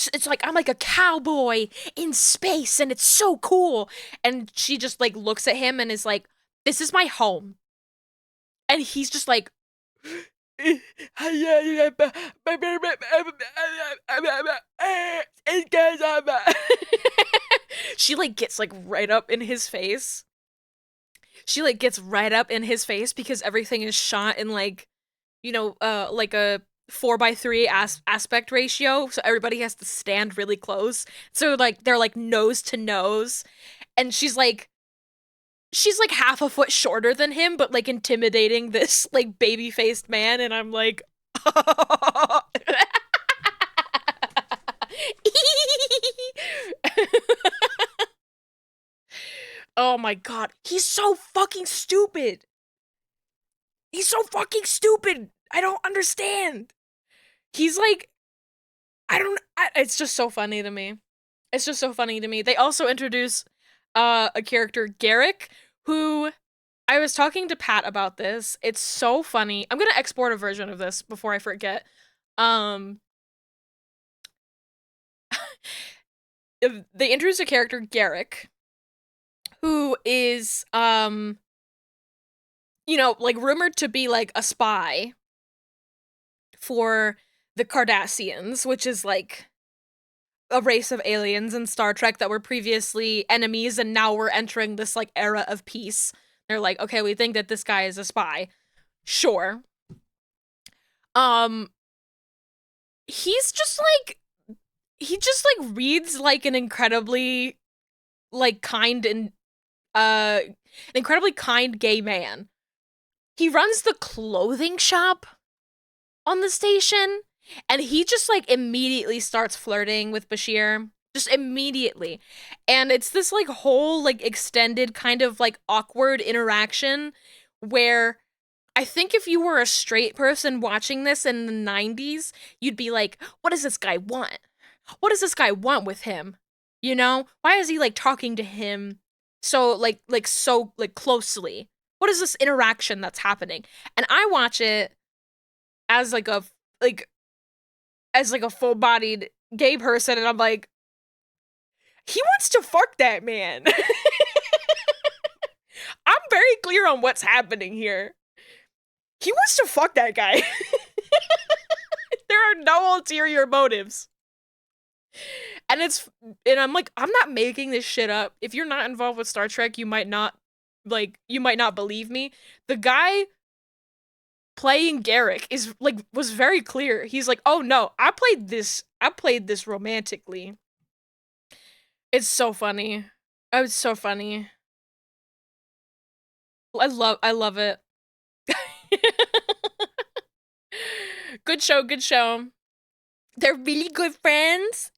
like a cowboy in space and it's so cool. And she just like looks at him and is like, this is my home. And he's just like she like gets like right up in his face. She like gets right up in his face because everything is shot in like, like a 4:3 aspect ratio, so everybody has to stand really close. So like they're like nose to nose, and she's like half a foot shorter than him, but like intimidating this like baby-faced man, and I'm like, oh my god, he's so fucking stupid. He's so fucking stupid. I don't understand. He's like, it's just so funny to me. It's just so funny to me. They also introduce a character, Garrick, who I was talking to Pat about this. It's so funny. I'm gonna export a version of this before I forget. Um, they introduce a character, Garrick, who is like rumored to be like a spy for the Cardassians, which is like a race of aliens in Star Trek that were previously enemies and now we're entering this like era of peace. They're like, okay, we think that this guy is a spy. Sure. Um he's just like he just like reads like an incredibly like kind and an incredibly kind gay man. He runs the clothing shop on the station, and he just like immediately starts flirting with Bashir. Just immediately. And it's this like whole like extended kind of like awkward interaction where I think if you were a straight person watching this in the 90s, you'd be like, what does this guy want? What does this guy want with him? You know? Why is he like talking to him so so closely? What is this interaction that's happening? And I watch it as like a full-bodied gay person, and I'm like, he wants to fuck that man. I'm very clear on what's happening here. He wants to fuck that guy. There are no ulterior motives. And I'm like, I'm not making this shit up. If you're not involved with Star Trek, you might not believe me. The guy playing Garrick was very clear. He's like, "Oh no, I played this romantically." It's so funny. Oh, it's so funny. I love it. Good show, good show. They're really good friends.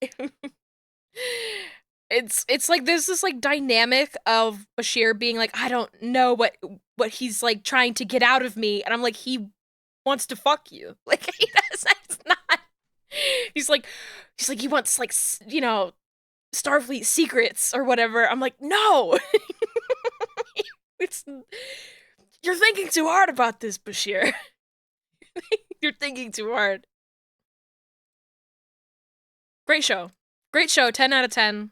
It's like there's this like dynamic of Bashir being like, I don't know what he's like trying to get out of me, and I'm like, he wants to fuck you. Like he does. It's not. He's like he wants like Starfleet secrets or whatever. I'm like, no. It's you're thinking too hard about this, Bashir. You're thinking too hard. Great show. Great show. 10 out of 10.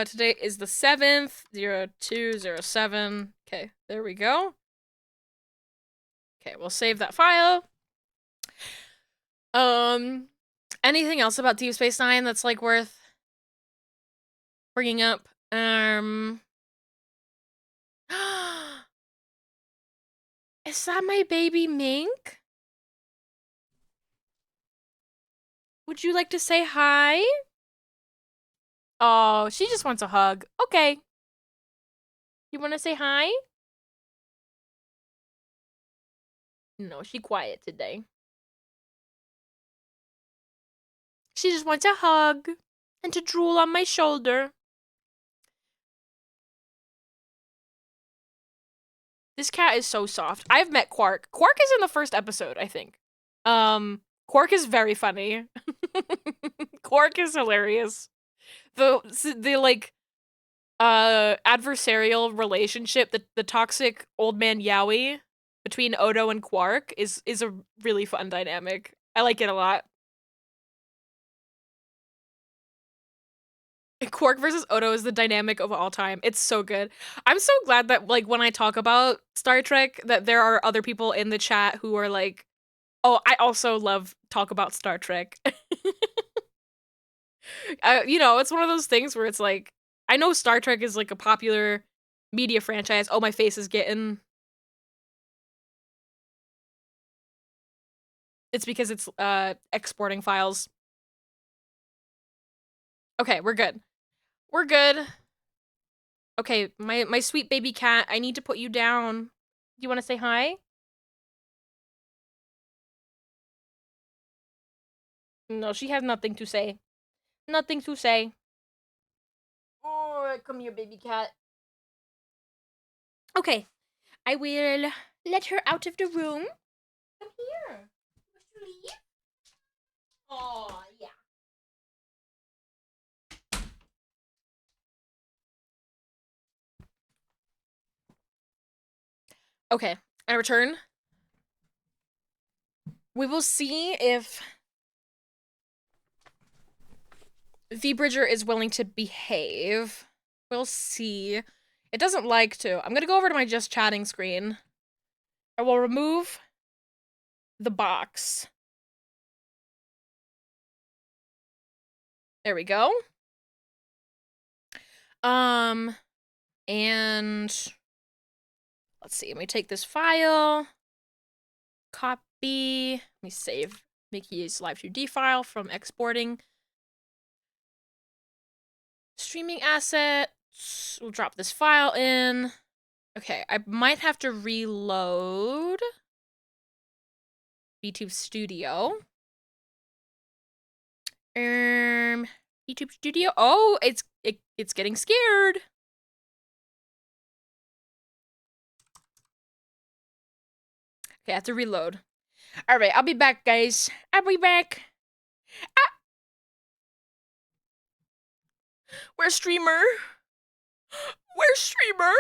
Today is the 7th, 0207. Okay, there we go. Okay, we'll save that file. Anything else about Deep Space Nine that's like worth bringing up? Is that my baby Mink? Would you like to say hi? Oh, she just wants a hug. Okay. You want to say hi? No, she quiet today. She just wants a hug and to drool on my shoulder. This cat is so soft. I've met Quark. Quark is in the first episode, I think. Quark is very funny. Quark is hilarious. The like adversarial relationship, the toxic old man Yowie between Odo and Quark is a really fun dynamic. I like it a lot. Quark versus Odo is the dynamic of all time. It's so good. I'm so glad that like when I talk about Star Trek that there are other people in the chat who are like, "Oh, I also love talk about Star Trek." You know, it's one of those things where it's like I know Star Trek is like a popular media franchise. Oh, my face is getting. It's because it's exporting files. Okay, we're good. We're good. Okay, my sweet baby cat, I need to put you down. Do you want to say hi? No, she has nothing to say. Nothing to say. Oh, come here, baby cat. Okay, I will let her out of the room. Come here. Want to leave? Oh, yeah. Okay, I return. We will see if V Bridger is willing to behave. We'll see. It doesn't like to. I'm gonna go over to my just chatting screen. I will remove the box. There we go. And let's see. Let me take this file. Copy. Let me save Mickey's Live2D file from exporting. Streaming assets. We'll drop this file in. Okay, I might have to reload YouTube Studio. YouTube Studio. Oh, it's getting scared. Okay, I have to reload. All right, I'll be back, guys. I'll be back. Ah! Where's streamer? Where's streamer?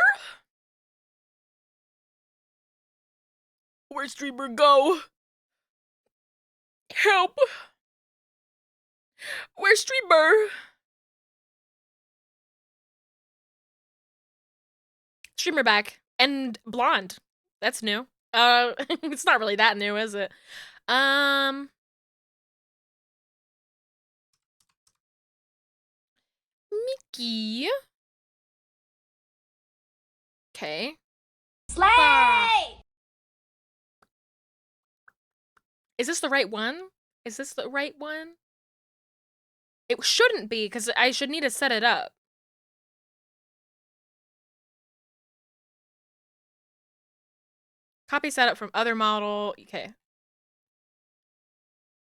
Where's streamer go? Help! Where's streamer? Streamer back and blonde. That's new. It's not really that new, is it? Mickey. Okay. Slay! Is this the right one? Is this the right one? It shouldn't be, because I should need to set it up. Copy setup from other model. Okay.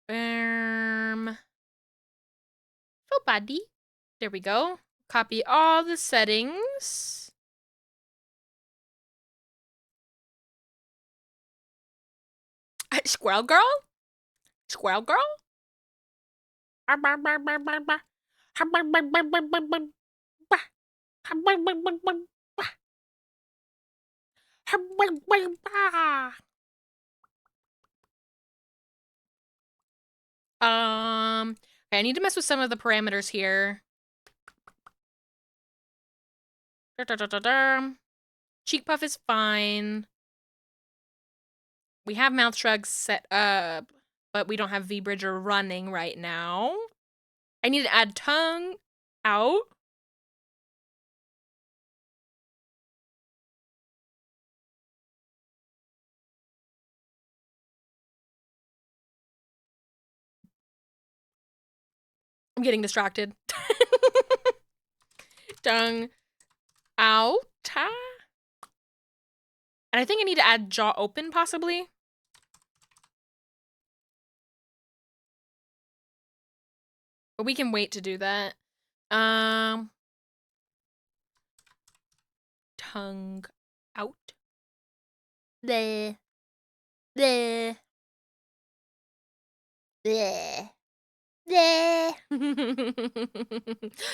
Full body. There we go. Copy all the settings. Squirrel girl? Squirrel girl? Okay, I need to mess with some of the parameters here. Cheek puff is fine. We have mouth shrugs set up, but we don't have V-Bridger running right now. I need to add tongue out. I'm getting distracted. Tongue out. And I think I need to add jaw open, possibly. We can wait to do that. Tongue out. Bleh. Bleh. Bleh. Bleh.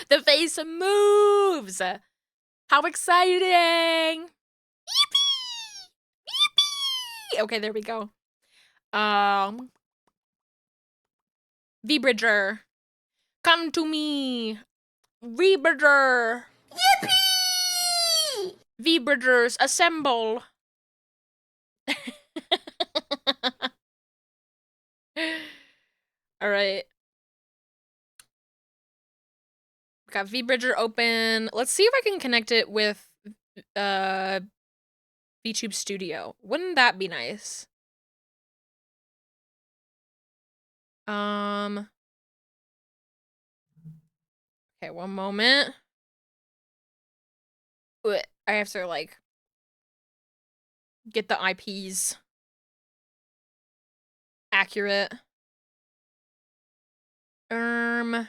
The face moves. How exciting! Yippee! Yippee! Okay, there we go. V-Bridger. Come to me. V-Bridger. Yippee! V-Bridgers, assemble. All right. Got V-Bridger open. Let's see if I can connect it with VTube Studio. Wouldn't that be nice? Okay, one moment. I have to like get the IPs accurate. The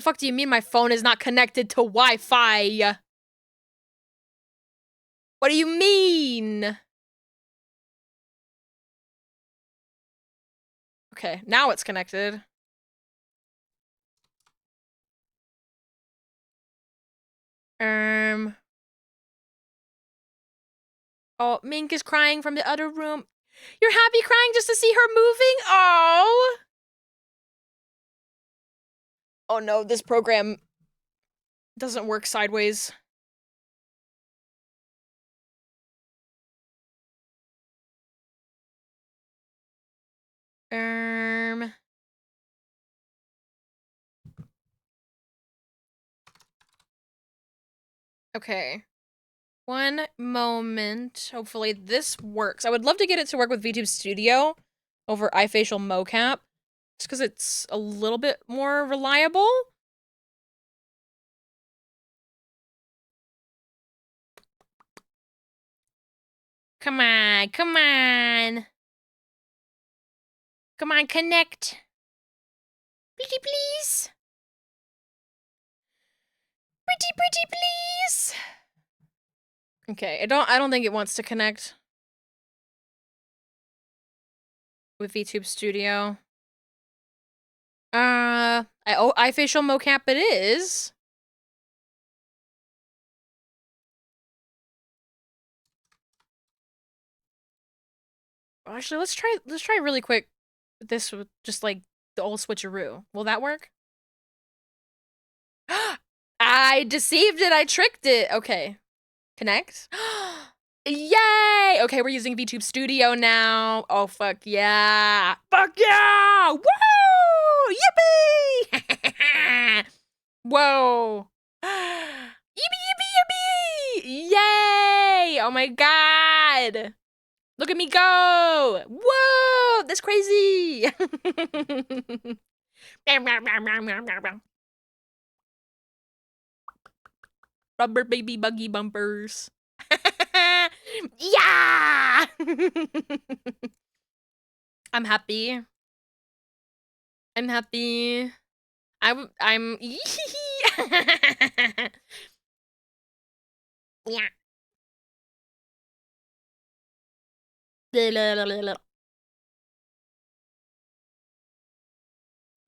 fuck do you mean my phone is not connected to Wi-Fi? What do you mean? Okay, now it's connected. Oh, Mink is crying from the other room. You're happy crying just to see her moving? Oh. Oh no, this program doesn't work sideways. Okay. One moment. Hopefully this works. I would love to get it to work with VTube Studio over iFacial mocap, just because it's a little bit more reliable. Come on, come on. Come on, connect. Pretty please. Pretty please. Okay, I don't think it wants to connect with VTube Studio. iFacial mocap it is. Actually, let's try really quick this with just like the old switcheroo. Will that work? I deceived it. I tricked it. Okay. Connect. Yay! Okay, we're using VTube Studio now. Oh, fuck yeah. Fuck yeah! Woo! Yippee! Whoa. Yippee, yippee, yippee! Yay! Oh my god! Look at me go! Whoa! That's crazy! Rubber baby buggy bumpers. Yeah! I'm happy. I'm happy. I'm yeah.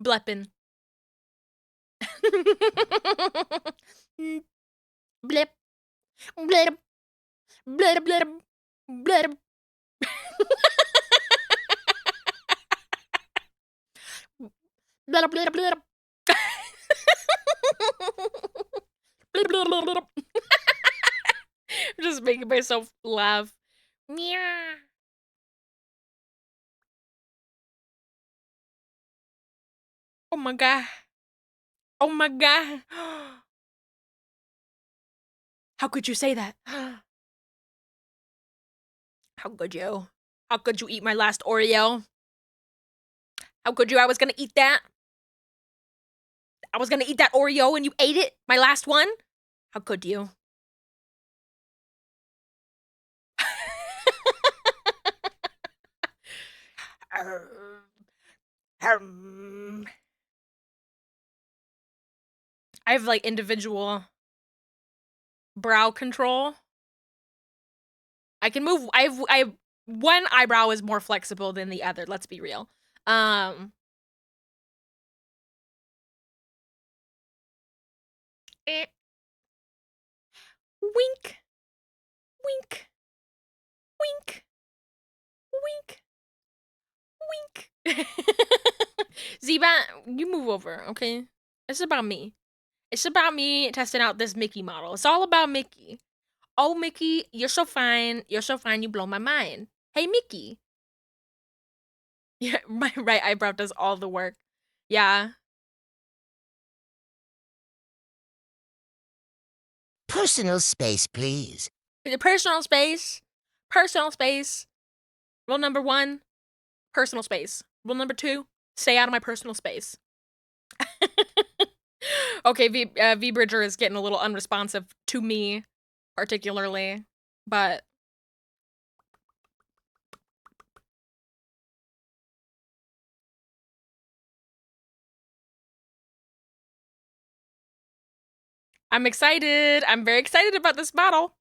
Bleppin. Blip. Blip. Blip. Blip. Blip. Blip. Blip. Blip. I'm just making myself laugh. Meow. Oh my god. Oh my god. How could you say that? How could you? How could you eat my last Oreo? How could you? I was gonna eat that. I was gonna eat that Oreo and you ate it? My last one? How could you? I have like individual brow control. I can move. I have one eyebrow is more flexible than the other. Let's be real. Wink, wink, wink, wink, wink. Zeba, you move over, okay? It's about me. It's about me testing out this Mickey model. It's all about Mickey. Oh, Mickey, you're so fine. You're so fine. You blow my mind. Hey, Mickey. Yeah, my right eyebrow does all the work. Yeah. Personal space, please. Personal space. Personal space. Rule number 1, personal space. Rule number 2, stay out of my personal space. Okay, V Bridger is getting a little unresponsive to me, particularly, but I'm excited. I'm very excited about this model.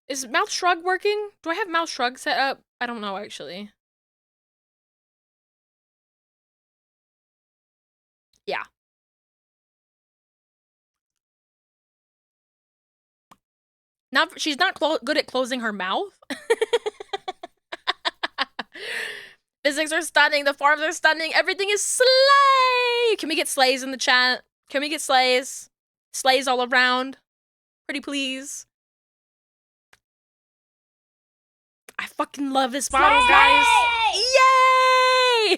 Is Mouth Shrug working? Do I have Mouth Shrug set up? I don't know, actually. Yeah. Not, she's not good at closing her mouth. Physics are stunning. The forms are stunning. Everything is slay. Can we get slays in the chat? Can we get slays? Slays all around. Pretty please. I fucking love this model, guys.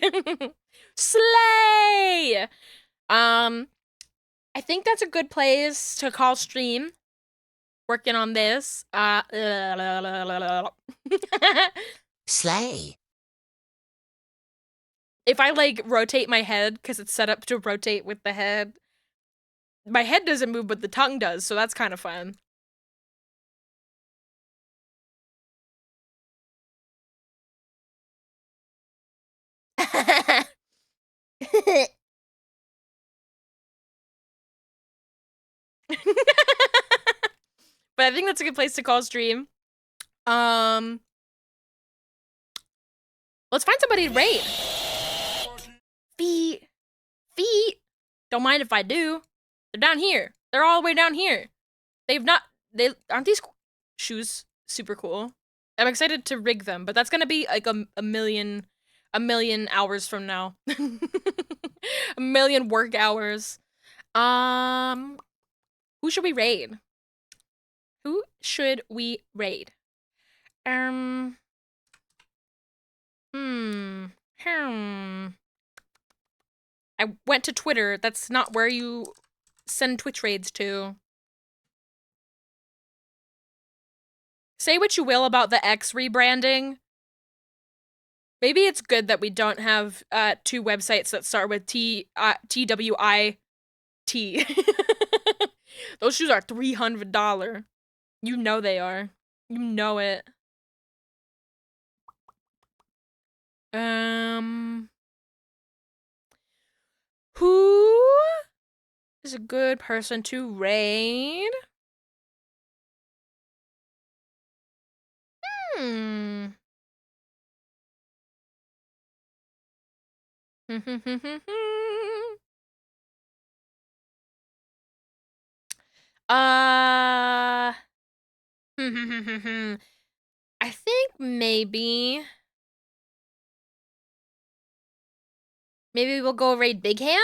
Yay! Slay! I think that's a good place to call stream. Working on this. Slay. If I like rotate my head, because it's set up to rotate with the head, my head doesn't move, but the tongue does, so that's kind of fun. But I think that's a good place to call stream. Let's find somebody to raid. Feet. Don't mind if I do. They're down here. They're all the way down here. Aren't these shoes super cool? I'm excited to rig them, but that's gonna be like a million hours from now. A million work hours. Who should we raid? Who should we raid? I went to Twitter. That's not where you send Twitch raids to. Say what you will about the X rebranding. Maybe it's good that we don't have 2 websites that start with TWIT. Those shoes are $300. You know they are. You know it. Who is a good person to raid? I think maybe we'll go raid Big Ham.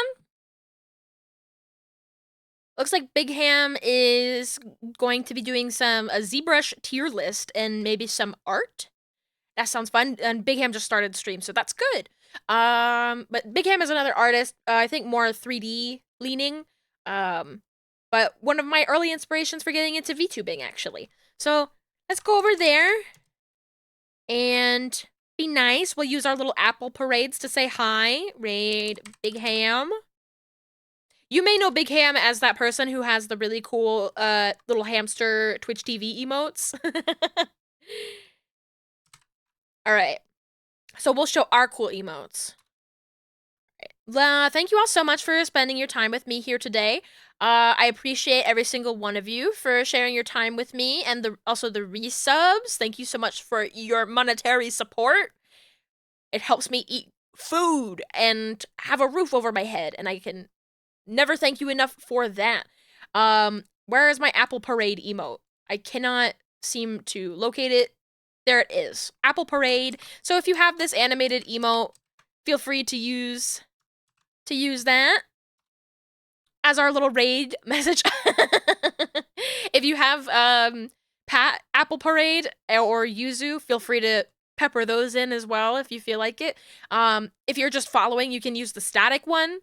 Looks like Big Ham is going to be doing a ZBrush tier list and maybe some art. That sounds fun. And Big Ham just started stream, so that's good. But Big Ham is another artist. I think more 3D leaning. But one of my early inspirations for getting into VTubing, actually. So let's go over there and be nice. We'll use our little Apple parades to say hi. Raid Big Ham. You may know Big Ham as that person who has the really cool little hamster Twitch TV emotes. All right. So we'll show our cool emotes. Thank you all so much for spending your time with me here today. I appreciate every single one of you for sharing your time with me, and also the resubs. Thank you so much for your monetary support. It helps me eat food and have a roof over my head, and I can never thank you enough for that. Where is my Apple Parade emote? I cannot seem to locate it. There it is. Apple Parade. So if you have this animated emote, feel free to use that as our little raid message. If you have Apple Parade or Yuzu, feel free to pepper those in as well if you feel like it. If you're just following, you can use the static one.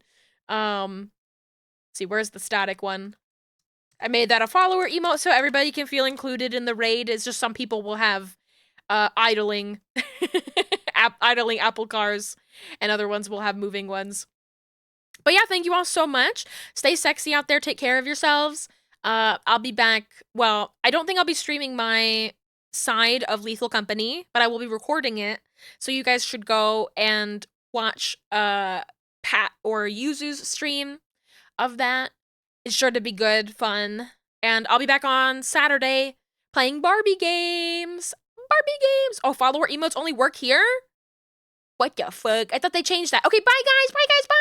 See, where's the static one? I made that a follower emote so everybody can feel included in the raid. It's just some people will have idling idling Apple cars, and other ones will have moving ones. But yeah, thank you all so much. Stay sexy out there. Take care of yourselves. I'll be back. Well, I don't think I'll be streaming my side of Lethal Company, but I will be recording it. So you guys should go and watch Pat or Yuzu's stream of that. It's sure to be good, fun. And I'll be back on Saturday playing Barbie games. Oh, follower emotes only work here? What the fuck? I thought they changed that. Okay, bye guys. Bye guys. Bye.